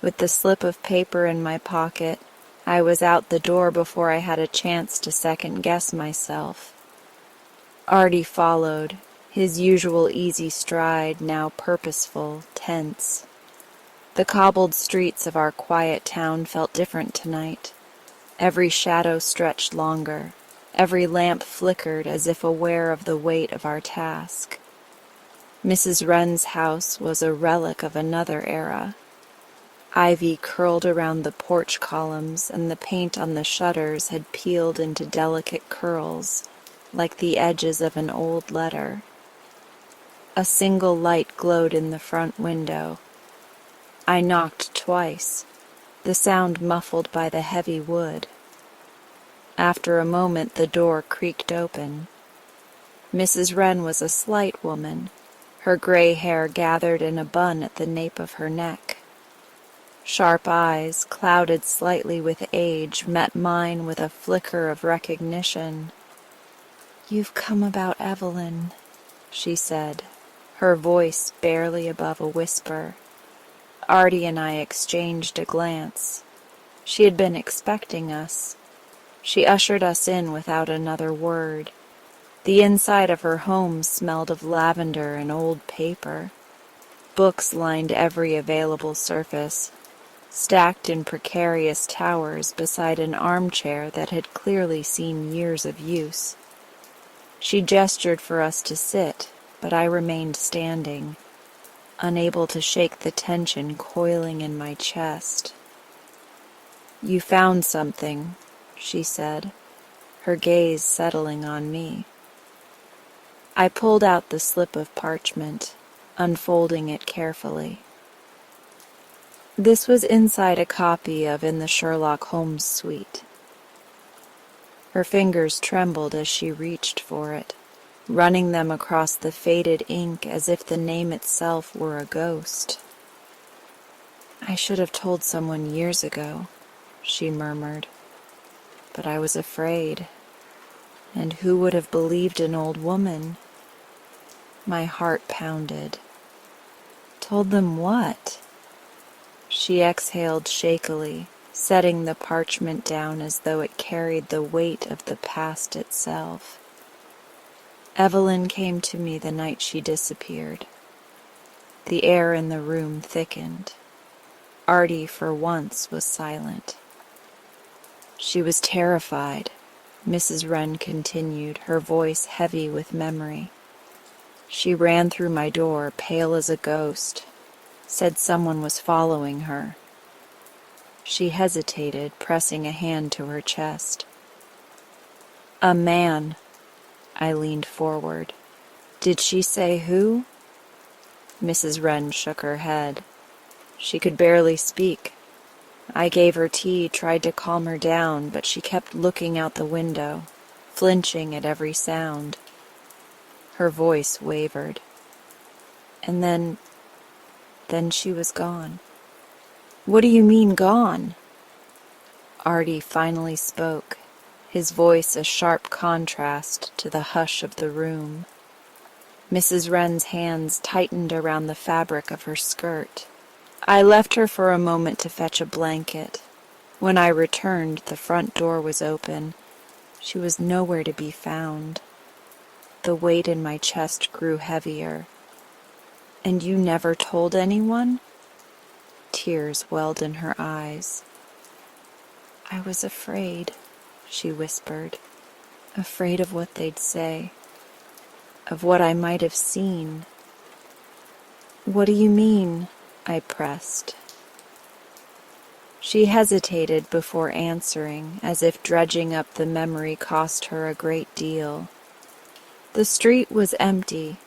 With the slip of paper in my pocket, I was out the door before I had a chance to second-guess myself. Artie followed, his usual easy stride now purposeful, tense. The cobbled streets of our quiet town felt different tonight. Every shadow stretched longer. Every lamp flickered as if aware of the weight of our task. Mrs. Wren's house was a relic of another era. Ivy curled around the porch columns, and the paint on the shutters had peeled into delicate curls, like the edges of an old letter. A single light glowed in the front window. I knocked twice, the sound muffled by the heavy wood. After a moment, the door creaked open. Mrs. Wren was a slight woman, her gray hair gathered in a bun at the nape of her neck. Sharp eyes, clouded slightly with age, met mine with a flicker of recognition. "You've come about Evelyn," she said, her voice barely above a whisper. Artie and I exchanged a glance. She had been expecting us. She ushered us in without another word. The inside of her home smelled of lavender and old paper. Books lined every available surface, stacked in precarious towers beside an armchair that had clearly seen years of use. She gestured for us to sit, but I remained standing, unable to shake the tension coiling in my chest. "You found something," she said, her gaze settling on me. I pulled out the slip of parchment, unfolding it carefully. This was inside a copy of In the Sherlock Holmes Suite. Her fingers trembled as she reached for it, running them across the faded ink as if the name itself were a ghost. "I should have told someone years ago," she murmured, "but I was afraid. And who would have believed an old woman?" My heart pounded. "Told them what?" She exhaled shakily, setting the parchment down as though it carried the weight of the past itself. "Evelyn came to me the night she disappeared." The air in the room thickened. Artie, for once, was silent. "She was terrified," Mrs. Wren continued, her voice heavy with memory. "She ran through my door, pale as a ghost, said someone was following her." She hesitated, pressing a hand to her chest. "A man." I leaned forward. "Did she say who?" Mrs. Wren shook her head. She could barely speak. I gave her tea, tried to calm her down, but she kept looking out the window, flinching at every sound. Her voice wavered. "And then she was gone." "What do you mean, gone?" Artie finally spoke, his voice a sharp contrast to the hush of the room. Mrs. Wren's hands tightened around the fabric of her skirt. I left her for a moment to fetch a blanket. When I returned, the front door was open. She was nowhere to be found. The weight in my chest grew heavier. "And you never told anyone?" Tears welled in her eyes. "I was afraid," she whispered. "Afraid of what they'd say. Of what I might have seen." "What do you mean?" I pressed. She hesitated before answering, as if dredging up the memory cost her a great deal. The street was empty,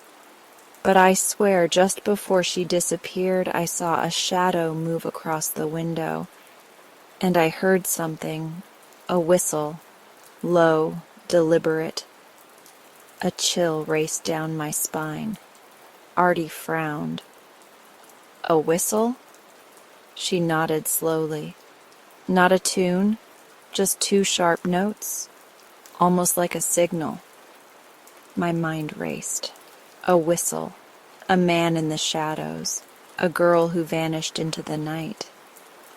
but I swear just before she disappeared I saw a shadow move across the window, and I heard something, a whistle, low, deliberate. A chill raced down my spine. Artie frowned. "A whistle?" She nodded slowly. "Not a tune, just two sharp notes, almost like a signal." My mind raced. A whistle, a man in the shadows, a girl who vanished into the night.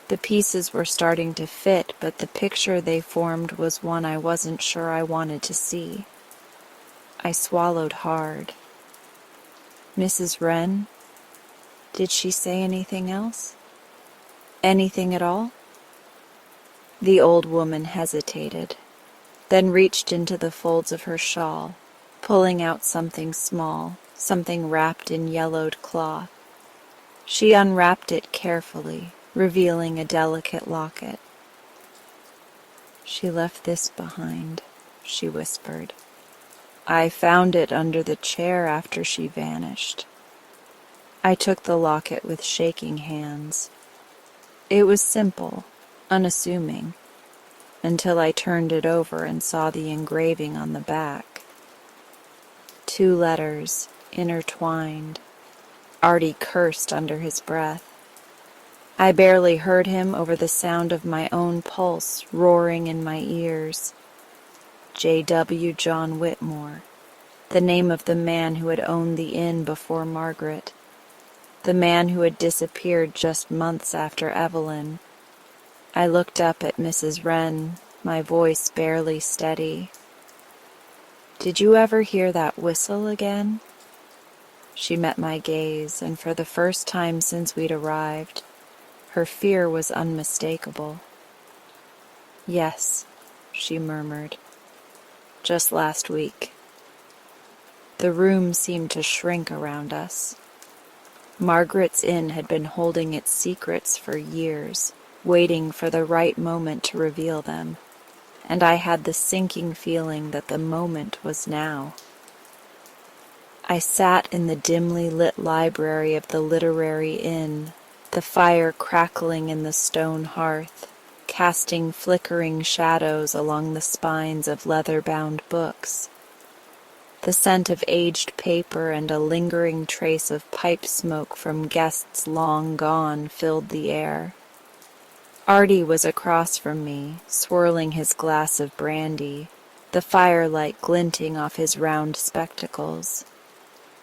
The pieces were starting to fit, but the picture they formed was one I wasn't sure I wanted to see. I swallowed hard. "Mrs. Wren? Did she say anything else?" Anything at all?" The old woman hesitated, then reached into the folds of her shawl, pulling out something small, something wrapped in yellowed cloth. She unwrapped it carefully, revealing a delicate locket. "She left this behind," she whispered. "I found it under the chair after she vanished." I took the locket with shaking hands. It was simple, unassuming, until I turned it over and saw the engraving on the back. 2 letters, intertwined. Artie cursed under his breath. I barely heard him over the sound of my own pulse roaring in my ears. J.W. John Whitmore, the name of the man who had owned the inn before Margaret, the man who had disappeared just months after Evelyn. I looked up at Mrs. Wren, my voice barely steady. "Did you ever hear that whistle again?" She met my gaze, and for the first time since we'd arrived, her fear was unmistakable. "Yes," she murmured. "Just last week." The room seemed to shrink around us. Margaret's Inn had been holding its secrets for years, waiting for the right moment to reveal them, and I had the sinking feeling that the moment was now. I sat in the dimly lit library of the literary inn, the fire crackling in the stone hearth, casting flickering shadows along the spines of leather-bound books. The scent of aged paper and a lingering trace of pipe smoke from guests long gone filled the air. Artie was across from me, swirling his glass of brandy, the firelight glinting off his round spectacles.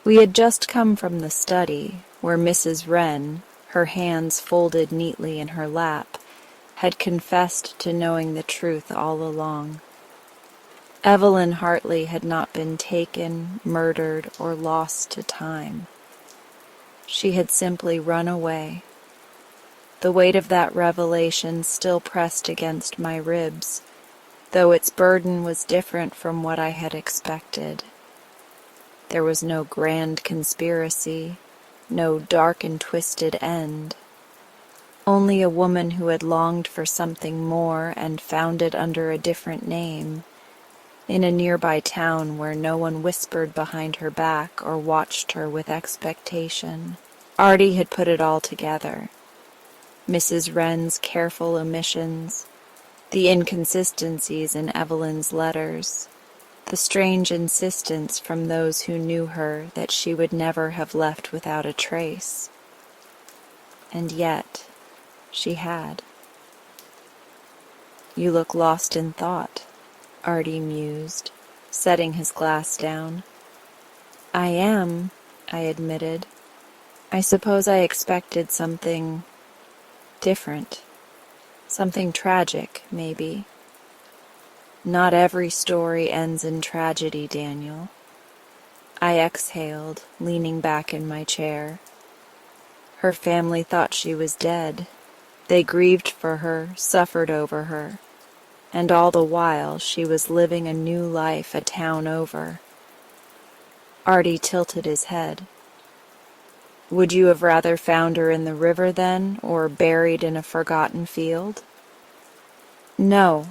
We had just come from the study, where Mrs. Wren, her hands folded neatly in her lap, had confessed to knowing the truth all along. Evelyn Hartley had not been taken, murdered, or lost to time. She had simply run away. The weight of that revelation still pressed against my ribs, though its burden was different from what I had expected. There was no grand conspiracy, no dark and twisted end. Only a woman who had longed for something more and found it under a different name, in a nearby town where no one whispered behind her back or watched her with expectation. Artie had put it all together. Mrs. Wren's careful omissions, the inconsistencies in Evelyn's letters, the strange insistence from those who knew her that she would never have left without a trace. And yet, she had. "You look lost in thought," Artie mused, setting his glass down. "I am," I admitted. "I suppose I expected something different. Something tragic, maybe." "Not every story ends in tragedy, Daniel." I exhaled, leaning back in my chair. Her family thought she was dead. They grieved for her, suffered over her. And all the while she was living a new life a town over. Artie tilted his head. "Would you have rather found her in the river then, or buried in a forgotten field?" "No,"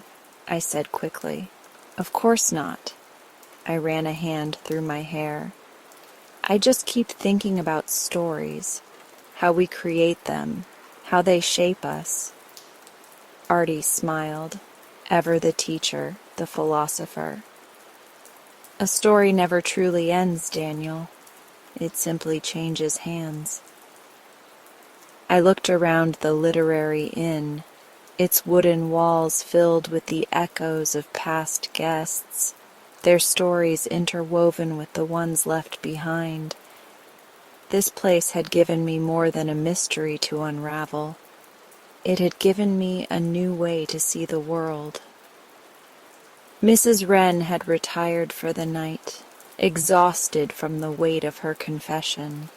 I said quickly. "Of course not." I ran a hand through my hair. "I just keep thinking about stories, how we create them, how they shape us." Artie smiled, ever the teacher, the philosopher. "A story never truly ends, Daniel. It simply changes hands." I looked around the literary inn, its wooden walls filled with the echoes of past guests, their stories interwoven with the ones left behind. This place had given me more than a mystery to unravel. It had given me a new way to see the world. Mrs. Wren had retired for the night, exhausted from the weight of her confession.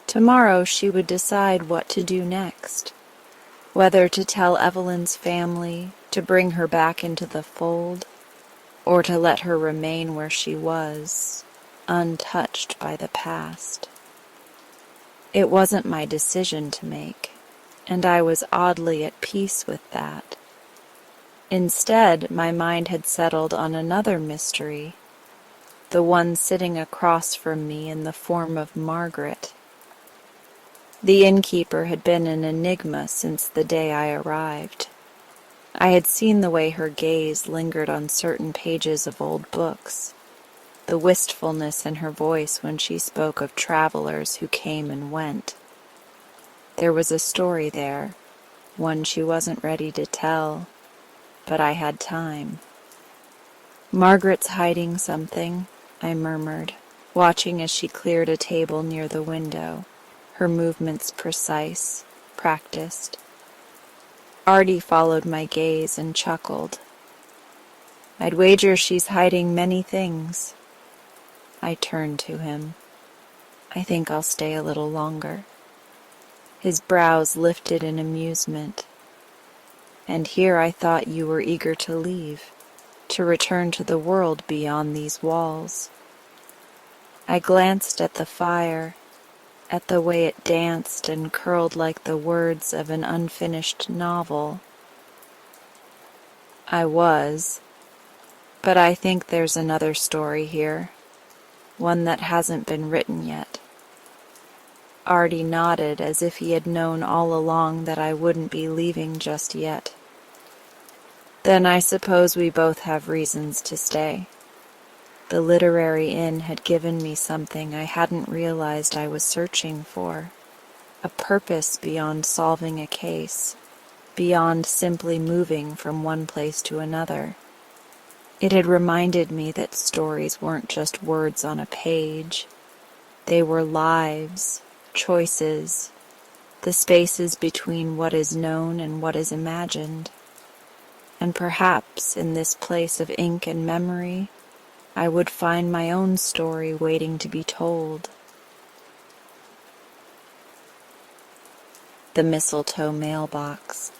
Tomorrow she would decide what to do next. Whether to tell Evelyn's family, to bring her back into the fold, or to let her remain where she was, untouched by the past. It wasn't my decision to make, and I was oddly at peace with that. Instead, my mind had settled on another mystery, the one sitting across from me in the form of Margaret. The innkeeper had been an enigma since the day I arrived. I had seen the way her gaze lingered on certain pages of old books, the wistfulness in her voice when she spoke of travelers who came and went. There was a story there, one she wasn't ready to tell, but I had time. "Margaret's hiding something," I murmured, watching as she cleared a table near the window, her movements precise, practiced. Artie followed my gaze and chuckled. "I'd wager she's hiding many things." I turned to him. "I think I'll stay a little longer." His brows lifted in amusement. "And here I thought you were eager to leave, to return to the world beyond these walls." I glanced at the fire, at the way it danced and curled like the words of an unfinished novel. "I was, but I think there's another story here, one that hasn't been written yet." Artie nodded as if he had known all along that I wouldn't be leaving just yet. "Then I suppose we both have reasons to stay." The literary inn had given me something I hadn't realized I was searching for, a purpose beyond solving a case, beyond simply moving from one place to another. It had reminded me that stories weren't just words on a page. They were lives, choices, the spaces between what is known and what is imagined. And perhaps in this place of ink and memory, I would find my own story waiting to be told. The mistletoe mailbox.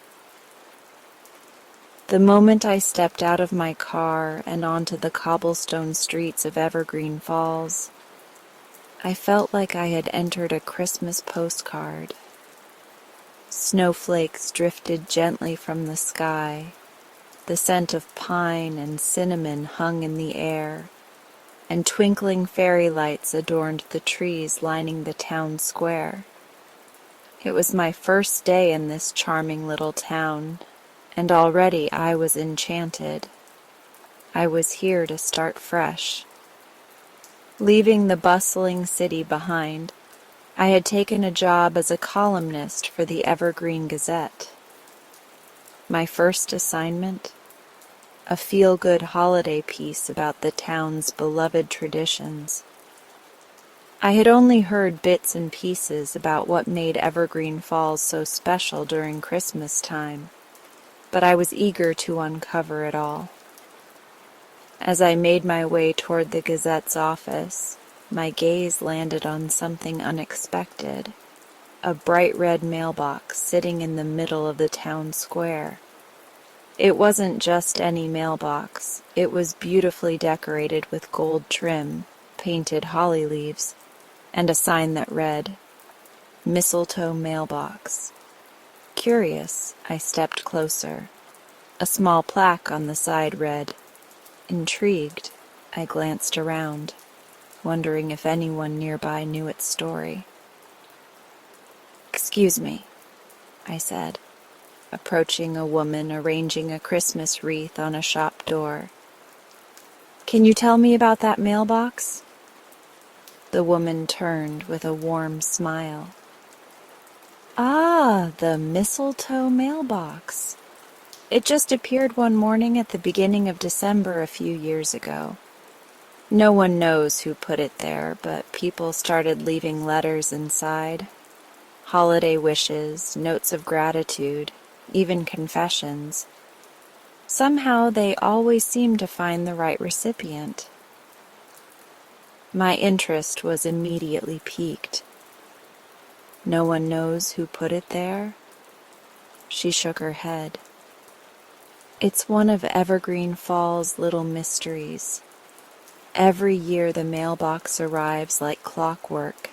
The moment I stepped out of my car and onto the cobblestone streets of Evergreen Falls, I felt like I had entered a Christmas postcard. Snowflakes drifted gently from the sky. The scent of pine and cinnamon hung in the air, and twinkling fairy lights adorned the trees lining the town square. It was my first day in this charming little town, and already I was enchanted. I was here to start fresh. Leaving the bustling city behind, I had taken a job as a columnist for the Evergreen Gazette. My first assignment? A feel-good holiday piece about the town's beloved traditions. I had only heard bits and pieces about what made Evergreen Falls so special during Christmas time, but I was eager to uncover it all. As I made my way toward the Gazette's office, my gaze landed on something unexpected, a bright red mailbox sitting in the middle of the town square. It wasn't just any mailbox. It was beautifully decorated with gold trim, painted holly leaves, and a sign that read, "Mistletoe Mailbox." Curious, I stepped closer. A small plaque on the side read, Intrigued, I glanced around, wondering if anyone nearby knew its story. "Excuse me," I said, approaching a woman arranging a Christmas wreath on a shop door. "Can you tell me about that mailbox?" The woman turned with a warm smile. "Ah, the mistletoe mailbox. It just appeared one morning at the beginning of December a few years ago. No one knows who put it there, but people started leaving letters inside. Holiday wishes, notes of gratitude, even confessions. Somehow they always seem to find the right recipient." My interest was immediately piqued. No one knows who put it there? She shook her head. It's one of Evergreen Fall's little mysteries. Every year the mailbox arrives like clockwork,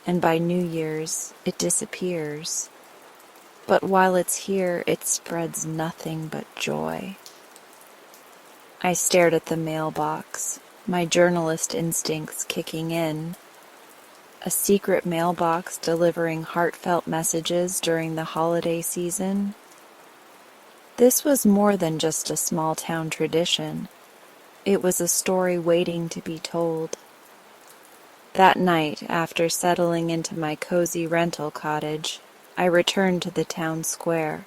and by New Year's it disappears. But while it's here, it spreads nothing but joy. I stared at the mailbox, my journalist instincts kicking in. A secret mailbox delivering heartfelt messages during the holiday season. This was more than just a small-town tradition. It was a story waiting to be told. That night, after settling into my cozy rental cottage, I returned to the town square.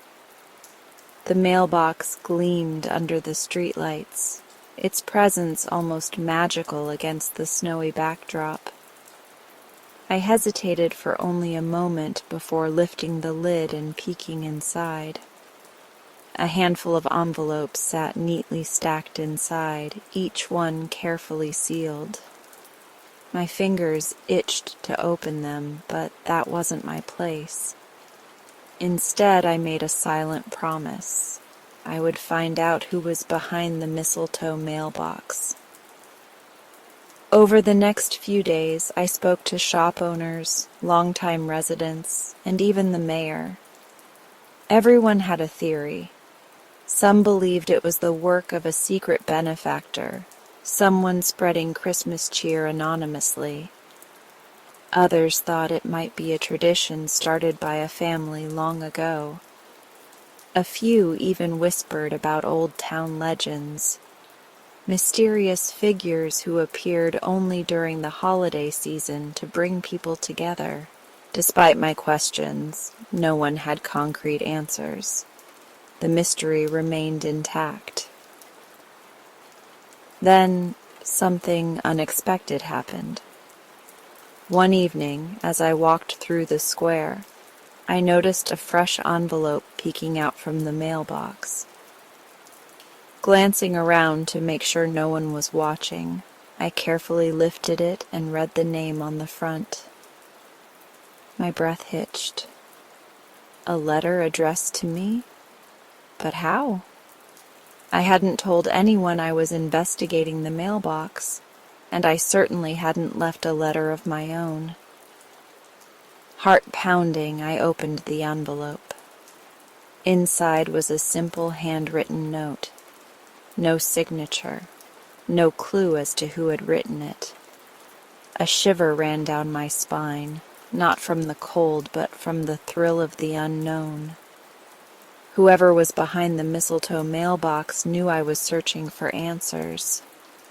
The mailbox gleamed under the streetlights, its presence almost magical against the snowy backdrop. I hesitated for only a moment before lifting the lid and peeking inside. A handful of envelopes sat neatly stacked inside, each one carefully sealed. My fingers itched to open them, but that wasn't my place. Instead, I made a silent promise. I would find out who was behind the mistletoe mailbox. Over the next few days, I spoke to shop owners, longtime residents, and even the mayor. Everyone had a theory. Some believed it was the work of a secret benefactor, someone spreading Christmas cheer anonymously. Others thought it might be a tradition started by a family long ago. A few even whispered about old town legends, mysterious figures who appeared only during the holiday season to bring people together. Despite my questions, no one had concrete answers. The mystery remained intact. Then something unexpected happened. One evening, as I walked through the square, I noticed a fresh envelope peeking out from the mailbox. Glancing around to make sure no one was watching, I carefully lifted it and read the name on the front. My breath hitched. A letter addressed to me? But how? I hadn't told anyone I was investigating the mailbox, and I certainly hadn't left a letter of my own. Heart pounding, I opened the envelope. Inside was a simple handwritten note. No signature, no clue as to who had written it. A shiver ran down my spine, not from the cold, but from the thrill of the unknown. Whoever was behind the mistletoe mailbox knew I was searching for answers,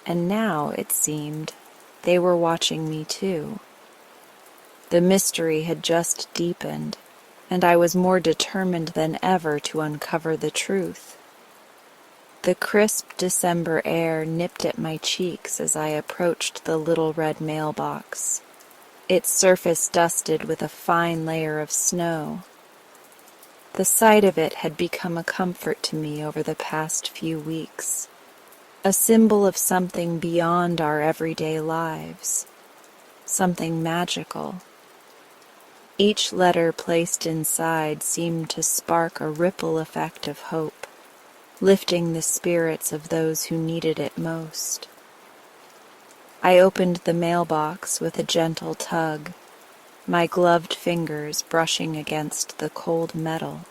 and now, it seemed, they were watching me too. The mystery had just deepened, and I was more determined than ever to uncover the truth. The crisp December air nipped at my cheeks as I approached the little red mailbox, its surface dusted with a fine layer of snow. The sight of it had become a comfort to me over the past few weeks, a symbol of something beyond our everyday lives, something magical. Each letter placed inside seemed to spark a ripple effect of hope, lifting the spirits of those who needed it most. I opened the mailbox with a gentle tug, my gloved fingers brushing against the cold metal.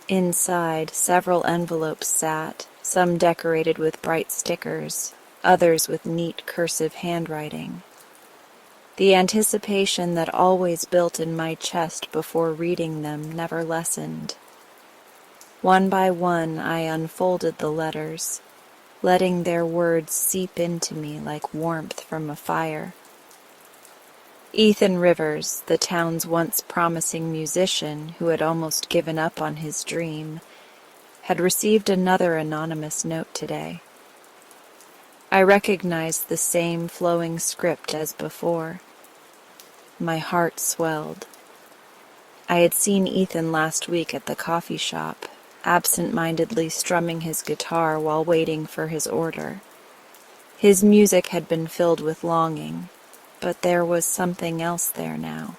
Inside, several envelopes sat, some decorated with bright stickers, others with neat cursive handwriting. The anticipation that always built in my chest before reading them never lessened. One by one, I unfolded the letters, letting their words seep into me like warmth from a fire. Ethan Rivers, the town's once promising musician who had almost given up on his dream, had received another anonymous note today. I recognized the same flowing script as before. My heart swelled. I had seen Ethan last week at the coffee shop, absent-mindedly strumming his guitar while waiting for his order. His music had been filled with longing, but there was something else there now,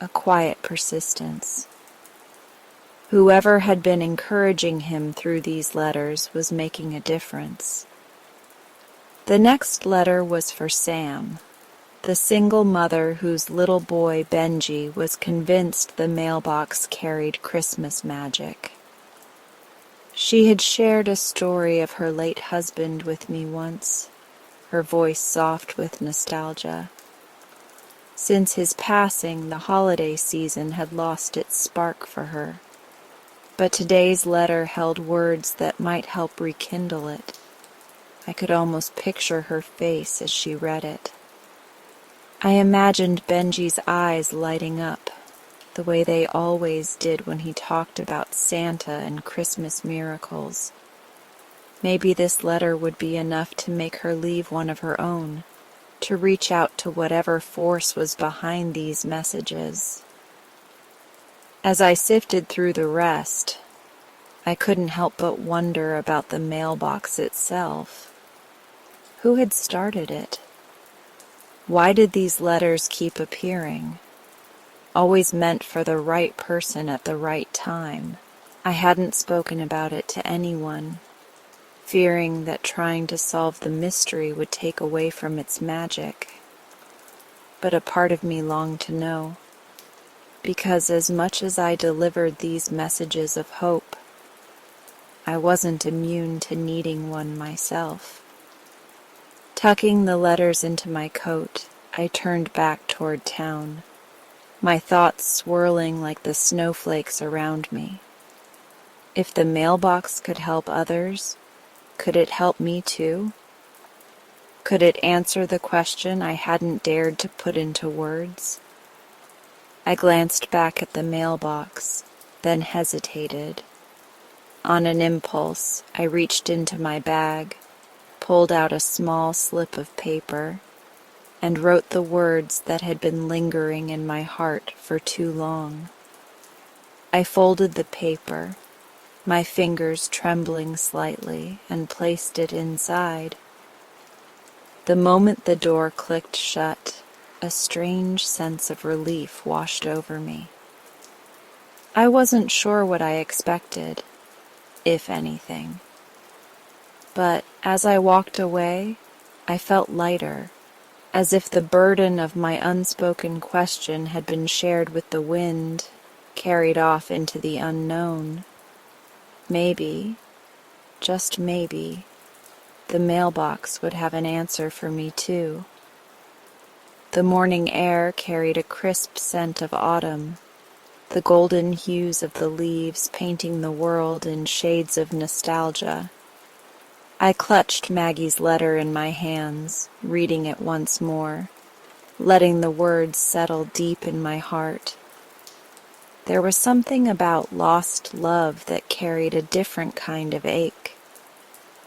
a quiet persistence. Whoever had been encouraging him through these letters was making a difference. The next letter was for Sam, the single mother whose little boy Benji was convinced the mailbox carried Christmas magic. She had shared a story of her late husband with me once, her voice soft with nostalgia. Since his passing, the holiday season had lost its spark for her, but today's letter held words that might help rekindle it. I could almost picture her face as she read it. I imagined Benji's eyes lighting up, the way they always did when he talked about Santa and Christmas miracles. Maybe this letter would be enough to make her leave one of her own, to reach out to whatever force was behind these messages. As I sifted through the rest, I couldn't help but wonder about the mailbox itself. Who had started it? Why did these letters keep appearing? Always meant for the right person at the right time. I hadn't spoken about it to anyone, fearing that trying to solve the mystery would take away from its magic. But a part of me longed to know, because as much as I delivered these messages of hope, I wasn't immune to needing one myself. Tucking the letters into my coat, I turned back toward town, my thoughts swirling like the snowflakes around me. If the mailbox could help others, could it help me too? Could it answer the question I hadn't dared to put into words? I glanced back at the mailbox, then hesitated. On an impulse, I reached into my bag, pulled out a small slip of paper, and wrote the words that had been lingering in my heart for too long. I folded the paper, my fingers trembling slightly, and placed it inside. The moment the door clicked shut, a strange sense of relief washed over me. I wasn't sure what I expected, if anything. But as I walked away, I felt lighter, as if the burden of my unspoken question had been shared with the wind, carried off into the unknown. Maybe, just maybe, the mailbox would have an answer for me too. The morning air carried a crisp scent of autumn, the golden hues of the leaves painting the world in shades of nostalgia. I clutched Maggie's letter in my hands, reading it once more, letting the words settle deep in my heart. There was something about lost love that carried a different kind of ache,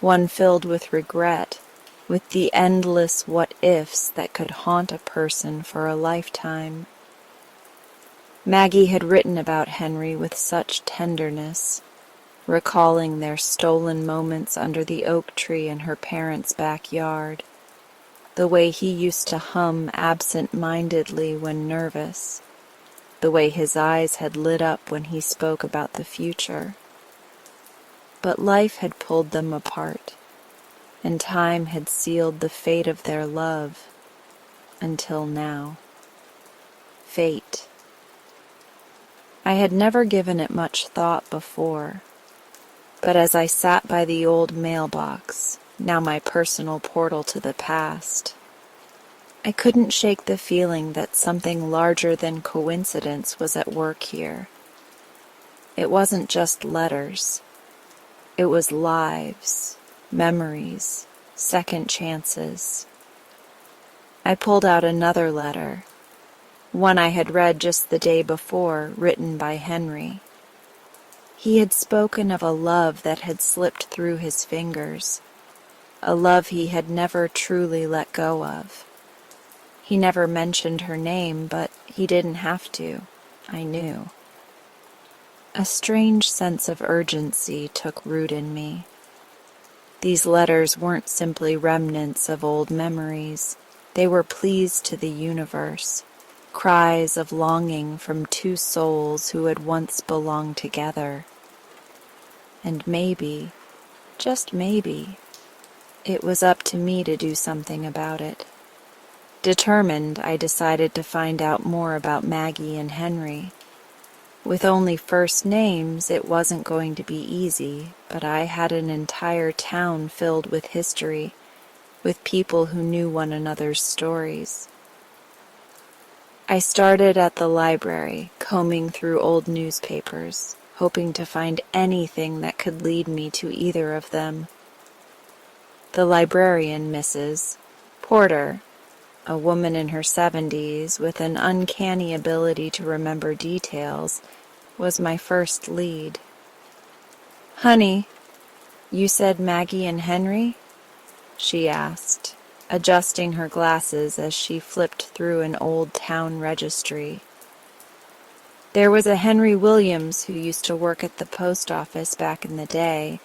one filled with regret, with the endless what-ifs that could haunt a person for a lifetime. Maggie had written about Henry with such tenderness, recalling their stolen moments under the oak tree in her parents' backyard, the way he used to hum absent-mindedly when nervous, the way his eyes had lit up when he spoke about the future. But life had pulled them apart, and time had sealed the fate of their love, until now. Fate. I had never given it much thought before, but as I sat by the old mailbox, now my personal portal to the past, I couldn't shake the feeling that something larger than coincidence was at work here. It wasn't just letters. It was lives, memories, second chances. I pulled out another letter, one I had read just the day before, written by Henry. He had spoken of a love that had slipped through his fingers, a love he had never truly let go of. He never mentioned her name, but he didn't have to. I knew. A strange sense of urgency took root in me. These letters weren't simply remnants of old memories. They were pleas to the universe, cries of longing from two souls who had once belonged together. And maybe, just maybe, it was up to me to do something about it. Determined, I decided to find out more about Maggie and Henry. With only first names, it wasn't going to be easy, but I had an entire town filled with history, with people who knew one another's stories. I started at the library, combing through old newspapers, hoping to find anything that could lead me to either of them. The librarian, Mrs. Porter, a woman in her 70s with an uncanny ability to remember details, was my first lead. "Honey, you said Maggie and Henry?" she asked, adjusting her glasses as she flipped through an old town registry. "There was a Henry Williams who used to work at the post office back in the day,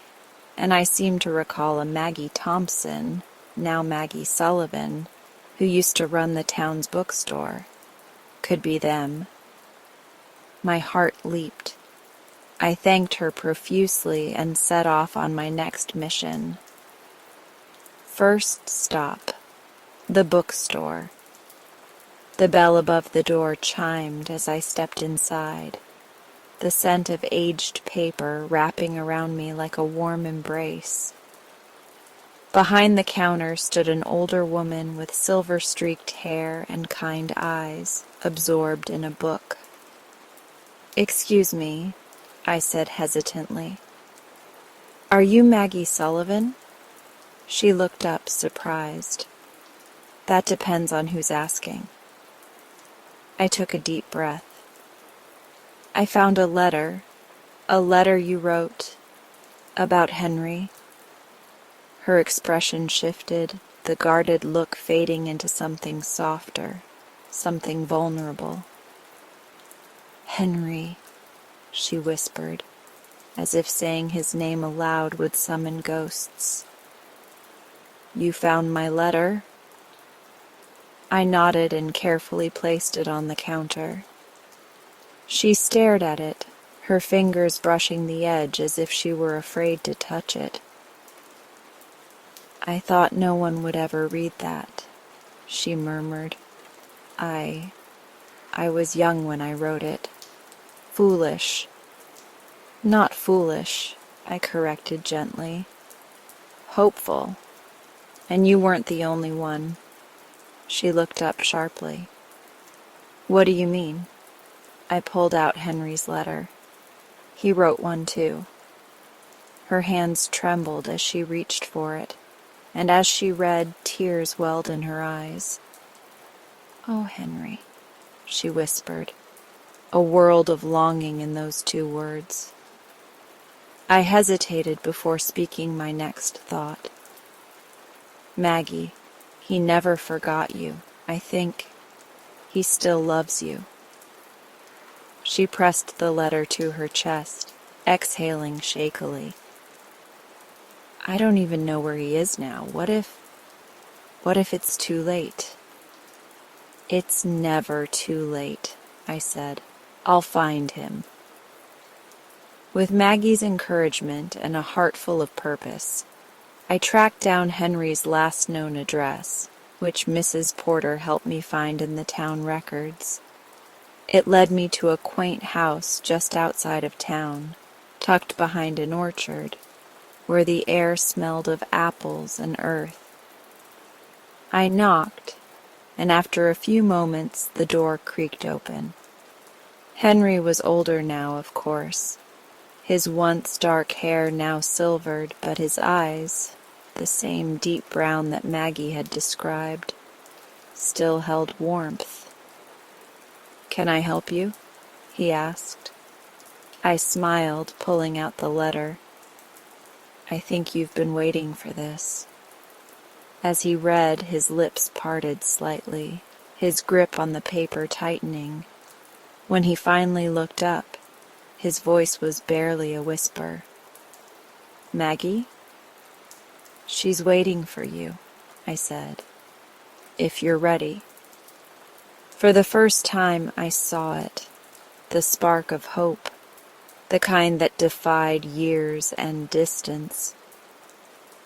and I seem to recall a Maggie Thompson, now Maggie Sullivan, who used to run the town's bookstore. Could be them." My heart leaped. I thanked her profusely and set off on my next mission. First stop, the bookstore. The bell above the door chimed as I stepped inside, the scent of aged paper wrapping around me like a warm embrace. Behind the counter stood an older woman with silver-streaked hair and kind eyes, absorbed in a book. "Excuse me," I said hesitantly. "Are you Maggie Sullivan?" She looked up, surprised. "That depends on who's asking." I took a deep breath. "I found a letter you wrote, about Henry." Her expression shifted, the guarded look fading into something softer, something vulnerable. "Henry," she whispered, as if saying his name aloud would summon ghosts. "You found my letter?" I nodded and carefully placed it on the counter. She stared at it, her fingers brushing the edge as if she were afraid to touch it. "I thought no one would ever read that," she murmured. I was young when I wrote it. Foolish." "Not foolish," I corrected gently. "Hopeful. And you weren't the only one." She looked up sharply. "What do you mean?" I pulled out Henry's letter. "He wrote one too." Her hands trembled as she reached for it, and as she read, tears welled in her eyes. "Oh, Henry," she whispered, a world of longing in those two words. I hesitated before speaking my next thought. "Maggie, he never forgot you. I think he still loves you." She pressed the letter to her chest, exhaling shakily. "I don't even know where he is now. What if it's too late?" "It's never too late," I said. "I'll find him." With Maggie's encouragement and a heart full of purpose, I tracked down Henry's last known address, which Mrs. Porter helped me find in the town records. It led me to a quaint house just outside of town, tucked behind an orchard, where the air smelled of apples and earth. I knocked, and after a few moments the door creaked open. Henry was older now, of course. His once dark hair now silvered, but his eyes, the same deep brown that Maggie had described, still held warmth. "Can I help you?" he asked. I smiled, pulling out the letter. "I think you've been waiting for this." As he read, his lips parted slightly, his grip on the paper tightening. When he finally looked up, his voice was barely a whisper. "Maggie?" "She's waiting for you," I said. "If you're ready." For the first time I saw it, the spark of hope, the kind that defied years and distance.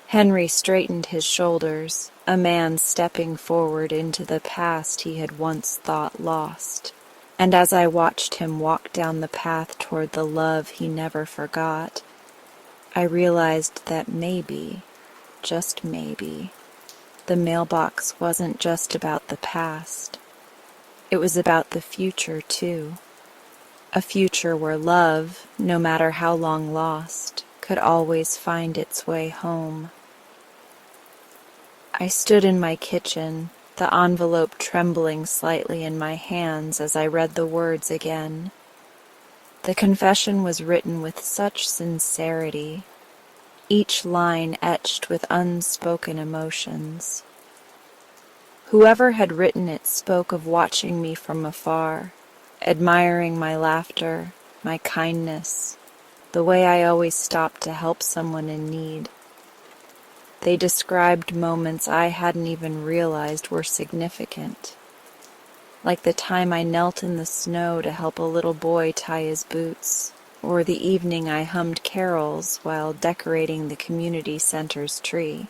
Henry straightened his shoulders, a man stepping forward into the past he had once thought lost. And as I watched him walk down the path toward the love he never forgot, I realized that maybe, just maybe, the mailbox wasn't just about the past. It was about the future, too. A future where love, no matter how long lost, could always find its way home. I stood in my kitchen, the envelope trembling slightly in my hands as I read the words again. The confession was written with such sincerity, each line etched with unspoken emotions. Whoever had written it spoke of watching me from afar, admiring my laughter, my kindness, the way I always stopped to help someone in need. They described moments I hadn't even realized were significant, like the time I knelt in the snow to help a little boy tie his boots, or the evening I hummed carols while decorating the community center's tree.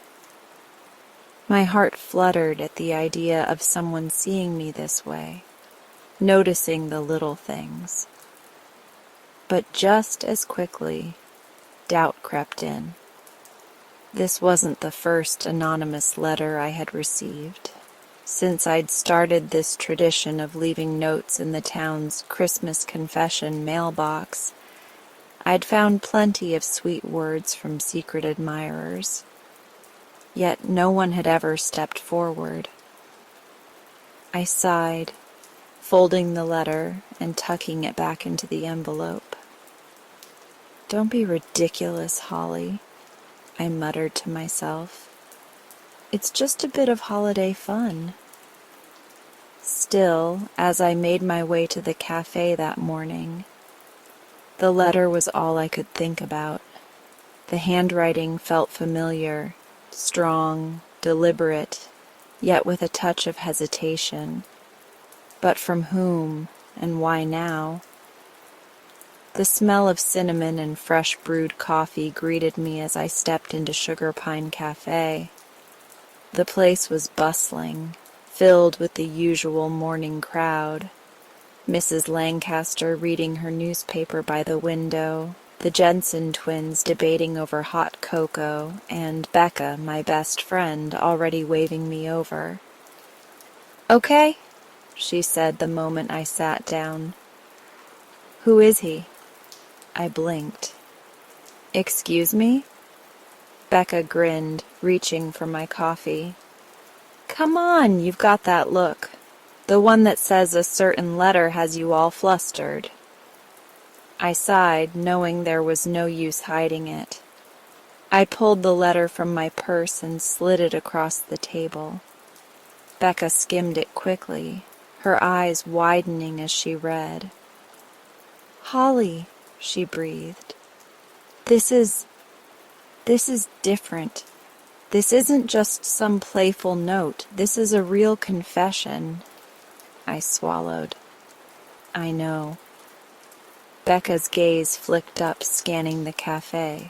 My heart fluttered at the idea of someone seeing me this way, noticing the little things. But just as quickly, doubt crept in. This wasn't the first anonymous letter I had received. Since I'd started this tradition of leaving notes in the town's Christmas confession mailbox, I'd found plenty of sweet words from secret admirers. Yet no one had ever stepped forward. I sighed, folding the letter and tucking it back into the envelope. "Don't be ridiculous, Holly," I muttered to myself. "It's just a bit of holiday fun." Still, as I made my way to the cafe that morning, the letter was all I could think about. The handwriting felt familiar, strong, deliberate, yet with a touch of hesitation. But from whom, and why now? The smell of cinnamon and fresh brewed coffee greeted me as I stepped into Sugar Pine Cafe. The place was bustling, filled with the usual morning crowd. Mrs. Lancaster reading her newspaper by the window, the Jensen twins debating over hot cocoa, and Becca, my best friend, already waving me over. "Okay," she said the moment I sat down. "Who is he?" I blinked. "Excuse me?" Becca grinned, reaching for my coffee. "Come on, you've got that look. The one that says a certain letter has you all flustered." I sighed, knowing there was no use hiding it. I pulled the letter from my purse and slid it across the table. Becca skimmed it quickly, her eyes widening as she read. "Holly," she breathed. This is different. This isn't just some playful note. This is a real confession." I swallowed. "I know." Becca's gaze flicked up, scanning the cafe.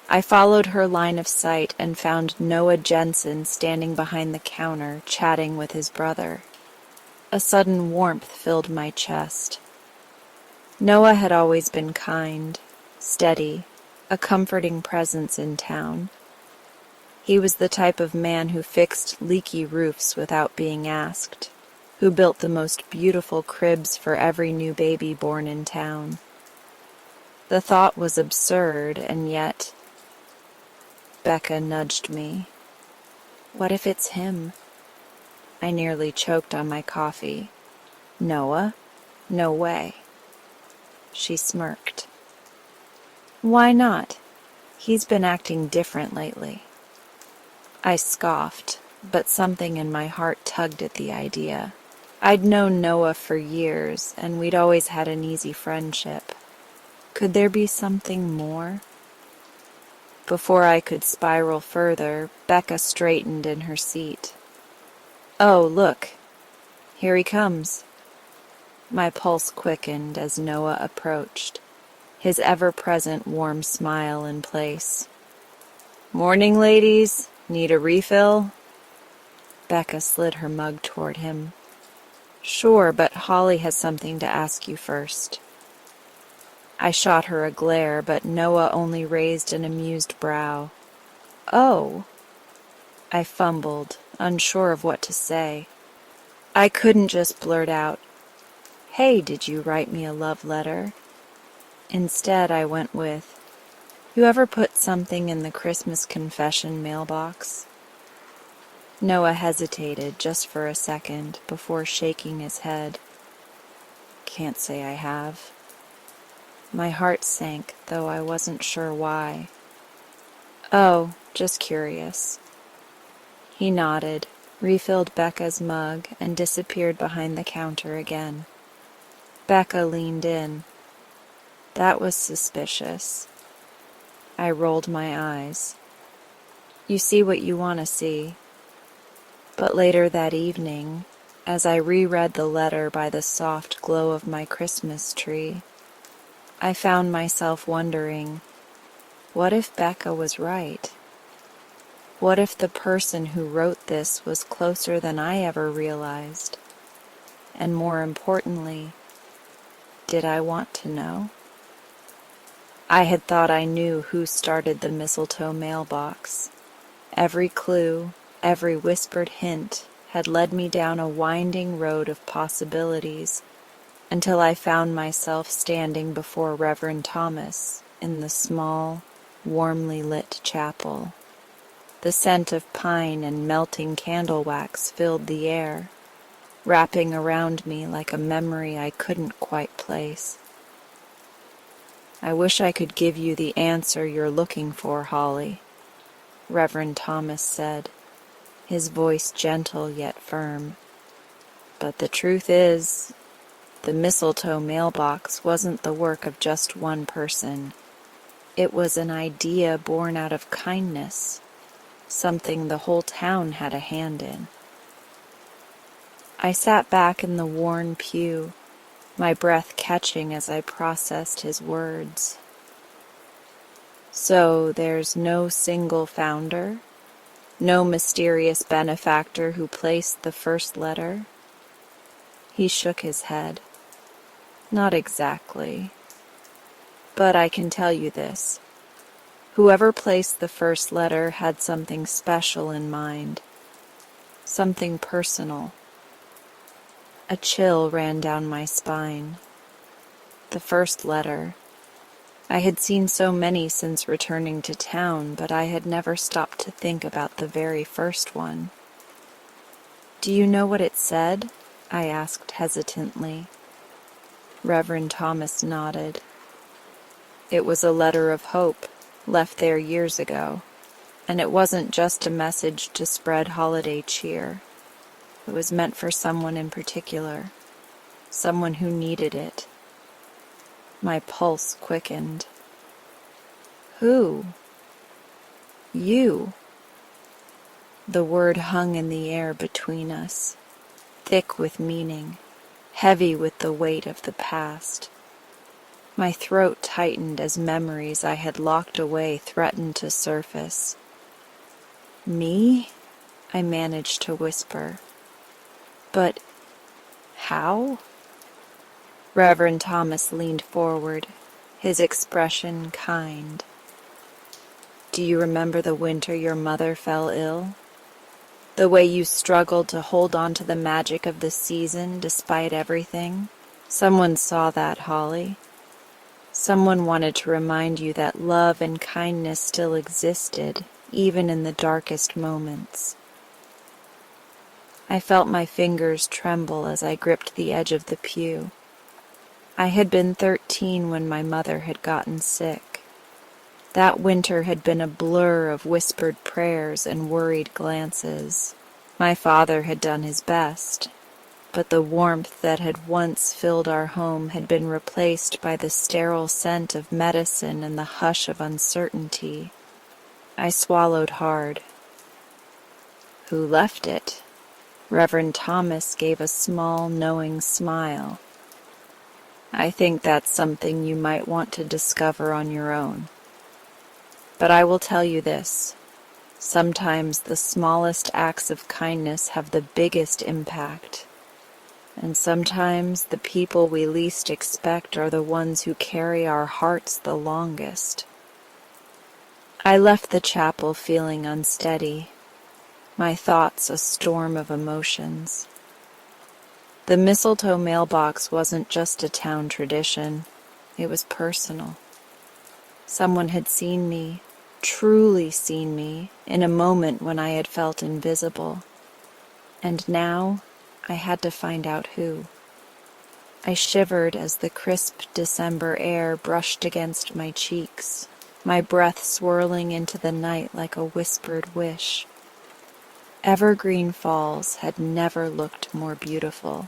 I followed her line of sight and found Noah Jensen standing behind the counter, chatting with his brother. A sudden warmth filled my chest. Noah had always been kind, steady, a comforting presence in town. He was the type of man who fixed leaky roofs without being asked, who built the most beautiful cribs for every new baby born in town. The thought was absurd, and yet... Becca nudged me. "What if it's him?" I nearly choked on my coffee. "Noah? No way." She smirked. "Why not? He's been acting different lately." I scoffed, but something in my heart tugged at the idea. I'd known Noah for years, and we'd always had an easy friendship. Could there be something more? Before I could spiral further, Becca straightened in her seat. "Oh, look. Here he comes. My pulse quickened as Noah approached, his ever-present warm smile in place. Morning, ladies. Need a refill? Becca slid her mug toward him. Sure, but Holly has something to ask you first. I shot her a glare, but Noah only raised an amused brow. Oh, I fumbled, unsure of what to say. I couldn't just blurt out, "Hey, did you write me a love letter?" Instead, I went with, "You ever put something in the Christmas confession mailbox?" Noah hesitated just for a second before shaking his head. Can't say I have. My heart sank, though I wasn't sure why. Oh, just curious. He nodded, refilled Becca's mug, and disappeared behind the counter again. Becca leaned in. That was suspicious. I rolled my eyes. You see what you want to see. But later that evening, as I reread the letter by the soft glow of my Christmas tree, I found myself wondering, what if Becca was right? What if the person who wrote this was closer than I ever realized? And more importantly, did I want to know? I had thought I knew who started the mistletoe mailbox. Every clue, every whispered hint had led me down a winding road of possibilities until I found myself standing before Reverend Thomas in the small, warmly lit chapel. The scent of pine and melting candle wax filled the air, wrapping around me like a memory I couldn't quite place. I wish I could give you the answer you're looking for, Holly, Reverend Thomas said, his voice gentle yet firm. But the truth is, the mistletoe mailbox wasn't the work of just one person. It was an idea born out of kindness, something the whole town had a hand in. I sat back in the worn pew, my breath catching as I processed his words. So there's no single founder? No mysterious benefactor who placed the first letter? He shook his head. Not exactly. But I can tell you this. Whoever placed the first letter had something special in mind. Something personal. A chill ran down my spine. The first letter. I had seen so many since returning to town, but I had never stopped to think about the very first one. Do you know what it said? I asked hesitantly. Reverend Thomas nodded. It was a letter of hope, left there years ago, and it wasn't just a message to spread holiday cheer. It was meant for someone in particular, someone who needed it. My pulse quickened. Who? You. The word hung in the air between us, thick with meaning, heavy with the weight of the past. My throat tightened as memories I had locked away threatened to surface. Me? I managed to whisper. But how? Reverend Thomas leaned forward, his expression kind. Do you remember the winter your mother fell ill? The way you struggled to hold on to the magic of the season despite everything? Someone saw that, Holly. Someone wanted to remind you that love and kindness still existed, even in the darkest moments. I felt my fingers tremble as I gripped the edge of the pew. I had been 13 when my mother had gotten sick. That winter had been a blur of whispered prayers and worried glances. My father had done his best, but the warmth that had once filled our home had been replaced by the sterile scent of medicine and the hush of uncertainty. I swallowed hard. Who left it? Reverend Thomas gave a small, knowing smile. I think that's something you might want to discover on your own. But I will tell you this. Sometimes the smallest acts of kindness have the biggest impact. And sometimes the people we least expect are the ones who carry our hearts the longest. I left the chapel feeling unsteady, my thoughts a storm of emotions. The mistletoe mailbox wasn't just a town tradition, it was personal. Someone had seen me, truly seen me, in a moment when I had felt invisible. And now I had to find out who. I shivered as the crisp December air brushed against my cheeks, my breath swirling into the night like a whispered wish. Evergreen Falls had never looked more beautiful.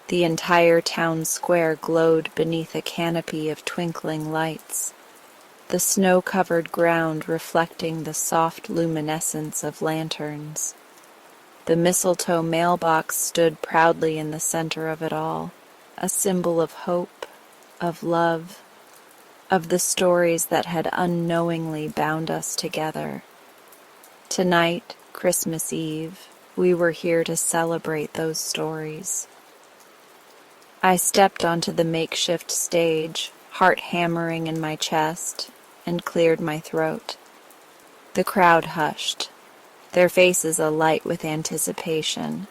The entire town square glowed beneath a canopy of twinkling lights, the snow-covered ground reflecting the soft luminescence of lanterns. The mistletoe mailbox stood proudly in the center of it all, a symbol of hope, of love, of the stories that had unknowingly bound us together. Tonight, Christmas Eve, we were here to celebrate those stories. I stepped onto the makeshift stage, heart hammering in my chest, and cleared my throat. The crowd hushed, their faces alight with anticipation.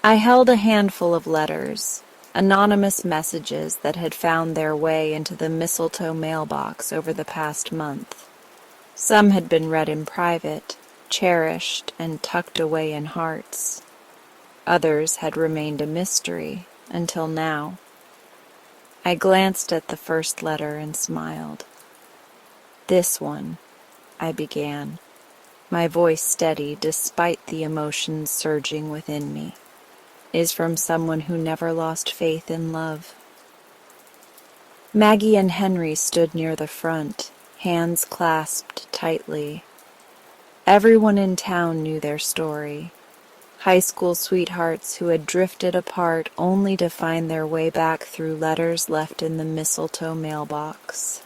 I held a handful of letters, anonymous messages that had found their way into the mistletoe mailbox over the past month. Some had been read in private, cherished, and tucked away in hearts. Others had remained a mystery until now. I glanced at the first letter and smiled. "This one," I began, my voice steady despite the emotions surging within me, "is from someone who never lost faith in love." Maggie and Henry stood near the front, hands clasped tightly. Everyone in town knew their story. High school sweethearts who had drifted apart only to find their way back through letters left in the mistletoe mailbox.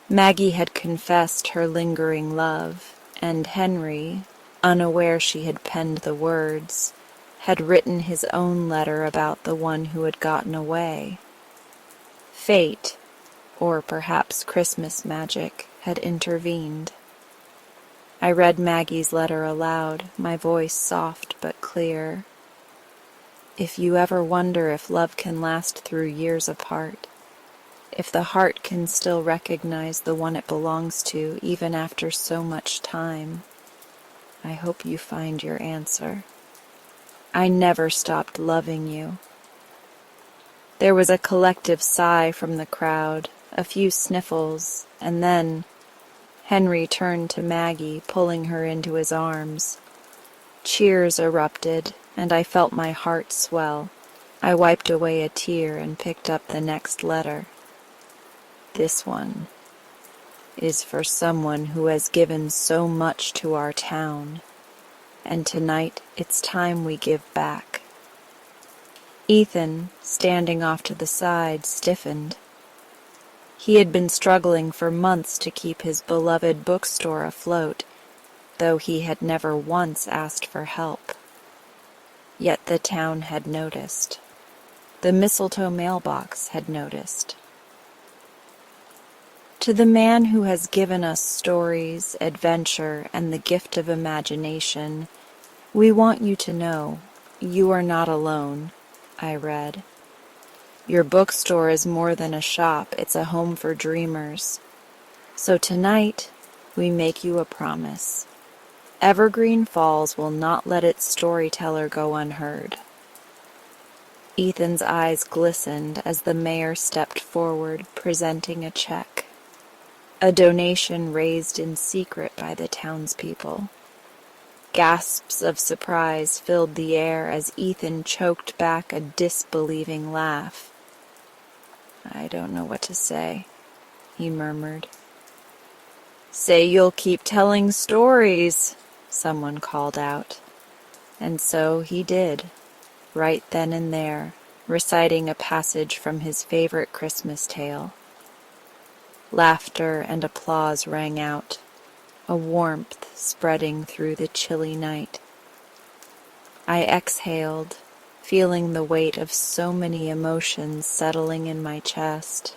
Maggie had confessed her lingering love, and Henry, unaware she had penned the words, had written his own letter about the one who had gotten away. Fate, or perhaps Christmas magic, had intervened. I read Maggie's letter aloud, my voice soft but clear. "If you ever wonder if love can last through years apart, if the heart can still recognize the one it belongs to even after so much time, I hope you find your answer. I never stopped loving you." There was a collective sigh from the crowd, a few sniffles, and then Henry turned to Maggie, pulling her into his arms. Cheers erupted, and I felt my heart swell. I wiped away a tear and picked up the next letter. "This one is for someone who has given so much to our town, and tonight it's time we give back." Ethan, standing off to the side, stiffened. He had been struggling for months to keep his beloved bookstore afloat, though he had never once asked for help. Yet the town had noticed. The mistletoe mailbox had noticed. To the man who has given us stories, adventure, and the gift of imagination, we want you to know you are not alone, I read. Your bookstore is more than a shop, it's a home for dreamers. So tonight, we make you a promise. Evergreen Falls will not let its storyteller go unheard. Ethan's eyes glistened as the mayor stepped forward, presenting a check. A donation raised in secret by the townspeople. Gasps of surprise filled the air as Ethan choked back a disbelieving laugh. "I don't know what to say," he murmured. "Say you'll keep telling stories," someone called out. And so he did, right then and there, reciting a passage from his favorite Christmas tale. Laughter and applause rang out, a warmth spreading through the chilly night. I exhaled, feeling the weight of so many emotions settling in my chest.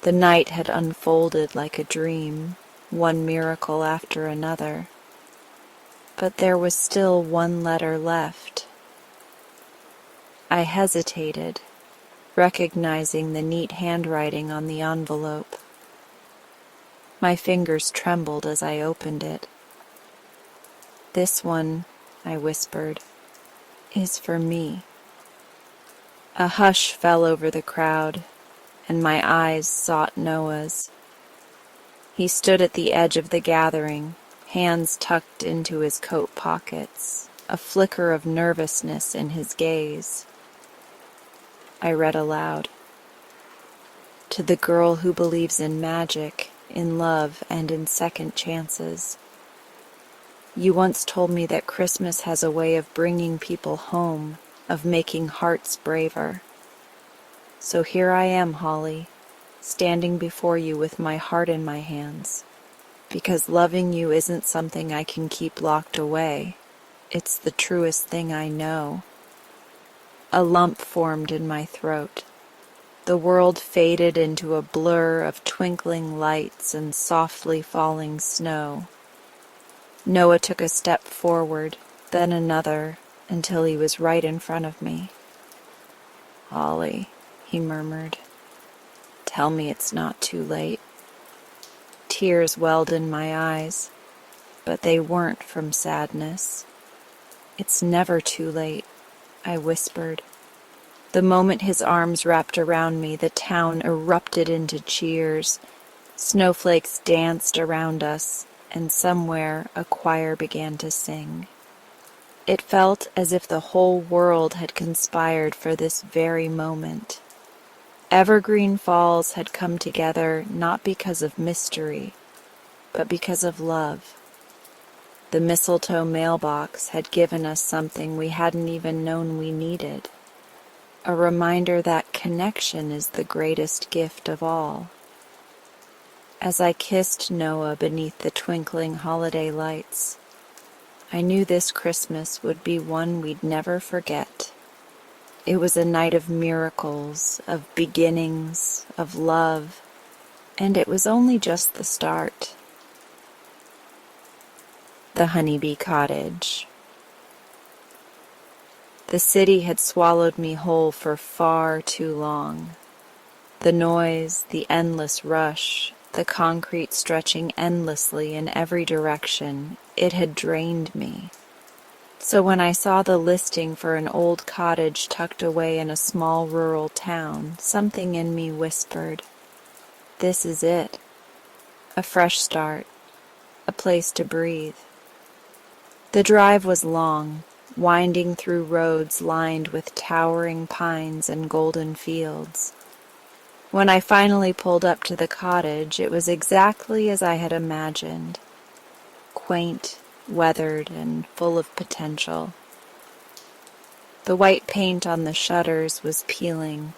The night had unfolded like a dream, one miracle after another. But there was still one letter left. I hesitated, recognizing the neat handwriting on the envelope. My fingers trembled as I opened it. "This one," I whispered, "is for me." A hush fell over the crowd, and my eyes sought Noah's. He stood at the edge of the gathering, hands tucked into his coat pockets, a flicker of nervousness in his gaze. I read aloud. "To the girl who believes in magic, in love, and in second chances. You once told me that Christmas has a way of bringing people home, of making hearts braver. So here I am, Holly, standing before you with my heart in my hands, because loving you isn't something I can keep locked away. It's the truest thing I know." A lump formed in my throat. The world faded into a blur of twinkling lights and softly falling snow. Noah took a step forward, then another, until he was right in front of me. "Holly," he murmured, "tell me it's not too late." Tears welled in my eyes, but they weren't from sadness. "It's never too late," I whispered. The moment his arms wrapped around me, the town erupted into cheers. Snowflakes danced around us, and somewhere a choir began to sing. It felt as if the whole world had conspired for this very moment. Evergreen Falls had come together not because of mystery, but because of love. The mistletoe mailbox had given us something we hadn't even known we needed. A reminder that connection is the greatest gift of all. As I kissed Noah beneath the twinkling holiday lights, I knew this Christmas would be one we'd never forget. It was a night of miracles, of beginnings, of love, and it was only just the start. The Honeybee Cottage. The city had swallowed me whole for far too long. The noise, the endless rush, the concrete stretching endlessly in every direction, it had drained me. So when I saw the listing for an old cottage tucked away in a small rural town, something in me whispered, "This is it. A fresh start, a place to breathe." The drive was long, winding through roads lined with towering pines and golden fields. When I finally pulled up to the cottage, it was exactly as I had imagined, quaint, weathered, and full of potential. The white paint on the shutters was peeling,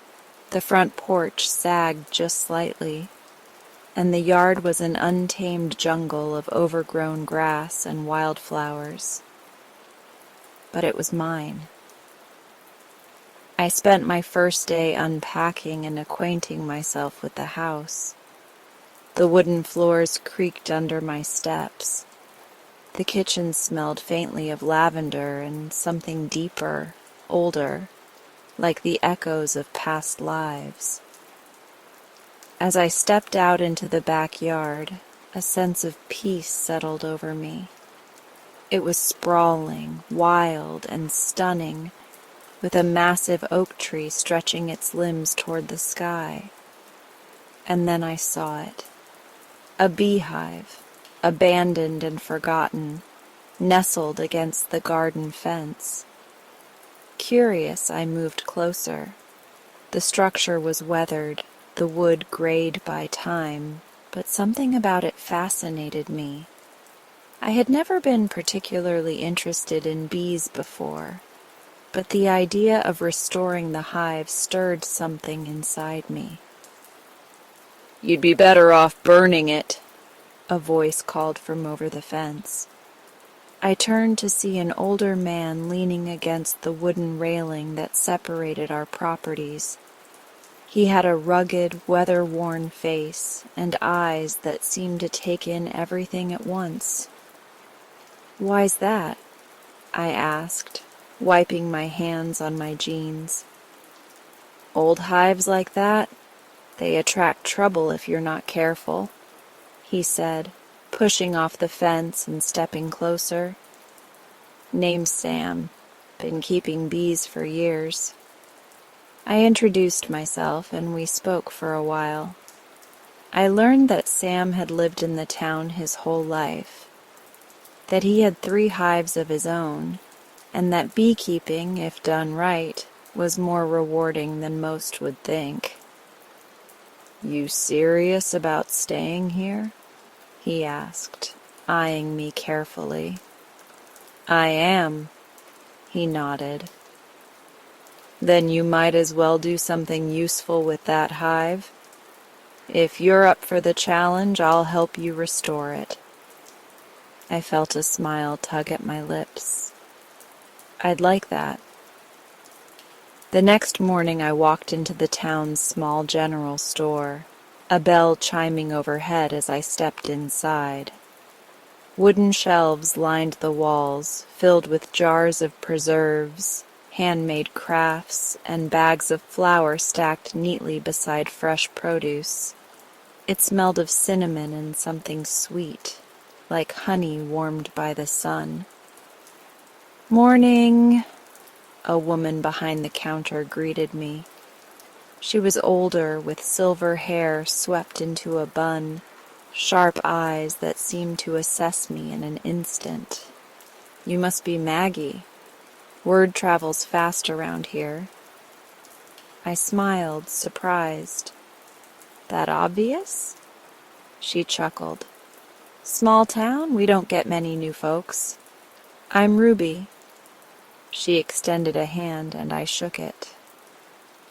the front porch sagged just slightly, and the yard was an untamed jungle of overgrown grass and wildflowers. But it was mine. I spent my first day unpacking and acquainting myself with the house. The wooden floors creaked under my steps. The kitchen smelled faintly of lavender and something deeper, older, like the echoes of past lives. As I stepped out into the backyard, a sense of peace settled over me. It was sprawling, wild, and stunning, with a massive oak tree stretching its limbs toward the sky. And then I saw it. A beehive, abandoned and forgotten, nestled against the garden fence. Curious, I moved closer. The structure was weathered, the wood grayed by time, but something about it fascinated me. I had never been particularly interested in bees before, but the idea of restoring the hive stirred something inside me. "You'd be better off burning it," a voice called from over the fence. I turned to see an older man leaning against the wooden railing that separated our properties. He had a rugged, weather-worn face and eyes that seemed to take in everything at once. "Why's that?" I asked, wiping my hands on my jeans. "Old hives like that, they attract trouble if you're not careful," he said, pushing off the fence and stepping closer. "Name's Sam. Been keeping bees for years." I introduced myself and we spoke for a while. I learned that Sam had lived in the town his whole life, that he had 3 hives of his own, and that beekeeping, if done right, was more rewarding than most would think. "You serious about staying here?" he asked, eyeing me carefully. "I am," he nodded. "Then you might as well do something useful with that hive. If you're up for the challenge, I'll help you restore it." I felt a smile tug at my lips. I'd like that. The next morning I walked into the town's small general store, a bell chiming overhead as I stepped inside. Wooden shelves lined the walls, filled with jars of preserves, handmade crafts, and bags of flour stacked neatly beside fresh produce. It smelled of cinnamon and something sweet, like honey warmed by the sun. "Morning," a woman behind the counter greeted me. She was older, with silver hair swept into a bun, sharp eyes that seemed to assess me in an instant. "You must be Maggie. Word travels fast around here." I smiled, surprised. "That obvious?" She chuckled. "Small town, we don't get many new folks. I'm Ruby." She extended a hand and I shook it.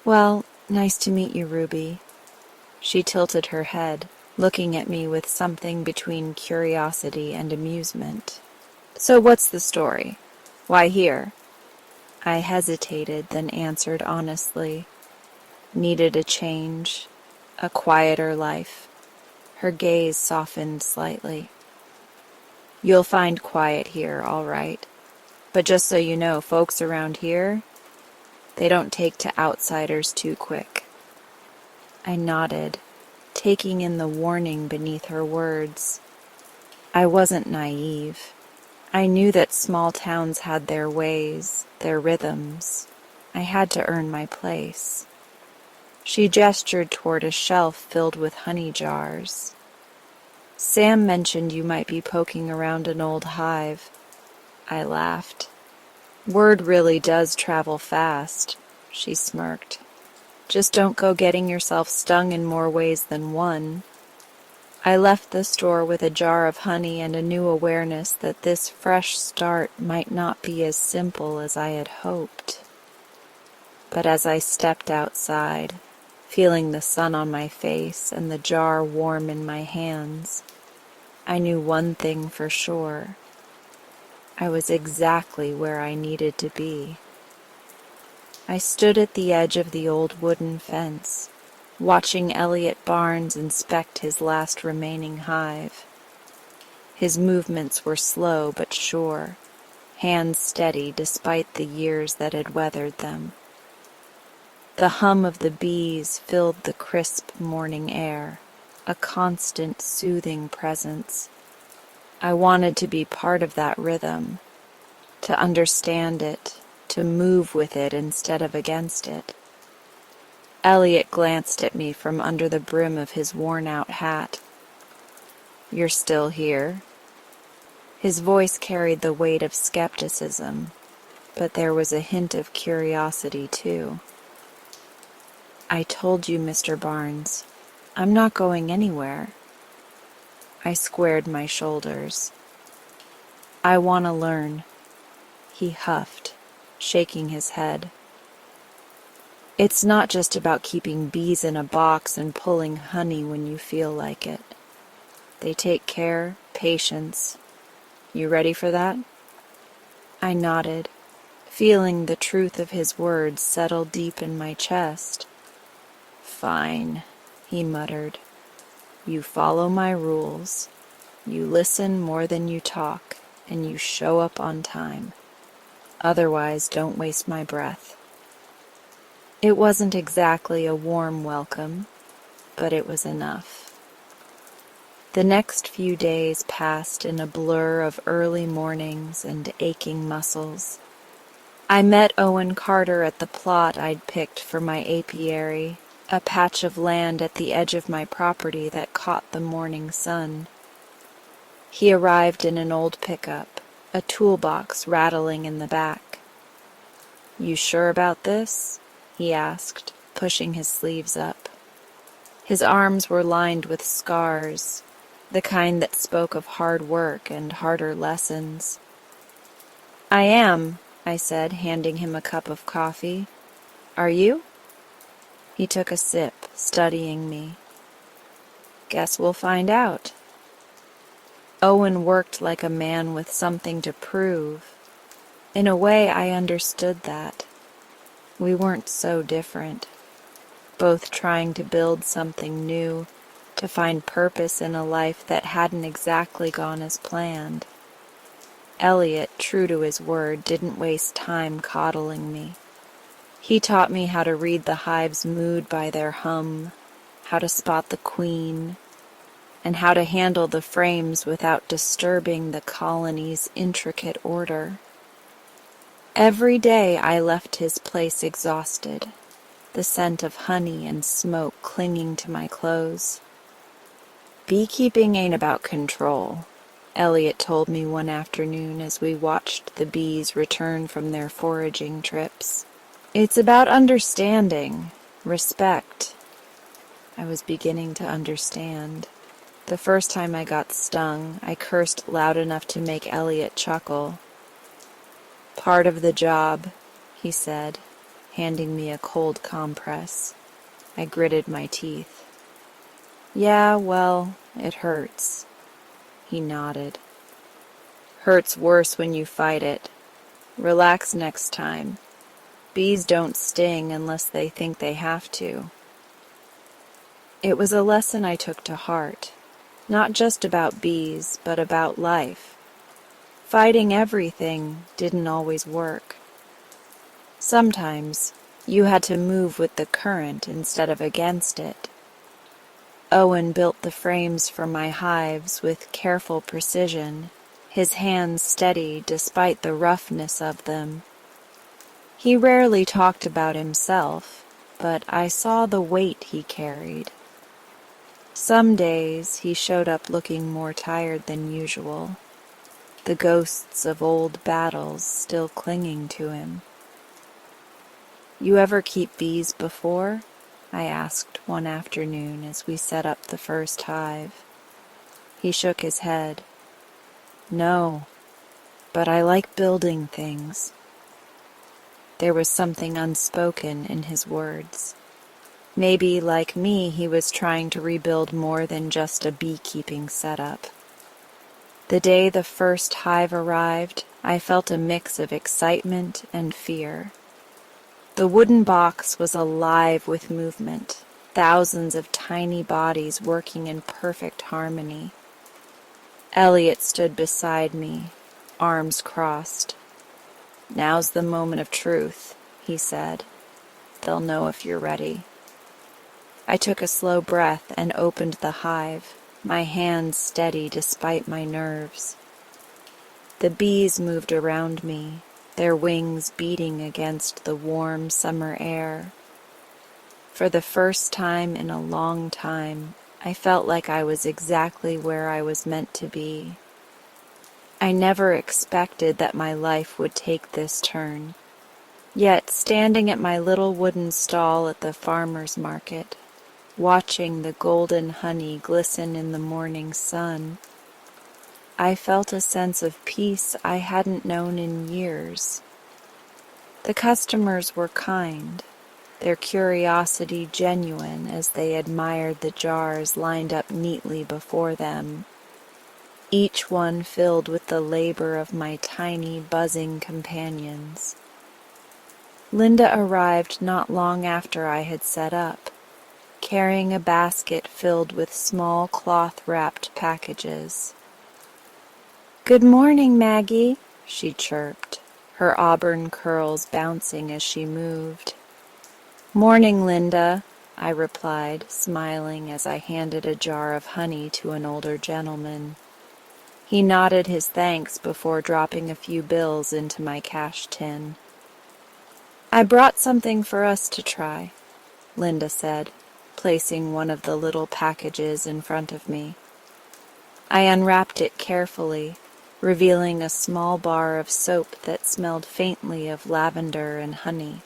"Well, nice to meet you, Ruby." She tilted her head, looking at me with something between curiosity and amusement. "So what's the story? Why here?" I hesitated, then answered honestly. Needed a change, a quieter life. Her gaze softened slightly. "You'll find quiet here, all right. But just so you know, folks around here, they don't take to outsiders too quick." I nodded, taking in the warning beneath her words. I wasn't naive. I knew that small towns had their ways, their rhythms. I had to earn my place. She gestured toward a shelf filled with honey jars. "Sam mentioned you might be poking around an old hive." I laughed. "Word really does travel fast," she smirked. "Just don't go getting yourself stung in more ways than one." I left the store with a jar of honey and a new awareness that this fresh start might not be as simple as I had hoped. But as I stepped outside, feeling the sun on my face and the jar warm in my hands, I knew one thing for sure. I was exactly where I needed to be. I stood at the edge of the old wooden fence, watching Elliot Barnes inspect his last remaining hive. His movements were slow but sure, hands steady despite the years that had weathered them. The hum of the bees filled the crisp morning air, a constant soothing presence. I wanted to be part of that rhythm, to understand it, to move with it instead of against it. Elliot glanced at me from under the brim of his worn-out hat. "You're still here?" His voice carried the weight of skepticism, but there was a hint of curiosity too. "I told you, Mr. Barnes, I'm not going anywhere." I squared my shoulders. I want to learn, he huffed, shaking his head. It's not just about keeping bees in a box and pulling honey when you feel like it. They take care, patience. You ready for that? I nodded, feeling the truth of his words settle deep in my chest. Fine, he muttered. You follow my rules. You listen more than you talk, and you show up on time. Otherwise, don't waste my breath. It wasn't exactly a warm welcome, but it was enough. The next few days passed in a blur of early mornings and aching muscles. I met Owen Carter at the plot I'd picked for my apiary, a patch of land at the edge of my property that caught the morning sun. He arrived in an old pickup, a toolbox rattling in the back. "You sure about this?" he asked, pushing his sleeves up. His arms were lined with scars, the kind that spoke of hard work and harder lessons. "I am," I said, handing him a cup of coffee. "Are you?" He took a sip, studying me. "Guess we'll find out." Owen worked like a man with something to prove. In a way, I understood that. We weren't so different, both trying to build something new, to find purpose in a life that hadn't exactly gone as planned. Elliot, true to his word, didn't waste time coddling me. He taught me how to read the hive's mood by their hum, how to spot the queen, and how to handle the frames without disturbing the colony's intricate order. Every day I left his place exhausted, the scent of honey and smoke clinging to my clothes. "Beekeeping ain't about control," Elliot told me one afternoon as we watched the bees return from their foraging trips. "It's about understanding, respect." I was beginning to understand. The first time I got stung, I cursed loud enough to make Elliot chuckle. "Part of the job," he said, handing me a cold compress. I gritted my teeth. "Yeah, well, it hurts." He nodded. "Hurts worse when you fight it. Relax next time. Bees don't sting unless they think they have to." It was a lesson I took to heart, not just about bees, but about life. Fighting everything didn't always work. Sometimes you had to move with the current instead of against it. Owen built the frames for my hives with careful precision, his hands steady despite the roughness of them. He rarely talked about himself, but I saw the weight he carried. Some days he showed up looking more tired than usual, the ghosts of old battles still clinging to him. "You ever keep bees before?" I asked one afternoon as we set up the first hive. He shook his head. "No, but I like building things." There was something unspoken in his words. Maybe, like me, he was trying to rebuild more than just a beekeeping setup. The day the first hive arrived, I felt a mix of excitement and fear. The wooden box was alive with movement, thousands of tiny bodies working in perfect harmony. Elliot stood beside me, arms crossed. "Now's the moment of truth," he said. "They'll know if you're ready." I took a slow breath and opened the hive, my hands steady despite my nerves. The bees moved around me, their wings beating against the warm summer air. For the first time in a long time, I felt like I was exactly where I was meant to be. I never expected that my life would take this turn. Yet, standing at my little wooden stall at the farmer's market, watching the golden honey glisten in the morning sun, I felt a sense of peace I hadn't known in years. The customers were kind, their curiosity genuine as they admired the jars lined up neatly before them, each one filled with the labor of my tiny, buzzing companions. Linda arrived not long after I had set up, carrying a basket filled with small cloth-wrapped packages. "Good morning, Maggie," she chirped, her auburn curls bouncing as she moved. "Morning, Linda," I replied, smiling as I handed a jar of honey to an older gentleman. He nodded his thanks before dropping a few bills into my cash tin. "I brought something for us to try," Linda said, placing one of the little packages in front of me. I unwrapped it carefully, revealing a small bar of soap that smelled faintly of lavender and honey.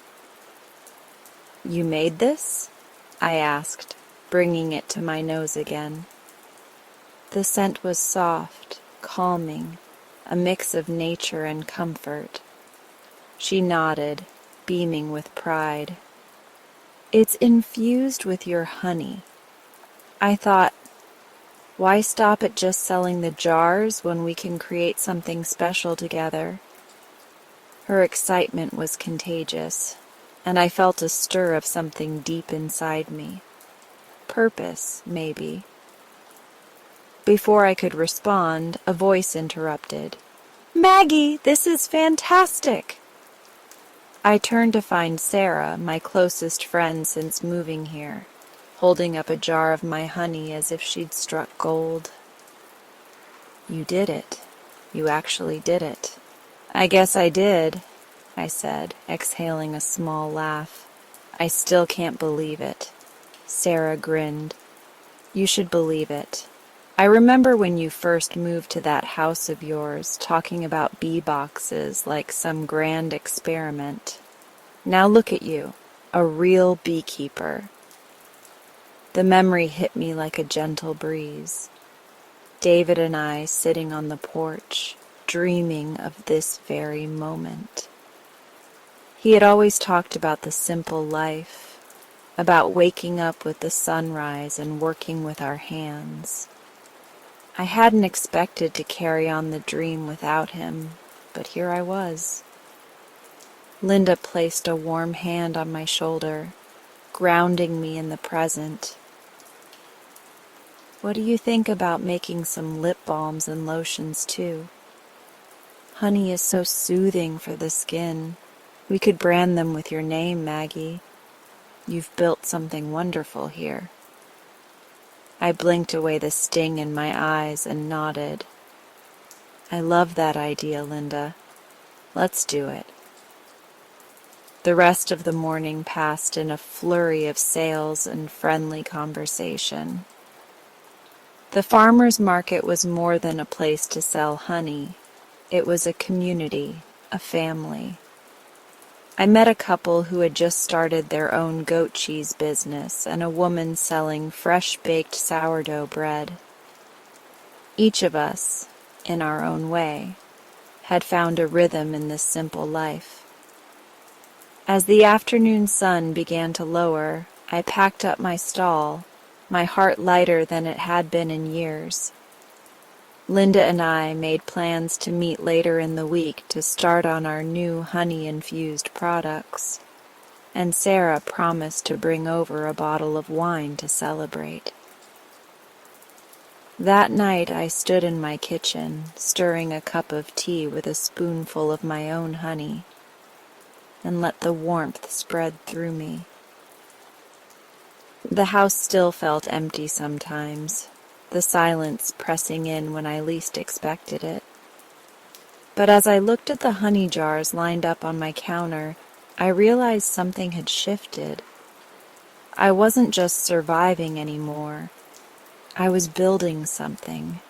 "You made this?" I asked, bringing it to my nose again. The scent was soft, calming, a mix of nature and comfort. She nodded, beaming with pride. "It's infused with your honey." I thought, why stop at just selling the jars when we can create something special together? Her excitement was contagious, and I felt a stir of something deep inside me. Purpose, maybe. Before I could respond, a voice interrupted. "Maggie, this is fantastic!" I turned to find Sarah, my closest friend since moving here, holding up a jar of my honey as if she'd struck gold. "You did it. You actually did it." "I guess I did," I said, exhaling a small laugh. "I still can't believe it." Sarah grinned. "You should believe it. I remember when you first moved to that house of yours, talking about bee boxes like some grand experiment. Now look at you, a real beekeeper." The memory hit me like a gentle breeze. David and I sitting on the porch, dreaming of this very moment. He had always talked about the simple life, about waking up with the sunrise and working with our hands. I hadn't expected to carry on the dream without him, but here I was. Linda placed a warm hand on my shoulder, grounding me in the present. "What do you think about making some lip balms and lotions too? Honey is so soothing for the skin. We could brand them with your name, Maggie. You've built something wonderful here." I blinked away the sting in my eyes and nodded. "I love that idea, Linda. Let's do it." The rest of the morning passed in a flurry of sales and friendly conversation. The farmer's market was more than a place to sell honey. It was a community, a family. I met a couple who had just started their own goat cheese business and a woman selling fresh-baked sourdough bread. Each of us, in our own way, had found a rhythm in this simple life. As the afternoon sun began to lower, I packed up my stall, my heart lighter than it had been in years. Linda and I made plans to meet later in the week to start on our new honey-infused products, and Sarah promised to bring over a bottle of wine to celebrate. That night I stood in my kitchen, stirring a cup of tea with a spoonful of my own honey, and let the warmth spread through me. The house still felt empty sometimes, the silence pressing in when I least expected it. But as I looked at the honey jars lined up on my counter, I realized something had shifted. I wasn't just surviving anymore. I was building something.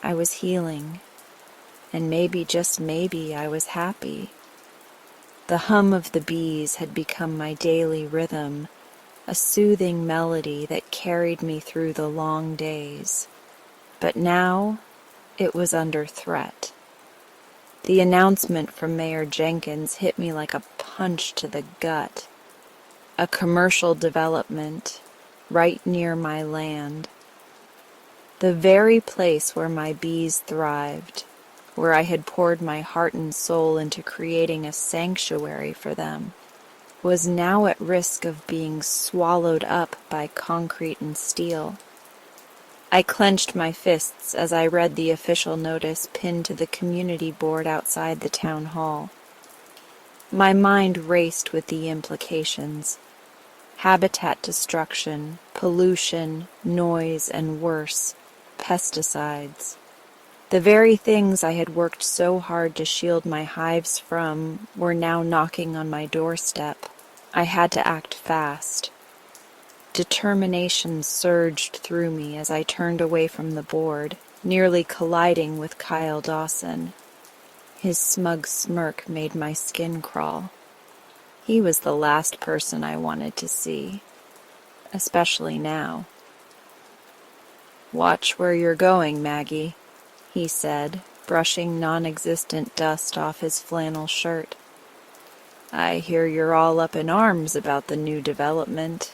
I was healing. And maybe, just maybe, I was happy. The hum of the bees had become my daily rhythm, a soothing melody that carried me through the long days. But now, It was under threat. The announcement from Mayor Jenkins hit me like a punch to the gut. A commercial development right near my land. The very place where my bees thrived, where I had poured my heart and soul into creating a sanctuary for them, was now at risk of being swallowed up by concrete and steel. I clenched my fists as I read the official notice pinned to the community board outside the town hall. My mind raced with the implications. Habitat destruction, pollution, noise, and worse, pesticides. The very things I had worked so hard to shield my hives from were now knocking on my doorstep. I had to act fast. Determination surged through me as I turned away from the board, nearly colliding with Kyle Dawson. His smug smirk made my skin crawl. He was the last person I wanted to see, especially now. "Watch where you're going, Maggie," he said, brushing non-existent dust off his flannel shirt. "I hear you're all up in arms about the new development.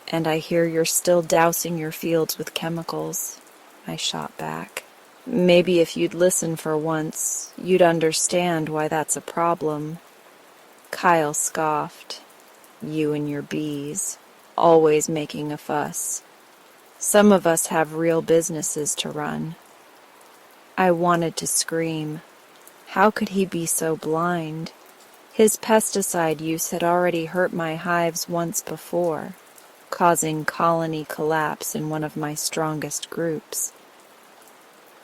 And I hear you're still dousing your fields with chemicals," I shot back. "Maybe if you'd listen for once, you'd understand why that's a problem." Kyle scoffed. "You and your bees, always making a fuss. Some of us have real businesses to run." I wanted to scream. How could he be so blind? His pesticide use had already hurt my hives once before, causing colony collapse in one of my strongest groups.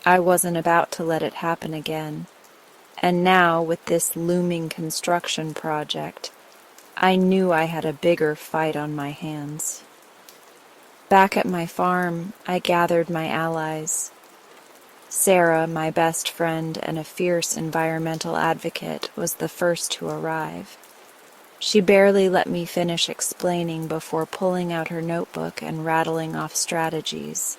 I wasn't about to let it happen again, and now with this looming construction project, I knew I had a bigger fight on my hands. Back at my farm, I gathered my allies. Sarah, my best friend and a fierce environmental advocate, was the first to arrive. She barely let me finish explaining before pulling out her notebook and rattling off strategies.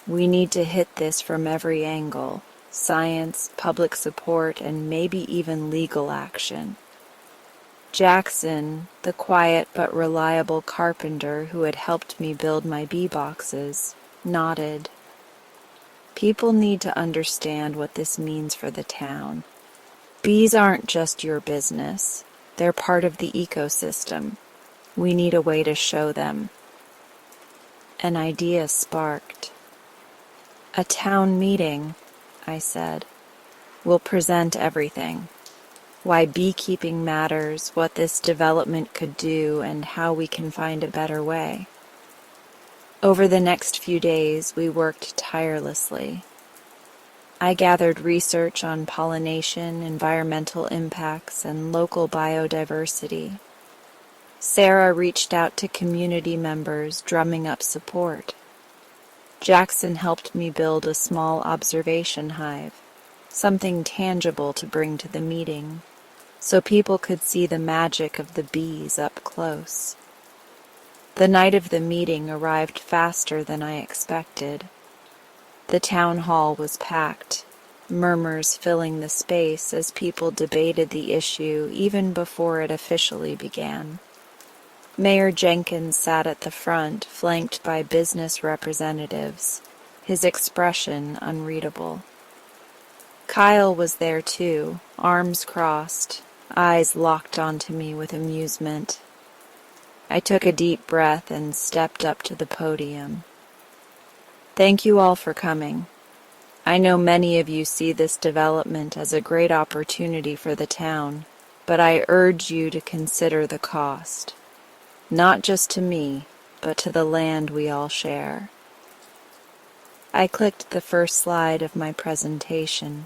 "We need to hit this from every angle: science, public support, and maybe even legal action." Jackson, the quiet but reliable carpenter who had helped me build my bee boxes, nodded. "People need to understand what this means for the town. Bees aren't just your business. They're part of the ecosystem. We need a way to show them." An idea sparked. "A town meeting," I said. "We'll present everything. Why beekeeping matters, what this development could do, and how we can find a better way." Over the next few days, we worked tirelessly. I gathered research on pollination, environmental impacts, and local biodiversity. Sarah reached out to community members, drumming up support. Jackson helped me build a small observation hive, something tangible to bring to the meeting, so people could see the magic of the bees up close. The night of the meeting arrived faster than I expected. The town hall was packed, murmurs filling the space as people debated the issue even before it officially began. Mayor Jenkins sat at the front, flanked by business representatives, his expression unreadable. Kyle was there too, arms crossed, eyes locked onto me with amusement. I took a deep breath and stepped up to the podium. "Thank you all for coming. I know many of you see this development as a great opportunity for the town, but I urge you to consider the cost. Not just to me, but to the land we all share." I clicked the first slide of my presentation,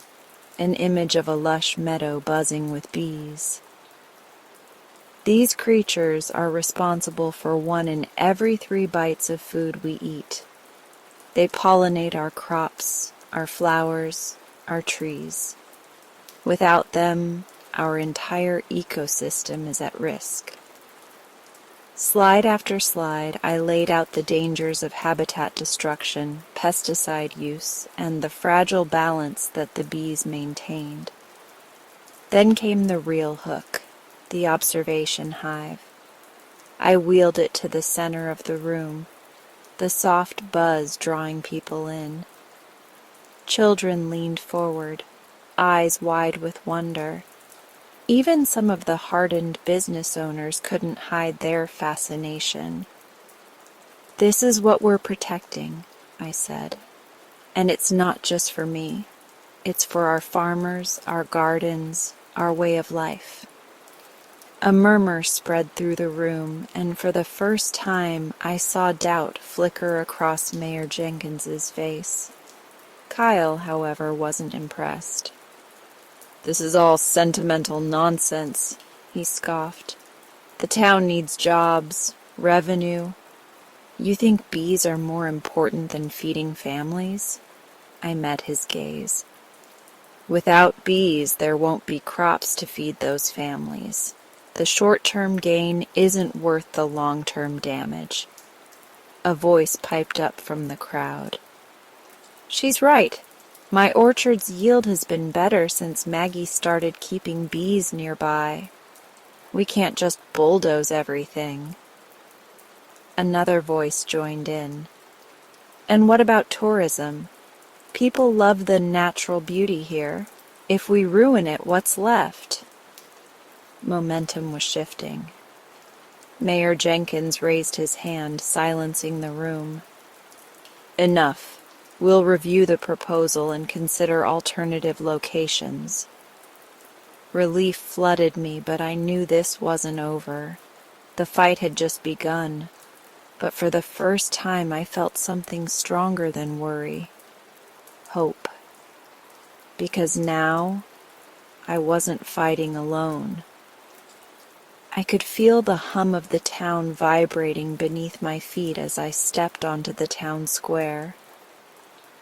an image of a lush meadow buzzing with bees. "These creatures are responsible for 1 in every 3 bites of food we eat. They pollinate our crops, our flowers, our trees. Without them, our entire ecosystem is at risk." Slide after slide, I laid out the dangers of habitat destruction, pesticide use, and the fragile balance that the bees maintained. Then came the real hook, the observation hive. I wheeled it to the center of the room, the soft buzz drawing people in. Children leaned forward, eyes wide with wonder. Even some of the hardened business owners couldn't hide their fascination. "This is what we're protecting," I said. "And it's not just for me. It's for our farmers, our gardens, our way of life." A murmur spread through the room, and for the first time I saw doubt flicker across Mayor Jenkins's face. Kyle, however, wasn't impressed. "This is all sentimental nonsense," he scoffed. "The town needs jobs, revenue. You think bees are more important than feeding families?" I met his gaze. "Without bees, there won't be crops to feed those families. The short-term gain isn't worth the long-term damage." A voice piped up from the crowd. "She's right. My orchard's yield has been better since Maggie started keeping bees nearby. We can't just bulldoze everything." Another voice joined in. "And what about tourism? People love the natural beauty here. If we ruin it, what's left?" Momentum was shifting. Mayor Jenkins raised his hand, silencing the room. "Enough. We'll review the proposal and consider alternative locations." Relief flooded me, but I knew this wasn't over. The fight had just begun. But for the first time I felt something stronger than worry. Hope. Because now I wasn't fighting alone. I could feel the hum of the town vibrating beneath my feet as I stepped onto the town square.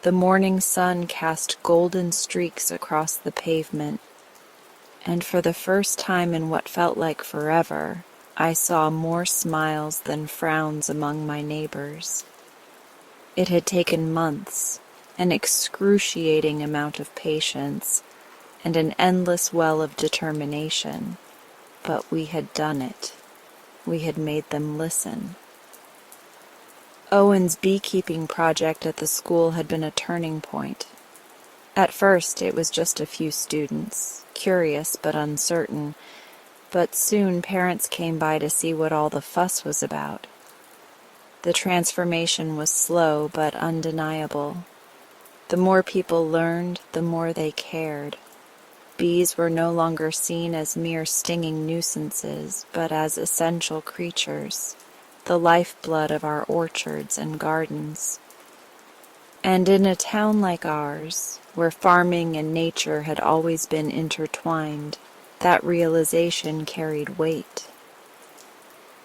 The morning sun cast golden streaks across the pavement, and for the first time in what felt like forever, I saw more smiles than frowns among my neighbors. It had taken months, an excruciating amount of patience, and an endless well of determination, but we had done it. We had made them listen. Owen's beekeeping project at the school had been a turning point. At first it was just a few students, curious but uncertain, but soon parents came by to see what all the fuss was about. The transformation was slow but undeniable. The more people learned, the more they cared. Bees were no longer seen as mere stinging nuisances, but as essential creatures, the lifeblood of our orchards and gardens. And in a town like ours, where farming and nature had always been intertwined, that realization carried weight.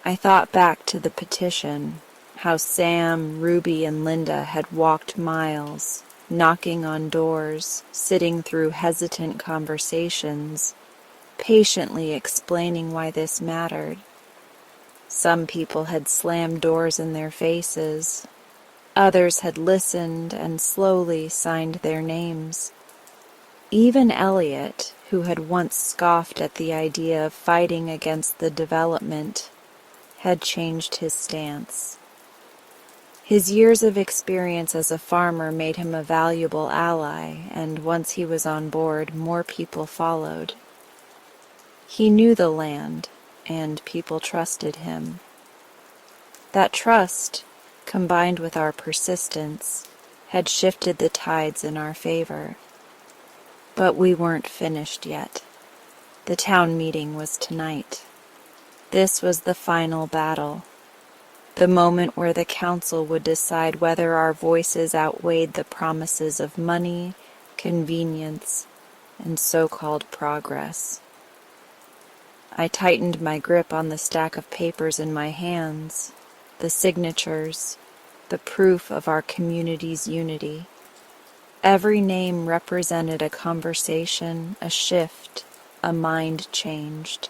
I thought back to the petition, how Sam, Ruby, and Linda had walked miles, knocking on doors, sitting through hesitant conversations, patiently explaining why this mattered. Some people had slammed doors in their faces. Others had listened and slowly signed their names. Even Elliot, who had once scoffed at the idea of fighting against the development, had changed his stance. His years of experience as a farmer made him a valuable ally, and once he was on board, more people followed. He knew the land, and people trusted him. That trust, combined with our persistence, had shifted the tides in our favor. But we weren't finished yet. The town meeting was tonight. This was the final battle, the moment where the council would decide whether our voices outweighed the promises of money, convenience, and so-called progress. I tightened my grip on the stack of papers in my hands, the signatures, the proof of our community's unity. Every name represented a conversation, a shift, a mind changed.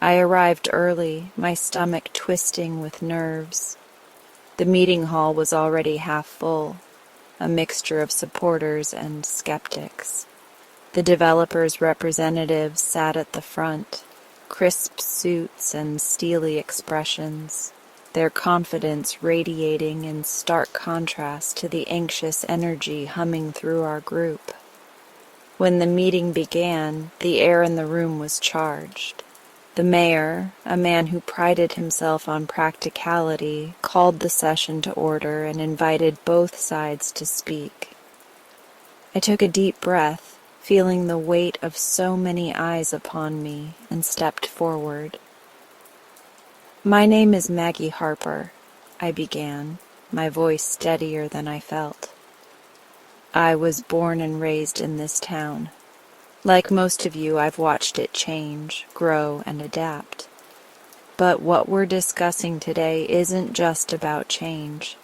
I arrived early, my stomach twisting with nerves. The meeting hall was already half full, a mixture of supporters and skeptics. The developers' representatives sat at the front, crisp suits and steely expressions, their confidence radiating in stark contrast to the anxious energy humming through our group. When the meeting began, the air in the room was charged. The mayor, a man who prided himself on practicality, called the session to order and invited both sides to speak. I took a deep breath, feeling the weight of so many eyes upon me, and stepped forward. "My name is Maggie Harper," I began, my voice steadier than I felt. "I was born and raised in this town. Like most of you, I've watched it change, grow, and adapt. But what we're discussing today isn't just about change.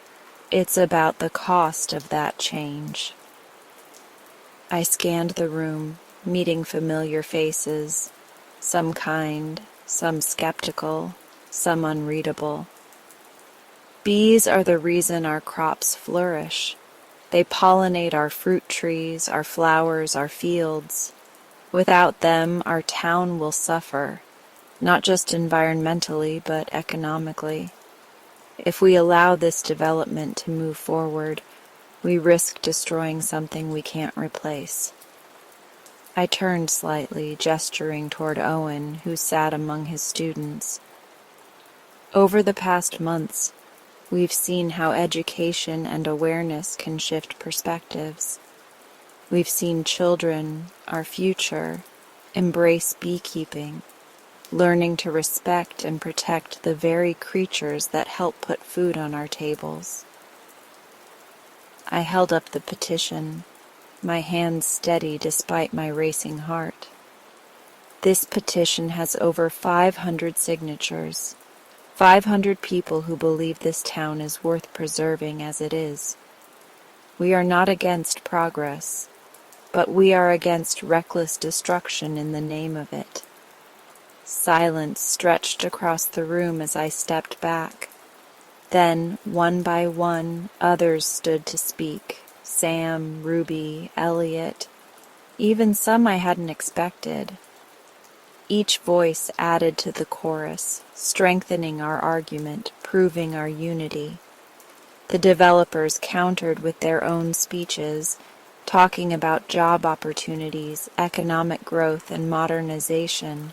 It's about the cost of that change." I scanned the room, meeting familiar faces, some kind, some skeptical, some unreadable. Bees are the reason our crops flourish. They pollinate our fruit trees, our flowers, our fields. Without them, our town will suffer, not just environmentally, but economically. If we allow this development to move forward, we risk destroying something we can't replace. I turned slightly, gesturing toward Owen, who sat among his students. Over the past months, we've seen how education and awareness can shift perspectives. We've seen children, our future, embrace beekeeping, learning to respect and protect the very creatures that help put food on our tables. I held up the petition, my hands steady despite my racing heart. This petition has over 500 signatures, 500 people who believe this town is worth preserving as it is. We are not against progress, but we are against reckless destruction in the name of it. Silence stretched across the room as I stepped back. Then, one by one, others stood to speak. Sam, Ruby, Elliot, even some I hadn't expected. Each voice added to the chorus, strengthening our argument, proving our unity. The developers countered with their own speeches, talking about job opportunities, economic growth, and modernization.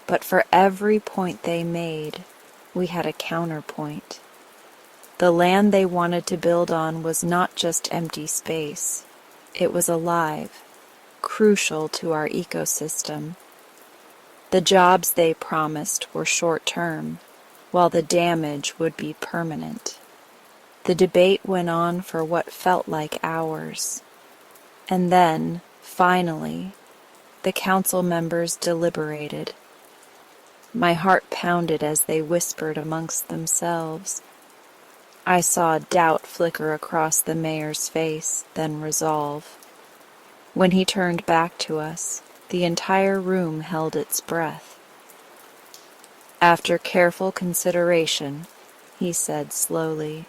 But for every point they made, we had a counterpoint. The land they wanted to build on was not just empty space. It was alive, crucial to our ecosystem. The jobs they promised were short-term, while the damage would be permanent. The debate went on for what felt like hours. And then, finally, the council members deliberated. My heart pounded as they whispered amongst themselves. I saw doubt flicker across the mayor's face, then resolve. When he turned back to us, the entire room held its breath. "After careful consideration," he said slowly,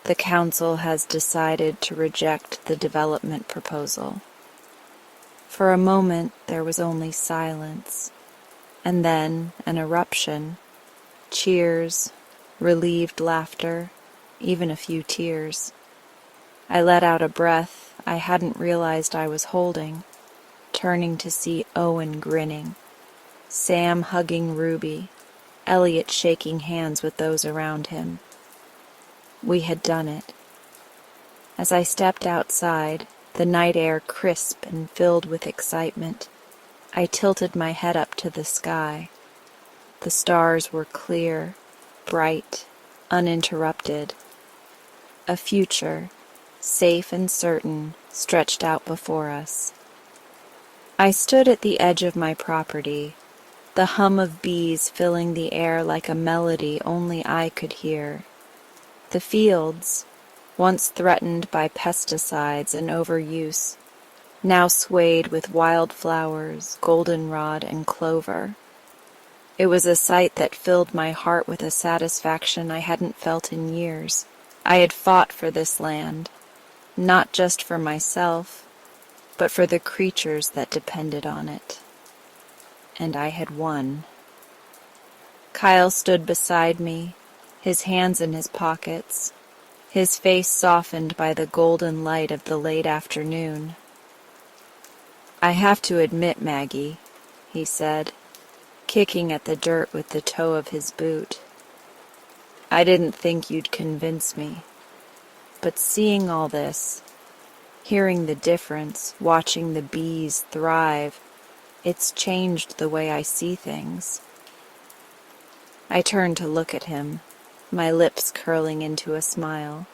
"the council has decided to reject the development proposal." For a moment there was only silence, and then an eruption. Cheers, relieved laughter, even a few tears. I let out a breath I hadn't realized I was holding, turning to see Owen grinning, Sam hugging Ruby, Elliot shaking hands with those around him. We had done it. As I stepped outside, the night air crisp and filled with excitement, I tilted my head up to the sky. The stars were clear, bright, uninterrupted. A future, safe and certain, stretched out before us. I stood at the edge of my property, the hum of bees filling the air like a melody only I could hear. The fields, once threatened by pesticides and overuse, now swayed with wildflowers, goldenrod, and clover. It was a sight that filled my heart with a satisfaction I hadn't felt in years. I had fought for this land, not just for myself, but for the creatures that depended on it. And I had won. Kyle stood beside me, his hands in his pockets, his face softened by the golden light of the late afternoon. "I have to admit, Maggie," he said, kicking at the dirt with the toe of his boot, "I didn't think you'd convince me. But seeing all this, hearing the difference, watching the bees thrive, it's changed the way I see things." I turned to look at him, my lips curling into a smile.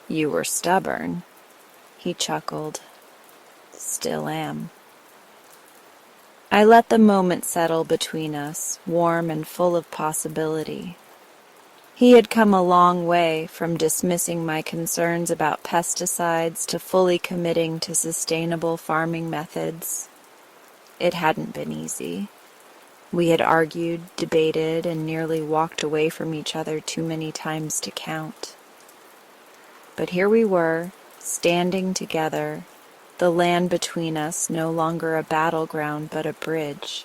"You were stubborn," he chuckled. "Still am." I let the moment settle between us, warm and full of possibility. He had come a long way from dismissing my concerns about pesticides to fully committing to sustainable farming methods. It hadn't been easy. We had argued, debated, and nearly walked away from each other too many times to count. But here we were, standing together, the land between us no longer a battleground but a bridge.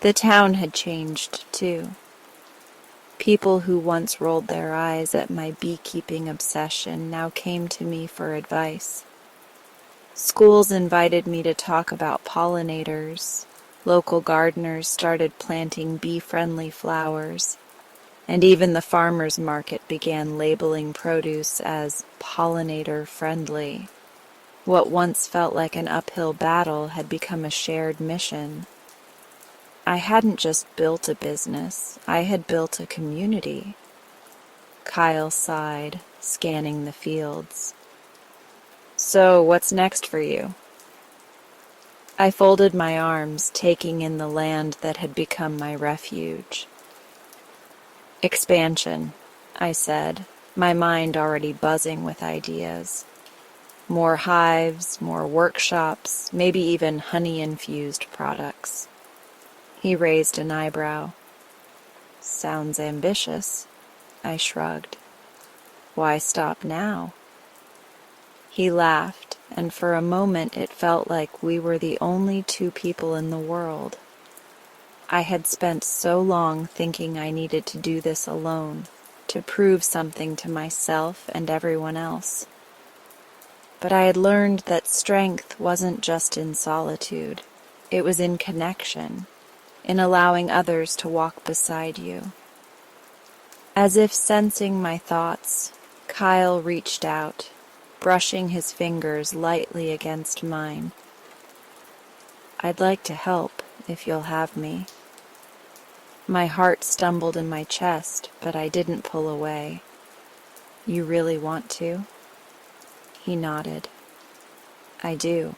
The town had changed, too. People who once rolled their eyes at my beekeeping obsession now came to me for advice. Schools invited me to talk about pollinators. Local gardeners started planting bee-friendly flowers, and even the farmers' market began labeling produce as pollinator-friendly. What once felt like an uphill battle had become a shared mission. I hadn't just built a business, I had built a community. Kyle sighed, scanning the fields. "So, what's next for you?" I folded my arms, taking in the land that had become my refuge. "Expansion," I said, my mind already buzzing with ideas. More hives, more workshops, maybe even honey-infused products. He raised an eyebrow. "Sounds ambitious," I shrugged. "Why stop now?" He laughed, and for a moment it felt like we were the only two people in the world. I had spent so long thinking I needed to do this alone, to prove something to myself and everyone else. But I had learned that strength wasn't just in solitude. It was in connection, in allowing others to walk beside you. As if sensing my thoughts, Kyle reached out, brushing his fingers lightly against mine. "I'd like to help, if you'll have me." My heart stumbled in my chest, but I didn't pull away. "You really want to?" He nodded. "I do.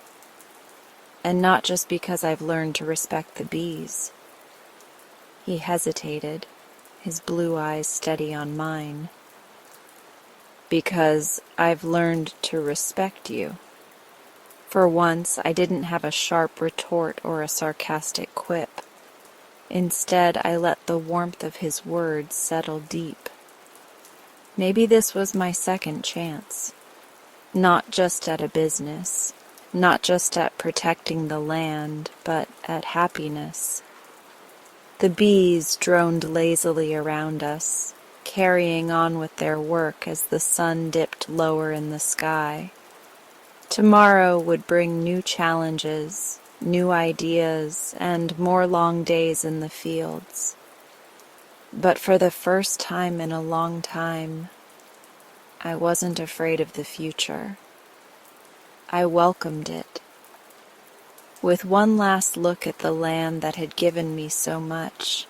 And not just because I've learned to respect the bees." He hesitated, his blue eyes steady on mine. "Because I've learned to respect you." For once, I didn't have a sharp retort or a sarcastic quip. Instead, I let the warmth of his words settle deep. Maybe this was my second chance. Not just at a business, not just at protecting the land, but at happiness. The bees droned lazily around us, carrying on with their work as the sun dipped lower in the sky. Tomorrow would bring new challenges, new ideas, and more long days in the fields. But for the first time in a long time, I wasn't afraid of the future. I welcomed it. With one last look at the land that had given me so much,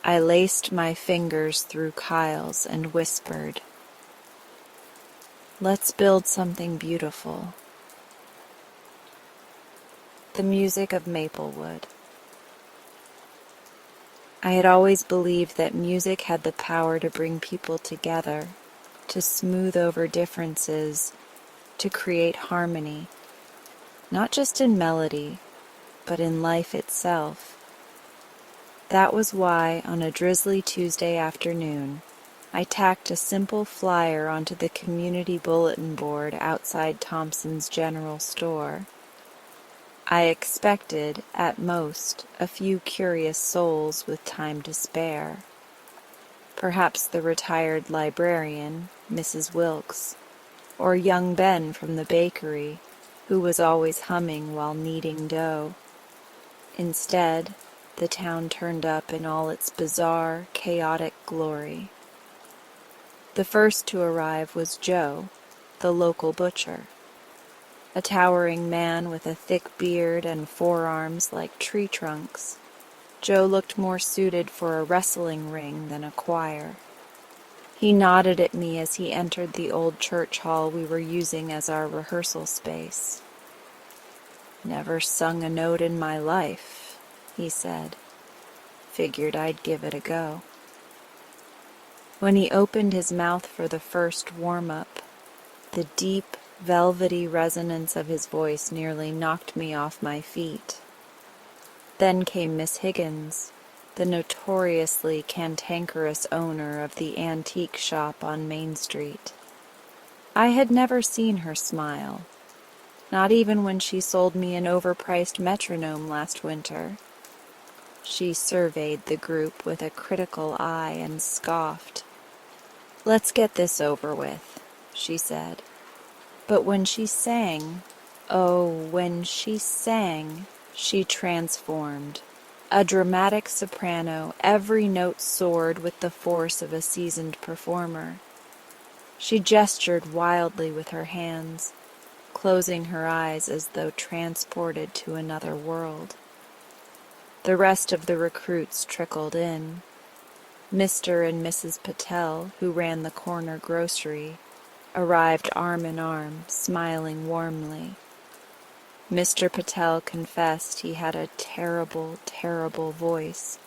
I laced my fingers through Kyle's and whispered, "Let's build something beautiful." The music of Maplewood. I had always believed that music had the power to bring people together, to smooth over differences, to create harmony, not just in melody, but in life itself. That was why, on a drizzly Tuesday afternoon, I tacked a simple flyer onto the community bulletin board outside Thompson's General Store. I expected, at most, a few curious souls with time to spare. Perhaps the retired librarian, Mrs. Wilkes, or young Ben from the bakery, who was always humming while kneading dough. Instead, the town turned up in all its bizarre, chaotic glory. The first to arrive was Joe, the local butcher. A towering man with a thick beard and forearms like tree trunks, Joe looked more suited for a wrestling ring than a choir. He nodded at me as he entered the old church hall we were using as our rehearsal space. "Never sung a note in my life," he said. "Figured I'd give it a go." When he opened his mouth for the first warm-up, the deep, velvety resonance of his voice nearly knocked me off my feet. Then came Miss Higgins, the notoriously cantankerous owner of the antique shop on Main Street. I had never seen her smile, not even when she sold me an overpriced metronome last winter. She surveyed the group with a critical eye and scoffed. "Let's get this over with," she said. But when she sang, she transformed. A dramatic soprano, every note soared with the force of a seasoned performer. She gestured wildly with her hands, closing her eyes as though transported to another world. The rest of the recruits trickled in. Mr. and Mrs. Patel, who ran the corner grocery, arrived arm in arm, smiling warmly. Mr. Patel confessed he had a terrible, terrible voice,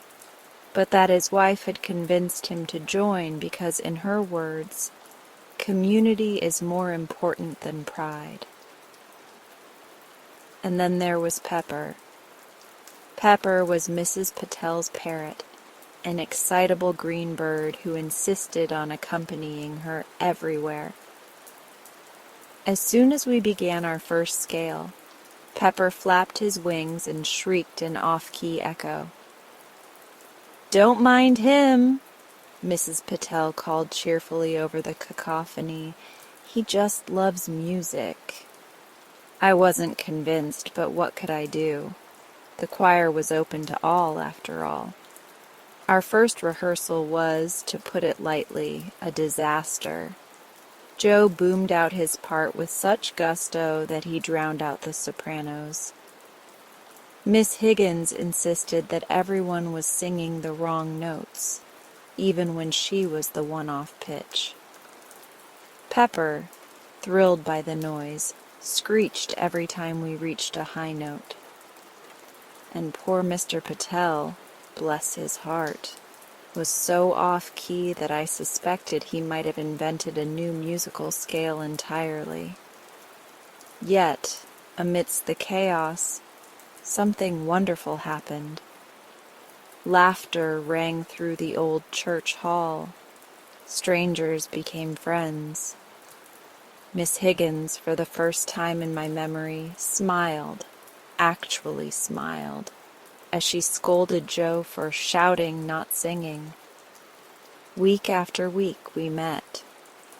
but that his wife had convinced him to join because, in her words, community is more important than pride. And then there was Pepper. Pepper was Mrs. Patel's parrot, an excitable green bird who insisted on accompanying her everywhere. As soon as we began our first scale, Pepper flapped his wings and shrieked in off-key echo. "Don't mind him," Mrs. Patel called cheerfully over the cacophony. "He just loves music." I wasn't convinced, but what could I do? The choir was open to all, after all. Our first rehearsal was, to put it lightly, a disaster. Joe boomed out his part with such gusto that he drowned out the sopranos. Miss Higgins insisted that everyone was singing the wrong notes, even when she was the one off pitch. Pepper, thrilled by the noise, screeched every time we reached a high note. And poor Mr. Patel, bless his heart, was so off-key that I suspected he might have invented a new musical scale entirely. Yet, amidst the chaos, something wonderful happened. Laughter rang through the old church hall. Strangers became friends. Miss Higgins, for the first time in my memory, smiled, actually smiled, as she scolded Joe for shouting, not singing. Week after week we met.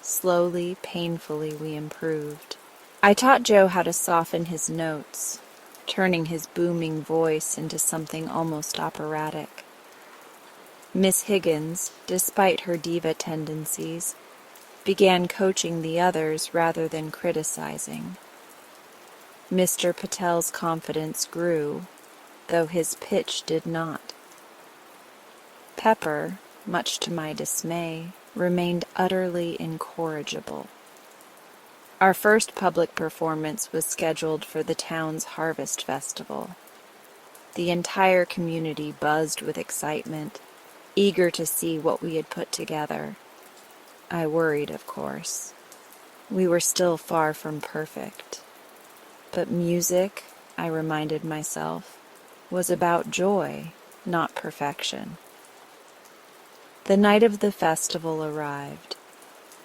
Slowly, painfully we improved. I taught Joe how to soften his notes, turning his booming voice into something almost operatic. Miss Higgins, despite her diva tendencies, began coaching the others rather than criticizing. Mr. Patel's confidence grew, though his pitch did not. Pepper, much to my dismay, remained utterly incorrigible. Our first public performance was scheduled for the town's Harvest Festival. The entire community buzzed with excitement, eager to see what we had put together. I worried, of course. We were still far from perfect. But music, I reminded myself, was about joy, not perfection. The night of the festival arrived.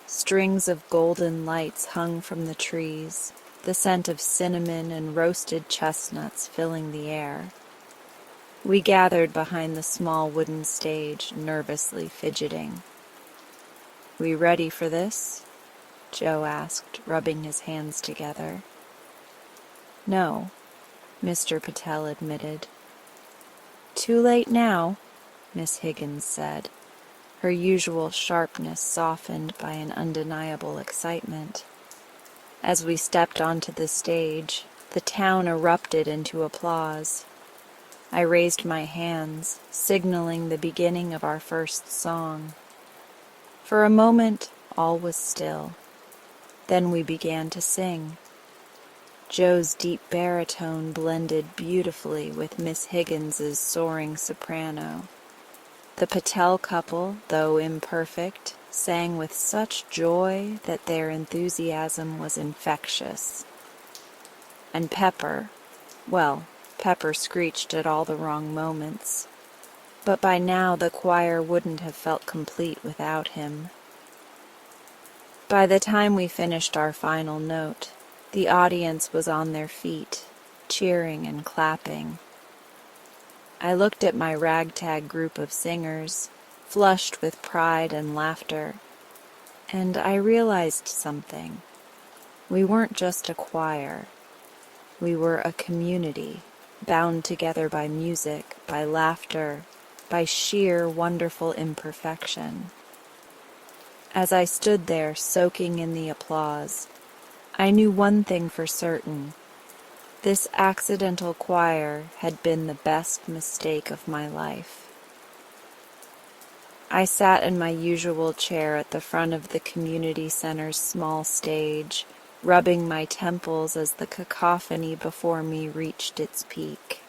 Strings of golden lights hung from the trees, the scent of cinnamon and roasted chestnuts filling the air. We gathered behind the small wooden stage, nervously fidgeting. "We ready for this?" Joe asked, rubbing his hands together. "No," Mr. Patel admitted. "Too late now," Miss Higgins said, her usual sharpness softened by an undeniable excitement. As we stepped onto the stage, the town erupted into applause. I raised my hands, signaling the beginning of our first song. For a moment, all was still. Then we began to sing. Joe's deep baritone blended beautifully with Miss Higgins's soaring soprano. The Patel couple, though imperfect, sang with such joy that their enthusiasm was infectious. And Pepper screeched at all the wrong moments. But by now the choir wouldn't have felt complete without him. By the time we finished our final note, the audience was on their feet, cheering and clapping. I looked at my ragtag group of singers, flushed with pride and laughter, and I realized something. We weren't just a choir. We were a community, bound together by music, by laughter, by sheer wonderful imperfection. As I stood there soaking in the applause, I knew one thing for certain. This accidental choir had been the best mistake of my life. I sat in my usual chair at the front of the community center's small stage, rubbing my temples as the cacophony before me reached its peak.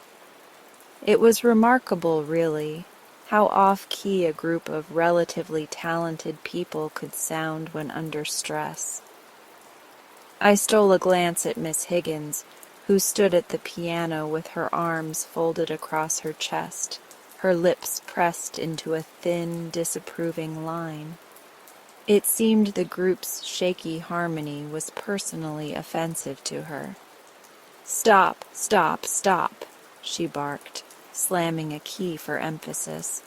It was remarkable, really, how off-key a group of relatively talented people could sound when under stress. I stole a glance at Miss Higgins, who stood at the piano with her arms folded across her chest, her lips pressed into a thin, disapproving line. It seemed the group's shaky harmony was personally offensive to her. "Stop, stop, stop," she barked, slamming a key for emphasis.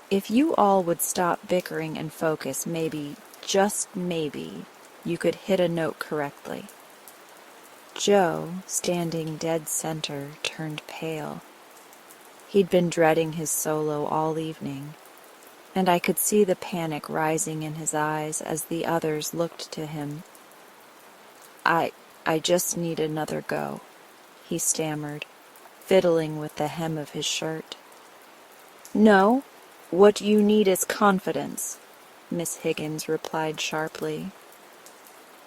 "If you all would stop bickering and focus, maybe, just maybe, you could hit a note correctly." Joe, standing dead center, turned pale. He'd been dreading his solo all evening, and I could see the panic rising in his eyes as the others looked to him. I just need another go," he stammered, fiddling with the hem of his shirt. "No, what you need is confidence," Miss Higgins replied sharply.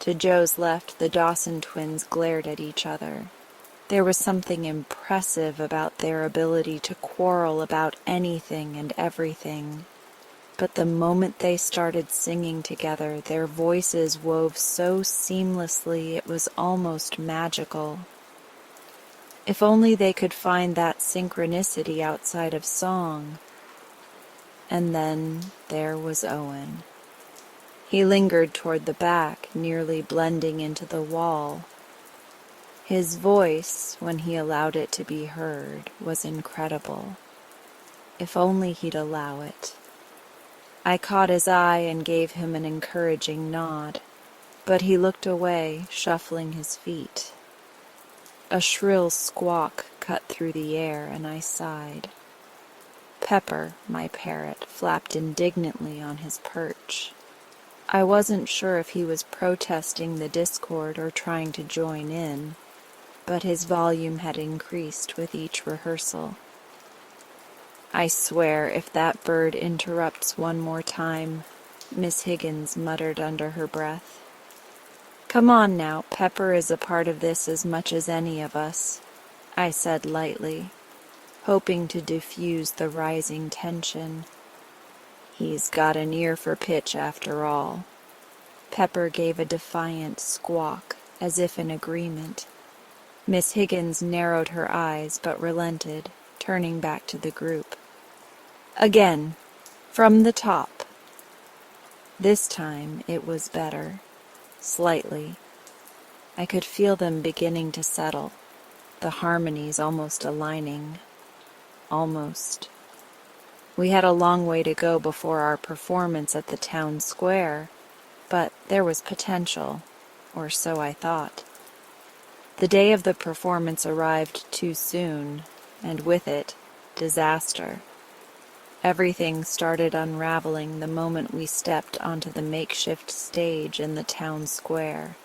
To Joe's left, the Dawson twins glared at each other. There was something impressive about their ability to quarrel about anything and everything. But the moment they started singing together, their voices wove so seamlessly it was almost magical. If only they could find that synchronicity outside of song. And then there was Owen. He lingered toward the back, nearly blending into the wall. His voice, when he allowed it to be heard, was incredible. If only he'd allow it. I caught his eye and gave him an encouraging nod, but he looked away, shuffling his feet. A shrill squawk cut through the air, and I sighed. Pepper, my parrot, flapped indignantly on his perch. I wasn't sure if he was protesting the discord or trying to join in, but his volume had increased with each rehearsal. "I swear if that bird interrupts one more time," Miss Higgins muttered under her breath. "Come on now, Pepper is a part of this as much as any of us," I said lightly, hoping to diffuse the rising tension. "He's got an ear for pitch after all." Pepper gave a defiant squawk, as if in agreement. Miss Higgins narrowed her eyes but relented. turning back to the group. Again, from the top. This time it was better, slightly. I could feel them beginning to settle, the harmonies almost aligning. Almost. We had a long way to go before our performance at the town square, but there was potential, or so I thought. The day of the performance arrived too soon, and with it, disaster. Everything started unraveling the moment we stepped onto the makeshift stage in the town square.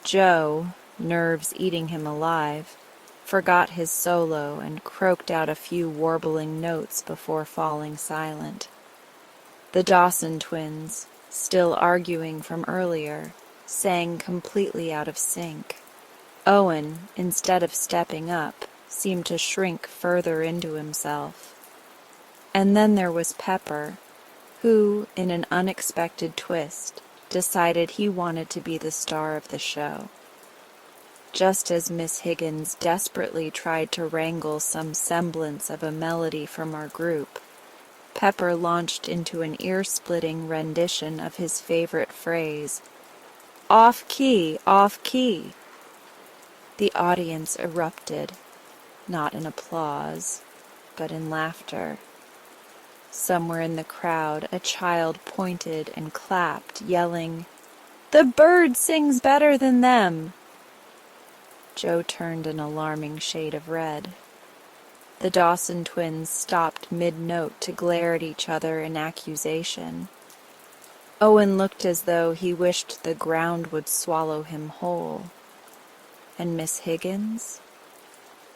Joe, nerves eating him alive, forgot his solo and croaked out a few warbling notes before falling silent. The Dawson twins, still arguing from earlier, sang completely out of sync. Owen, instead of stepping up, seemed to shrink further into himself. And then there was Pepper, who, in an unexpected twist, decided he wanted to be the star of the show. Just as Miss Higgins desperately tried to wrangle some semblance of a melody from our group, Pepper launched into an ear-splitting rendition of his favorite phrase, "Off key, off key." The audience erupted, not in applause, but in laughter. Somewhere in the crowd, a child pointed and clapped, yelling, "The bird sings better than them!" Joe turned an alarming shade of red. The Dawson twins stopped mid-note to glare at each other in accusation. Owen looked as though he wished the ground would swallow him whole. And Miss Higgins?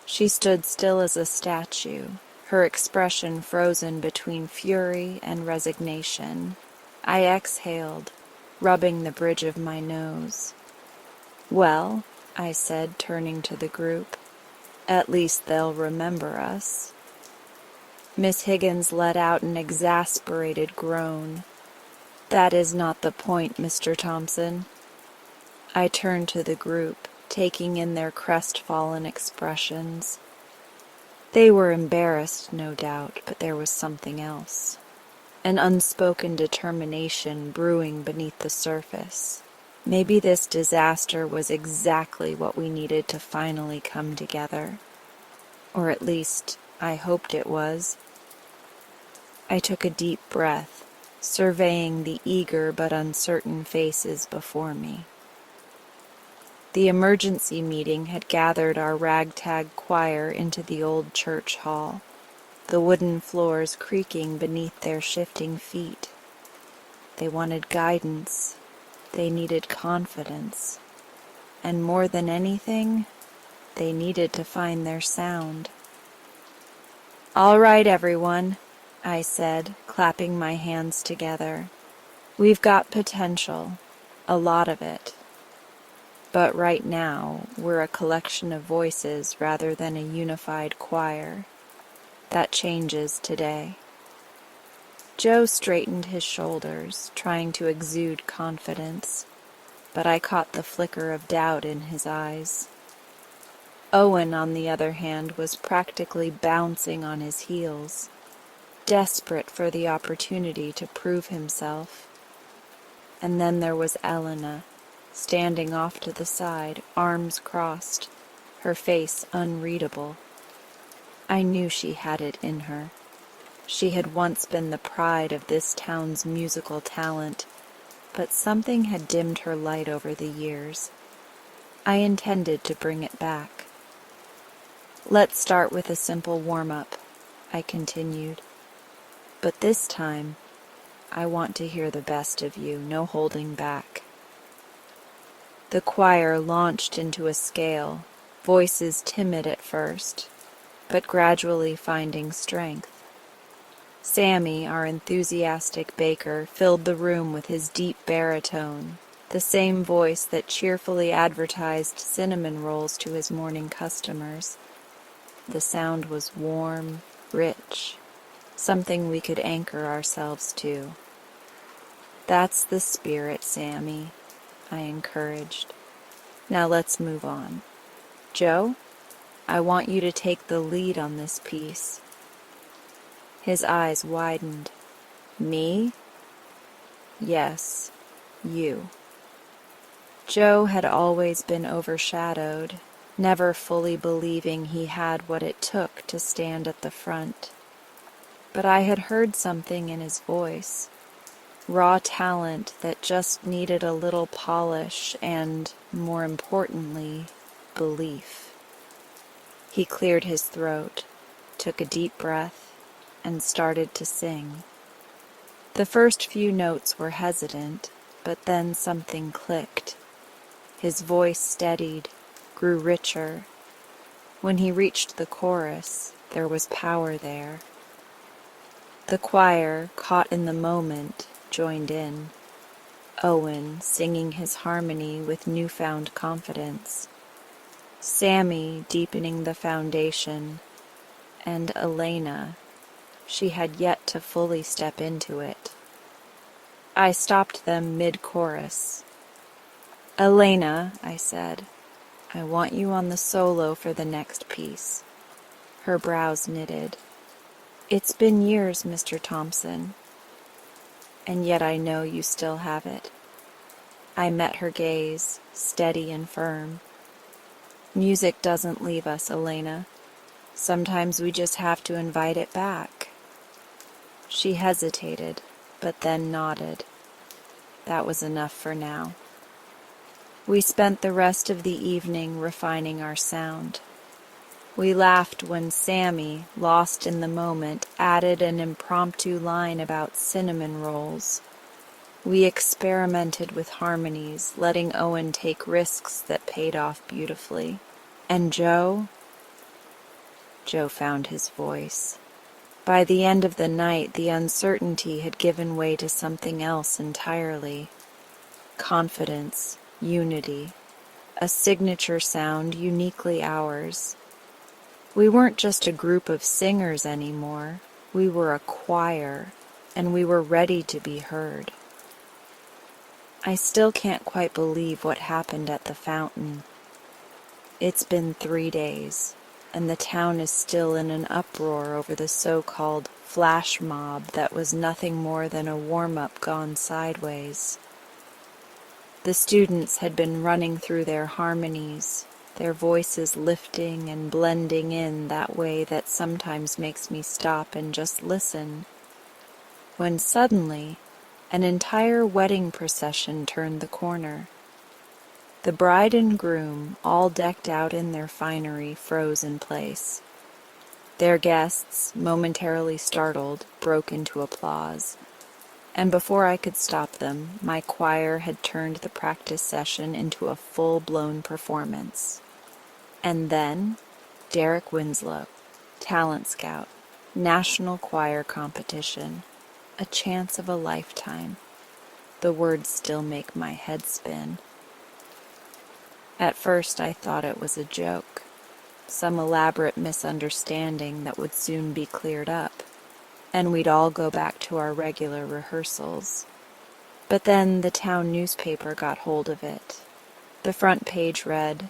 She stood still as a statue, her expression frozen between fury and resignation. I exhaled, rubbing the bridge of my nose. "Well," I said, turning to the group, "at least they'll remember us." Miss Higgins let out an exasperated groan. "That is not the point, Mr. Thompson." I turned to the group, taking in their crestfallen expressions. They were embarrassed, no doubt, but there was something else. An unspoken determination brewing beneath the surface. Maybe this disaster was exactly what we needed to finally come together. Or at least, I hoped it was. I took a deep breath, surveying the eager but uncertain faces before me. The emergency meeting had gathered our ragtag choir into the old church hall, the wooden floors creaking beneath their shifting feet. They wanted guidance. They needed confidence. And more than anything, they needed to find their sound. "All right, everyone," I said, clapping my hands together. "We've got potential, a lot of it. But right now, we're a collection of voices rather than a unified choir. That changes today." Joe straightened his shoulders, trying to exude confidence, but I caught the flicker of doubt in his eyes. Owen, on the other hand, was practically bouncing on his heels, desperate for the opportunity to prove himself. And then there was Elena, standing off to the side, arms crossed, her face unreadable. I knew she had it in her. She had once been the pride of this town's musical talent, but something had dimmed her light over the years. I intended to bring it back. "Let's start with a simple warm-up," I continued. "But this time, I want to hear the best of you, no holding back." The choir launched into a scale, voices timid at first, but gradually finding strength. Sammy, our enthusiastic baker, filled the room with his deep baritone, the same voice that cheerfully advertised cinnamon rolls to his morning customers. The sound was warm, rich, something we could anchor ourselves to. "That's the spirit, Sammy," I encouraged. "Now let's move on. Joe, I want you to take the lead on this piece." His eyes widened. "Me?" "Yes, you." Joe had always been overshadowed, never fully believing he had what it took to stand at the front. But I had heard something in his voice, raw talent that just needed a little polish and, more importantly, belief. He cleared his throat, took a deep breath, and started to sing. The first few notes were hesitant, but then something clicked. His voice steadied, grew richer. When he reached the chorus, there was power there. The choir, caught in the moment, joined in. Owen singing his harmony with newfound confidence. Sammy deepening the foundation. And Elena, she had yet to fully step into it. I stopped them mid-chorus. "Elena," I said, "I want you on the solo for the next piece." Her brows knitted. "It's been years, Mr. Thompson, and yet I know you still have it." I met her gaze, steady and firm. "Music doesn't leave us, Elena. Sometimes we just have to invite it back." She hesitated, but then nodded. That was enough for now. We spent the rest of the evening refining our sound. We laughed when Sammy, lost in the moment, added an impromptu line about cinnamon rolls. We experimented with harmonies, letting Owen take risks that paid off beautifully. And Joe? Joe found his voice. By the end of the night, the uncertainty had given way to something else entirely. Confidence, unity, a signature sound uniquely ours. We weren't just a group of singers anymore. We were a choir, and we were ready to be heard. I still can't quite believe what happened at the fountain. It's been 3 days, and the town is still in an uproar over the so-called flash mob that was nothing more than a warm-up gone sideways. The students had been running through their harmonies, their voices lifting and blending in that way that sometimes makes me stop and just listen, when suddenly an entire wedding procession turned the corner. The bride and groom, all decked out in their finery, froze in place. Their guests, momentarily startled, broke into applause. And before I could stop them, my choir had turned the practice session into a full-blown performance. And then, Derek Winslow, talent scout, national choir competition, a chance of a lifetime. The words still make my head spin. At first I thought it was a joke, some elaborate misunderstanding that would soon be cleared up, and we'd all go back to our regular rehearsals. But then the town newspaper got hold of it. The front page read,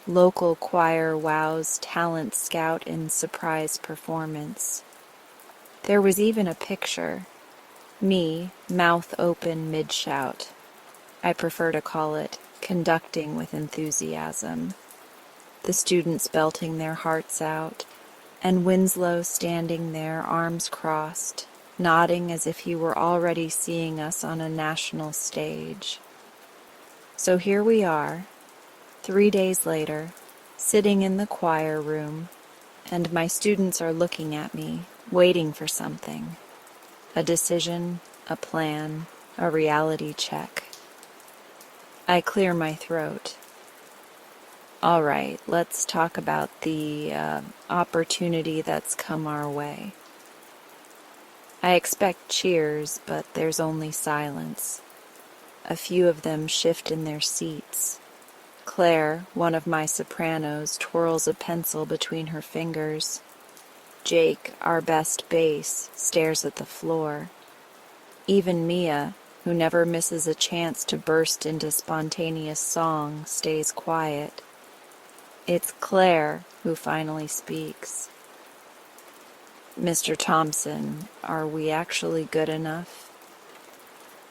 "Local choir wows talent scout in surprise performance." There was even a picture. Me, mouth open mid-shout. I prefer to call it conducting with enthusiasm. The students belting their hearts out, and Winslow standing there, arms crossed, nodding as if he were already seeing us on a national stage. So here we are, 3 days later, sitting in the choir room, and my students are looking at me, waiting for something. A decision, a plan, a reality check. I clear my throat. All right, let's talk about the opportunity that's come our way. I expect cheers, but there's only silence. A few of them shift in their seats. Claire, one of my sopranos, twirls a pencil between her fingers. Jake, our best bass, stares at the floor. Even Mia, who never misses a chance to burst into spontaneous song, stays quiet. It's Claire who finally speaks. Mr. Thompson, are we actually good enough?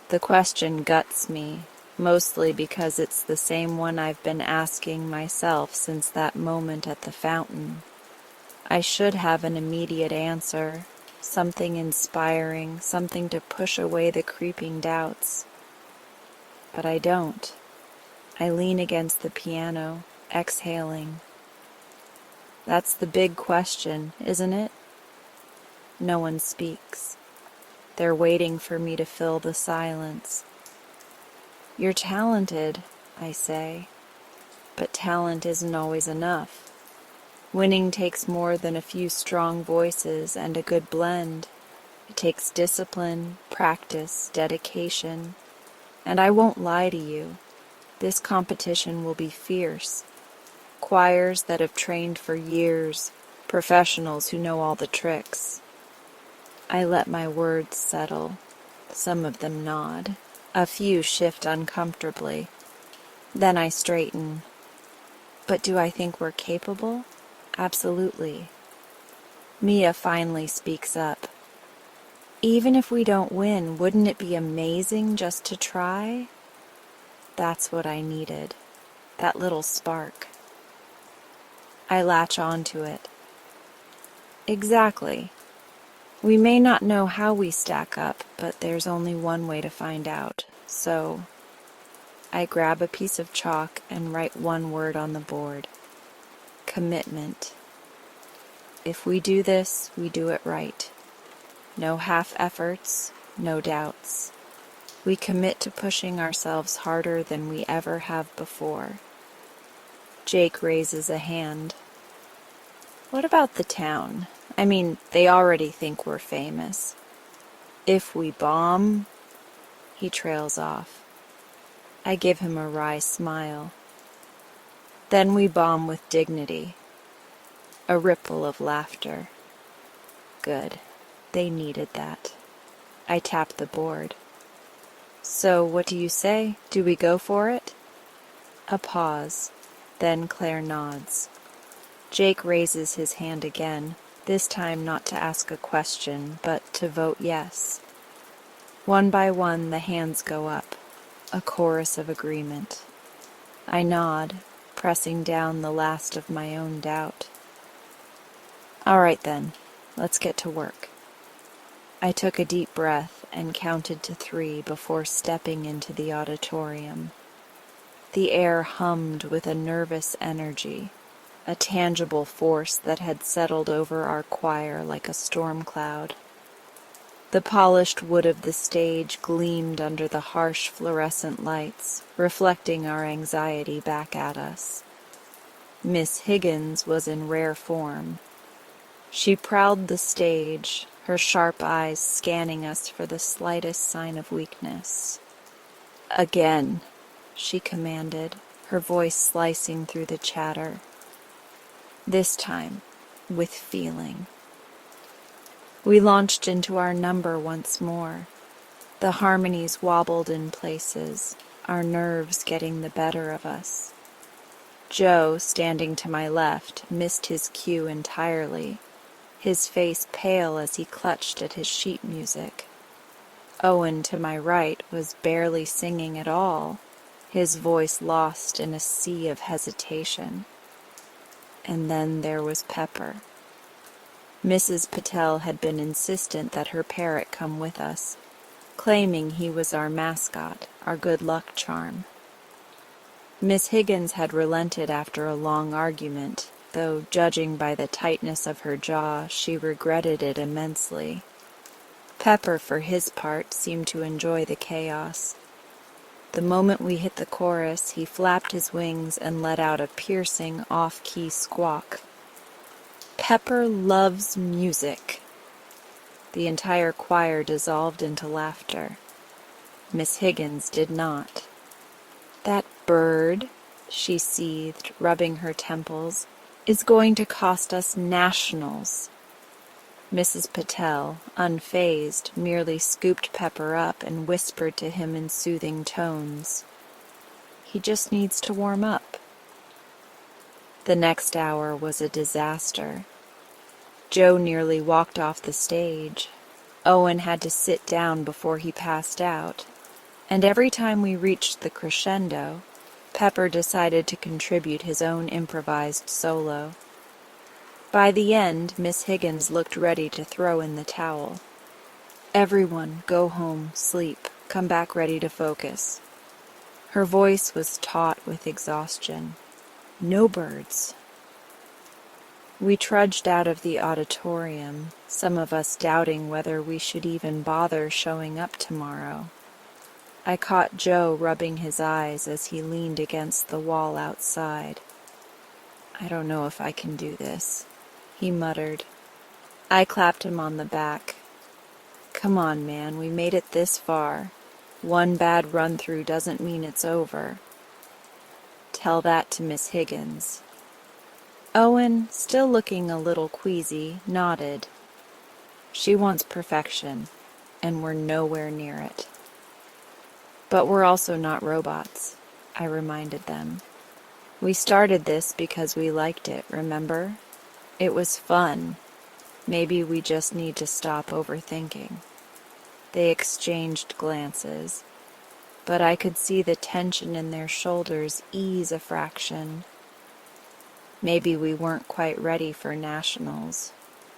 The question guts me, mostly because it's the same one I've been asking myself since that moment at the fountain. I should have an immediate answer, something inspiring, something to push away the creeping doubts. But I don't. I lean against the piano, exhaling. That's the big question, isn't it? No one speaks. They're waiting for me to fill the silence. You're talented, I say, but talent isn't always enough. Winning takes more than a few strong voices and a good blend. It takes discipline, practice, dedication. And I won't lie to you, this competition will be fierce. Choirs that have trained for years, professionals who know all the tricks. I let my words settle. Some of them nod. A few shift uncomfortably. Then I straighten. But do I think we're capable? Absolutely. Mia finally speaks up. Even if we don't win, wouldn't it be amazing just to try? That's what I needed. That little spark. I latch onto it. Exactly. We may not know how we stack up, but there's only one way to find out. So, I grab a piece of chalk and write one word on the board. Commitment. If we do this, we do it right. No half efforts, no doubts. We commit to pushing ourselves harder than we ever have before. Jake raises a hand. What about the town? I mean, they already think we're famous. If we bomb, he trails off. I give him a wry smile. Then we bomb with dignity. A ripple of laughter. Good. They needed that. I tap the board. So, what do you say? Do we go for it? A pause. Then Claire nods. Jake raises his hand again, this time not to ask a question, but to vote yes. One by one, the hands go up, a chorus of agreement. I nod, pressing down the last of my own doubt. All right then, let's get to work. I took a deep breath and counted to 3 before stepping into the auditorium. The air hummed with a nervous energy, a tangible force that had settled over our choir like a storm cloud. The polished wood of the stage gleamed under the harsh fluorescent lights, reflecting our anxiety back at us. Miss Higgins was in rare form. She prowled the stage, her sharp eyes scanning us for the slightest sign of weakness. Again, she commanded, her voice slicing through the chatter. This time, with feeling. We launched into our number once more. The harmonies wobbled in places, our nerves getting the better of us. Joe, standing to my left, missed his cue entirely, his face pale as he clutched at his sheet music. Owen, to my right, was barely singing at all, his voice lost in a sea of hesitation. And then there was Pepper. Mrs. Patel had been insistent that her parrot come with us, claiming he was our mascot, our good luck charm. Miss Higgins had relented after a long argument, though judging by the tightness of her jaw, she regretted it immensely. Pepper, for his part, seemed to enjoy the chaos. The moment we hit the chorus, he flapped his wings and let out a piercing, off-key squawk. Pepper loves music. The entire choir dissolved into laughter. Miss Higgins did not. That bird, she seethed, rubbing her temples, is going to cost us nationals. Mrs. Patel, unfazed, merely scooped Pepper up and whispered to him in soothing tones. He just needs to warm up. The next hour was a disaster. Joe nearly walked off the stage. Owen had to sit down before he passed out, and every time we reached the crescendo, Pepper decided to contribute his own improvised solo. By the end, Miss Higgins looked ready to throw in the towel. "Everyone, go home, sleep, come back ready to focus." Her voice was taut with exhaustion. No birds. We trudged out of the auditorium, some of us doubting whether we should even bother showing up tomorrow. I caught Joe rubbing his eyes as he leaned against the wall outside. "I don't know if I can do this," he muttered. I clapped him on the back. "Come on, man, we made it this far. One bad run-through doesn't mean it's over." "Tell that to Miss Higgins." Owen, still looking a little queasy, nodded. "She wants perfection, and we're nowhere near it." "But we're also not robots," I reminded them. "We started this because we liked it, remember? It was fun. Maybe we just need to stop overthinking." They exchanged glances, but I could see the tension in their shoulders ease a fraction. Maybe we weren't quite ready for nationals,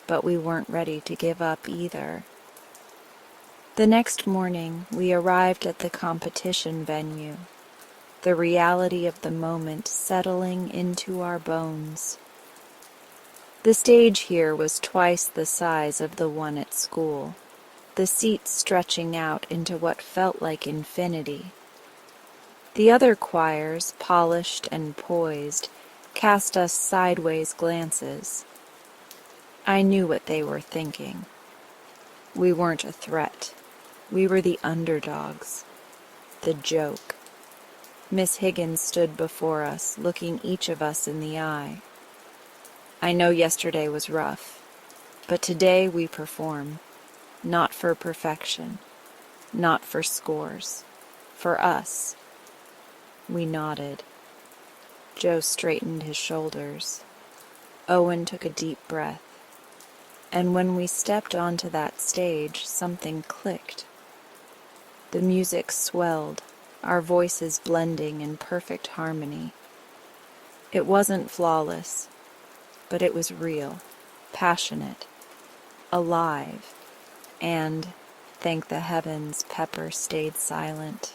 but we weren't ready to give up either. The next morning, we arrived at the competition venue, the reality of the moment settling into our bones. The stage here was twice the size of the one at school, the seats stretching out into what felt like infinity. The other choirs, polished and poised, cast us sideways glances. I knew what they were thinking. We weren't a threat. We were the underdogs, the joke. Miss Higgins stood before us, looking each of us in the eye. "I know yesterday was rough, but today we perform, not for perfection, not for scores, for us." We nodded. Joe straightened his shoulders. Owen took a deep breath. And when we stepped onto that stage, something clicked. The music swelled, our voices blending in perfect harmony. It wasn't flawless, but it was real, passionate, alive, and, thank the heavens, Pepper stayed silent.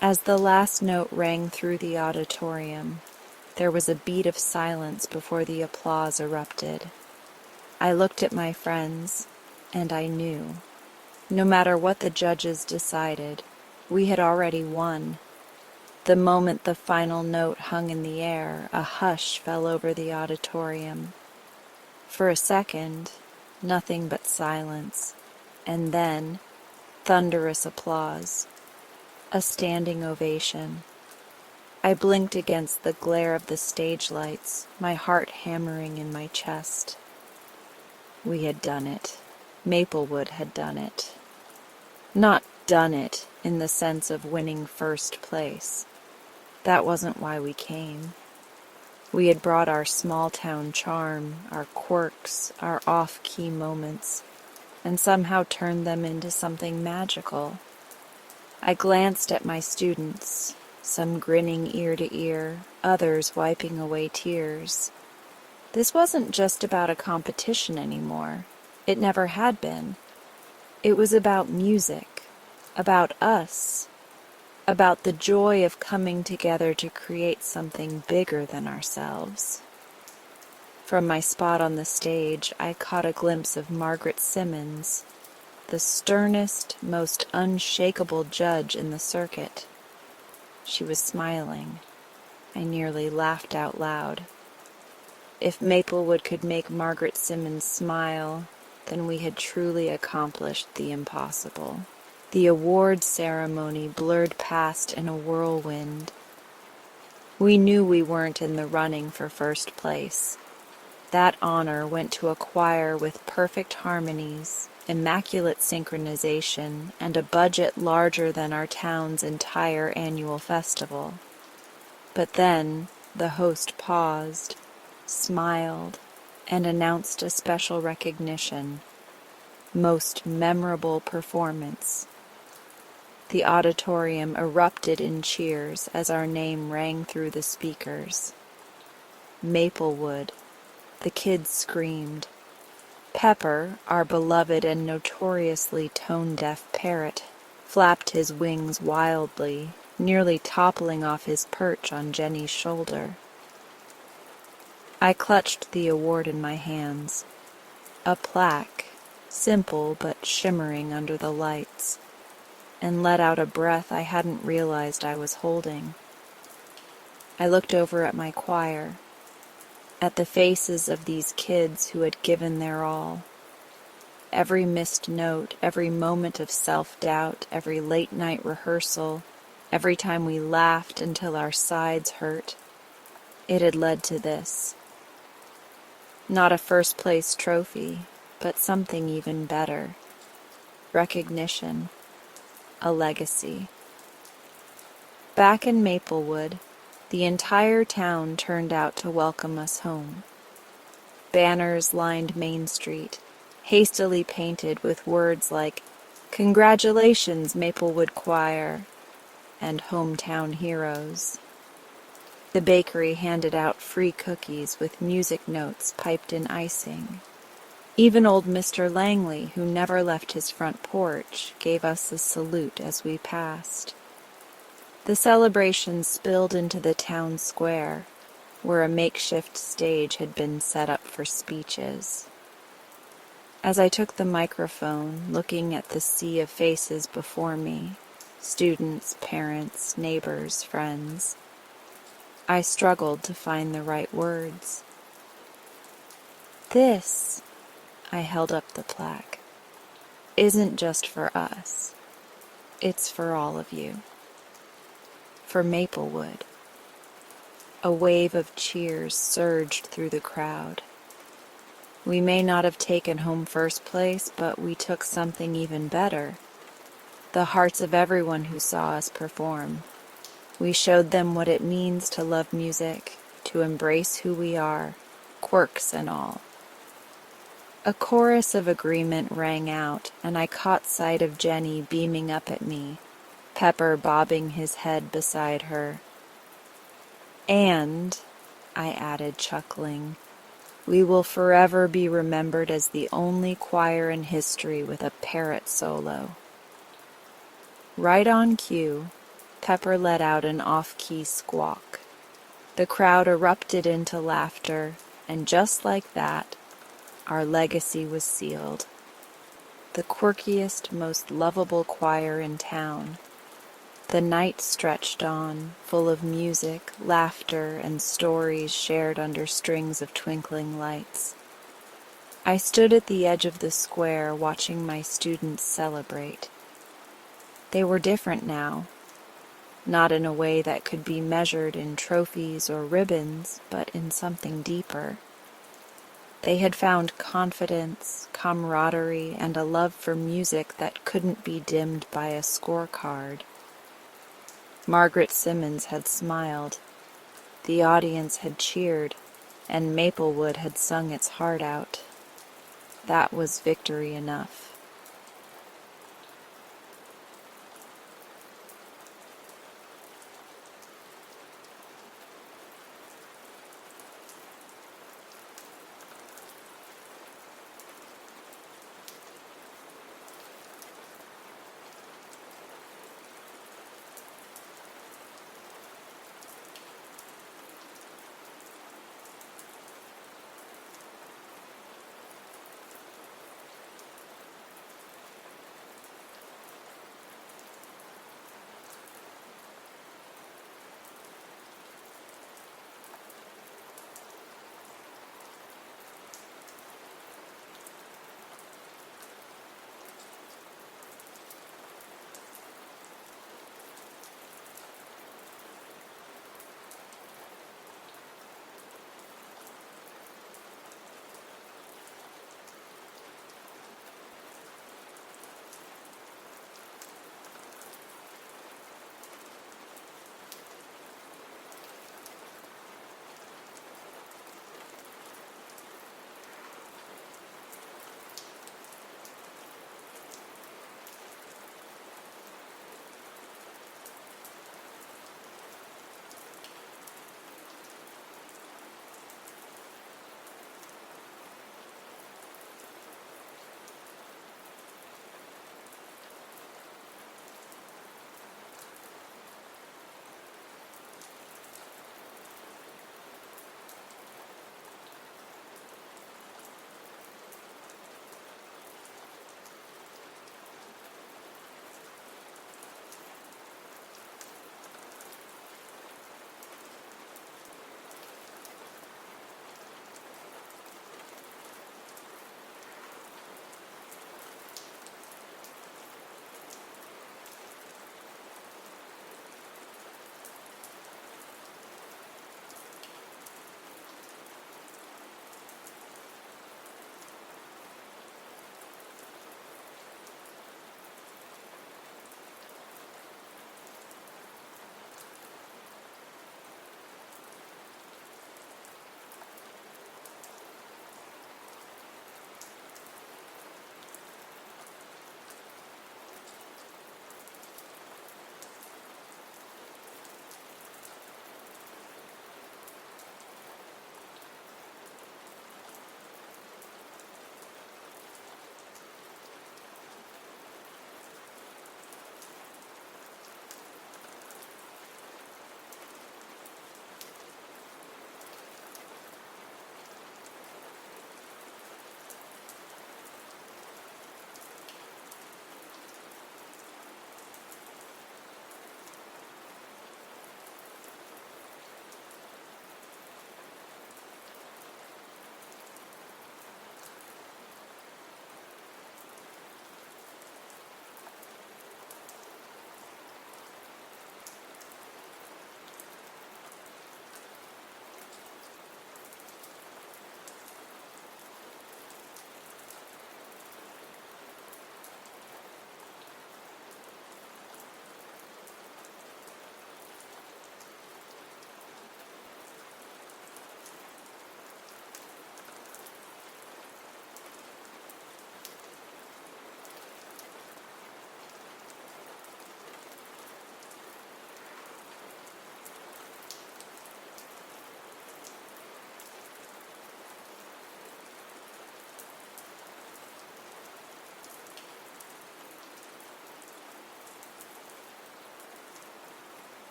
As the last note rang through the auditorium, there was a beat of silence before the applause erupted. I looked at my friends, and I knew. No matter what the judges decided, we had already won. The moment the final note hung in the air, a hush fell over the auditorium. For a second, nothing but silence, and then thunderous applause. A standing ovation. I blinked against the glare of the stage lights, my heart hammering in my chest. We had done it. Maplewood had done it. Not done it in the sense of winning first place. That wasn't why we came. We had brought our small-town charm, our quirks, our off-key moments, and somehow turned them into something magical. I glanced at my students, some grinning ear to ear, others wiping away tears. This wasn't just about a competition anymore. It never had been. It was about music, about us, about the joy of coming together to create something bigger than ourselves. From my spot on the stage, I caught a glimpse of Margaret Simmons, the sternest, most unshakable judge in the circuit. She was smiling. I nearly laughed out loud. If Maplewood could make Margaret Simmons smile, then we had truly accomplished the impossible. The award ceremony blurred past in a whirlwind. We knew we weren't in the running for first place. That honor went to a choir with perfect harmonies, immaculate synchronization, and a budget larger than our town's entire annual festival. But then, the host paused, smiled, and announced a special recognition. Most memorable performance. The auditorium erupted in cheers as our name rang through the speakers. Maplewood, the kids screamed. Pepper, our beloved and notoriously tone-deaf parrot, flapped his wings wildly, nearly toppling off his perch on Jenny's shoulder. I clutched the award in my hands. A plaque, simple but shimmering under the lights, and let out a breath I hadn't realized I was holding. I looked over at my choir, at the faces of these kids who had given their all. Every missed note, every moment of self-doubt, every late-night rehearsal, every time we laughed until our sides hurt, it had led to this. Not a first-place trophy, but something even better. Recognition. A legacy. Back in Maplewood, the entire town turned out to welcome us home. Banners lined Main Street, hastily painted with words like, "Congratulations, Maplewood Choir," and "Hometown Heroes." The bakery handed out free cookies with music notes piped in icing. Even old Mr. Langley, who never left his front porch, gave us a salute as we passed. The celebration spilled into the town square, where a makeshift stage had been set up for speeches. As I took the microphone, looking at the sea of faces before me, students, parents, neighbors, friends, I struggled to find the right words. This, I held up the plaque, isn't just for us. It's for all of you. For Maplewood. A wave of cheers surged through the crowd. We may not have taken home first place, but we took something even better. The hearts of everyone who saw us perform. We showed them what it means to love music, to embrace who we are, quirks and all. A chorus of agreement rang out, and I caught sight of Jenny beaming up at me, Pepper bobbing his head beside her. And, I added, chuckling, we will forever be remembered as the only choir in history with a parrot solo. Right on cue, Pepper let out an off-key squawk. The crowd erupted into laughter, and just like that, our legacy was sealed. The quirkiest, most lovable choir in town. The night stretched on, full of music, laughter, and stories shared under strings of twinkling lights. I stood at the edge of the square watching my students celebrate. They were different now, not in a way that could be measured in trophies or ribbons, but in something deeper. They had found confidence, camaraderie, and a love for music that couldn't be dimmed by a scorecard. Margaret Simmons had smiled, the audience had cheered, and Maplewood had sung its heart out. That was victory enough.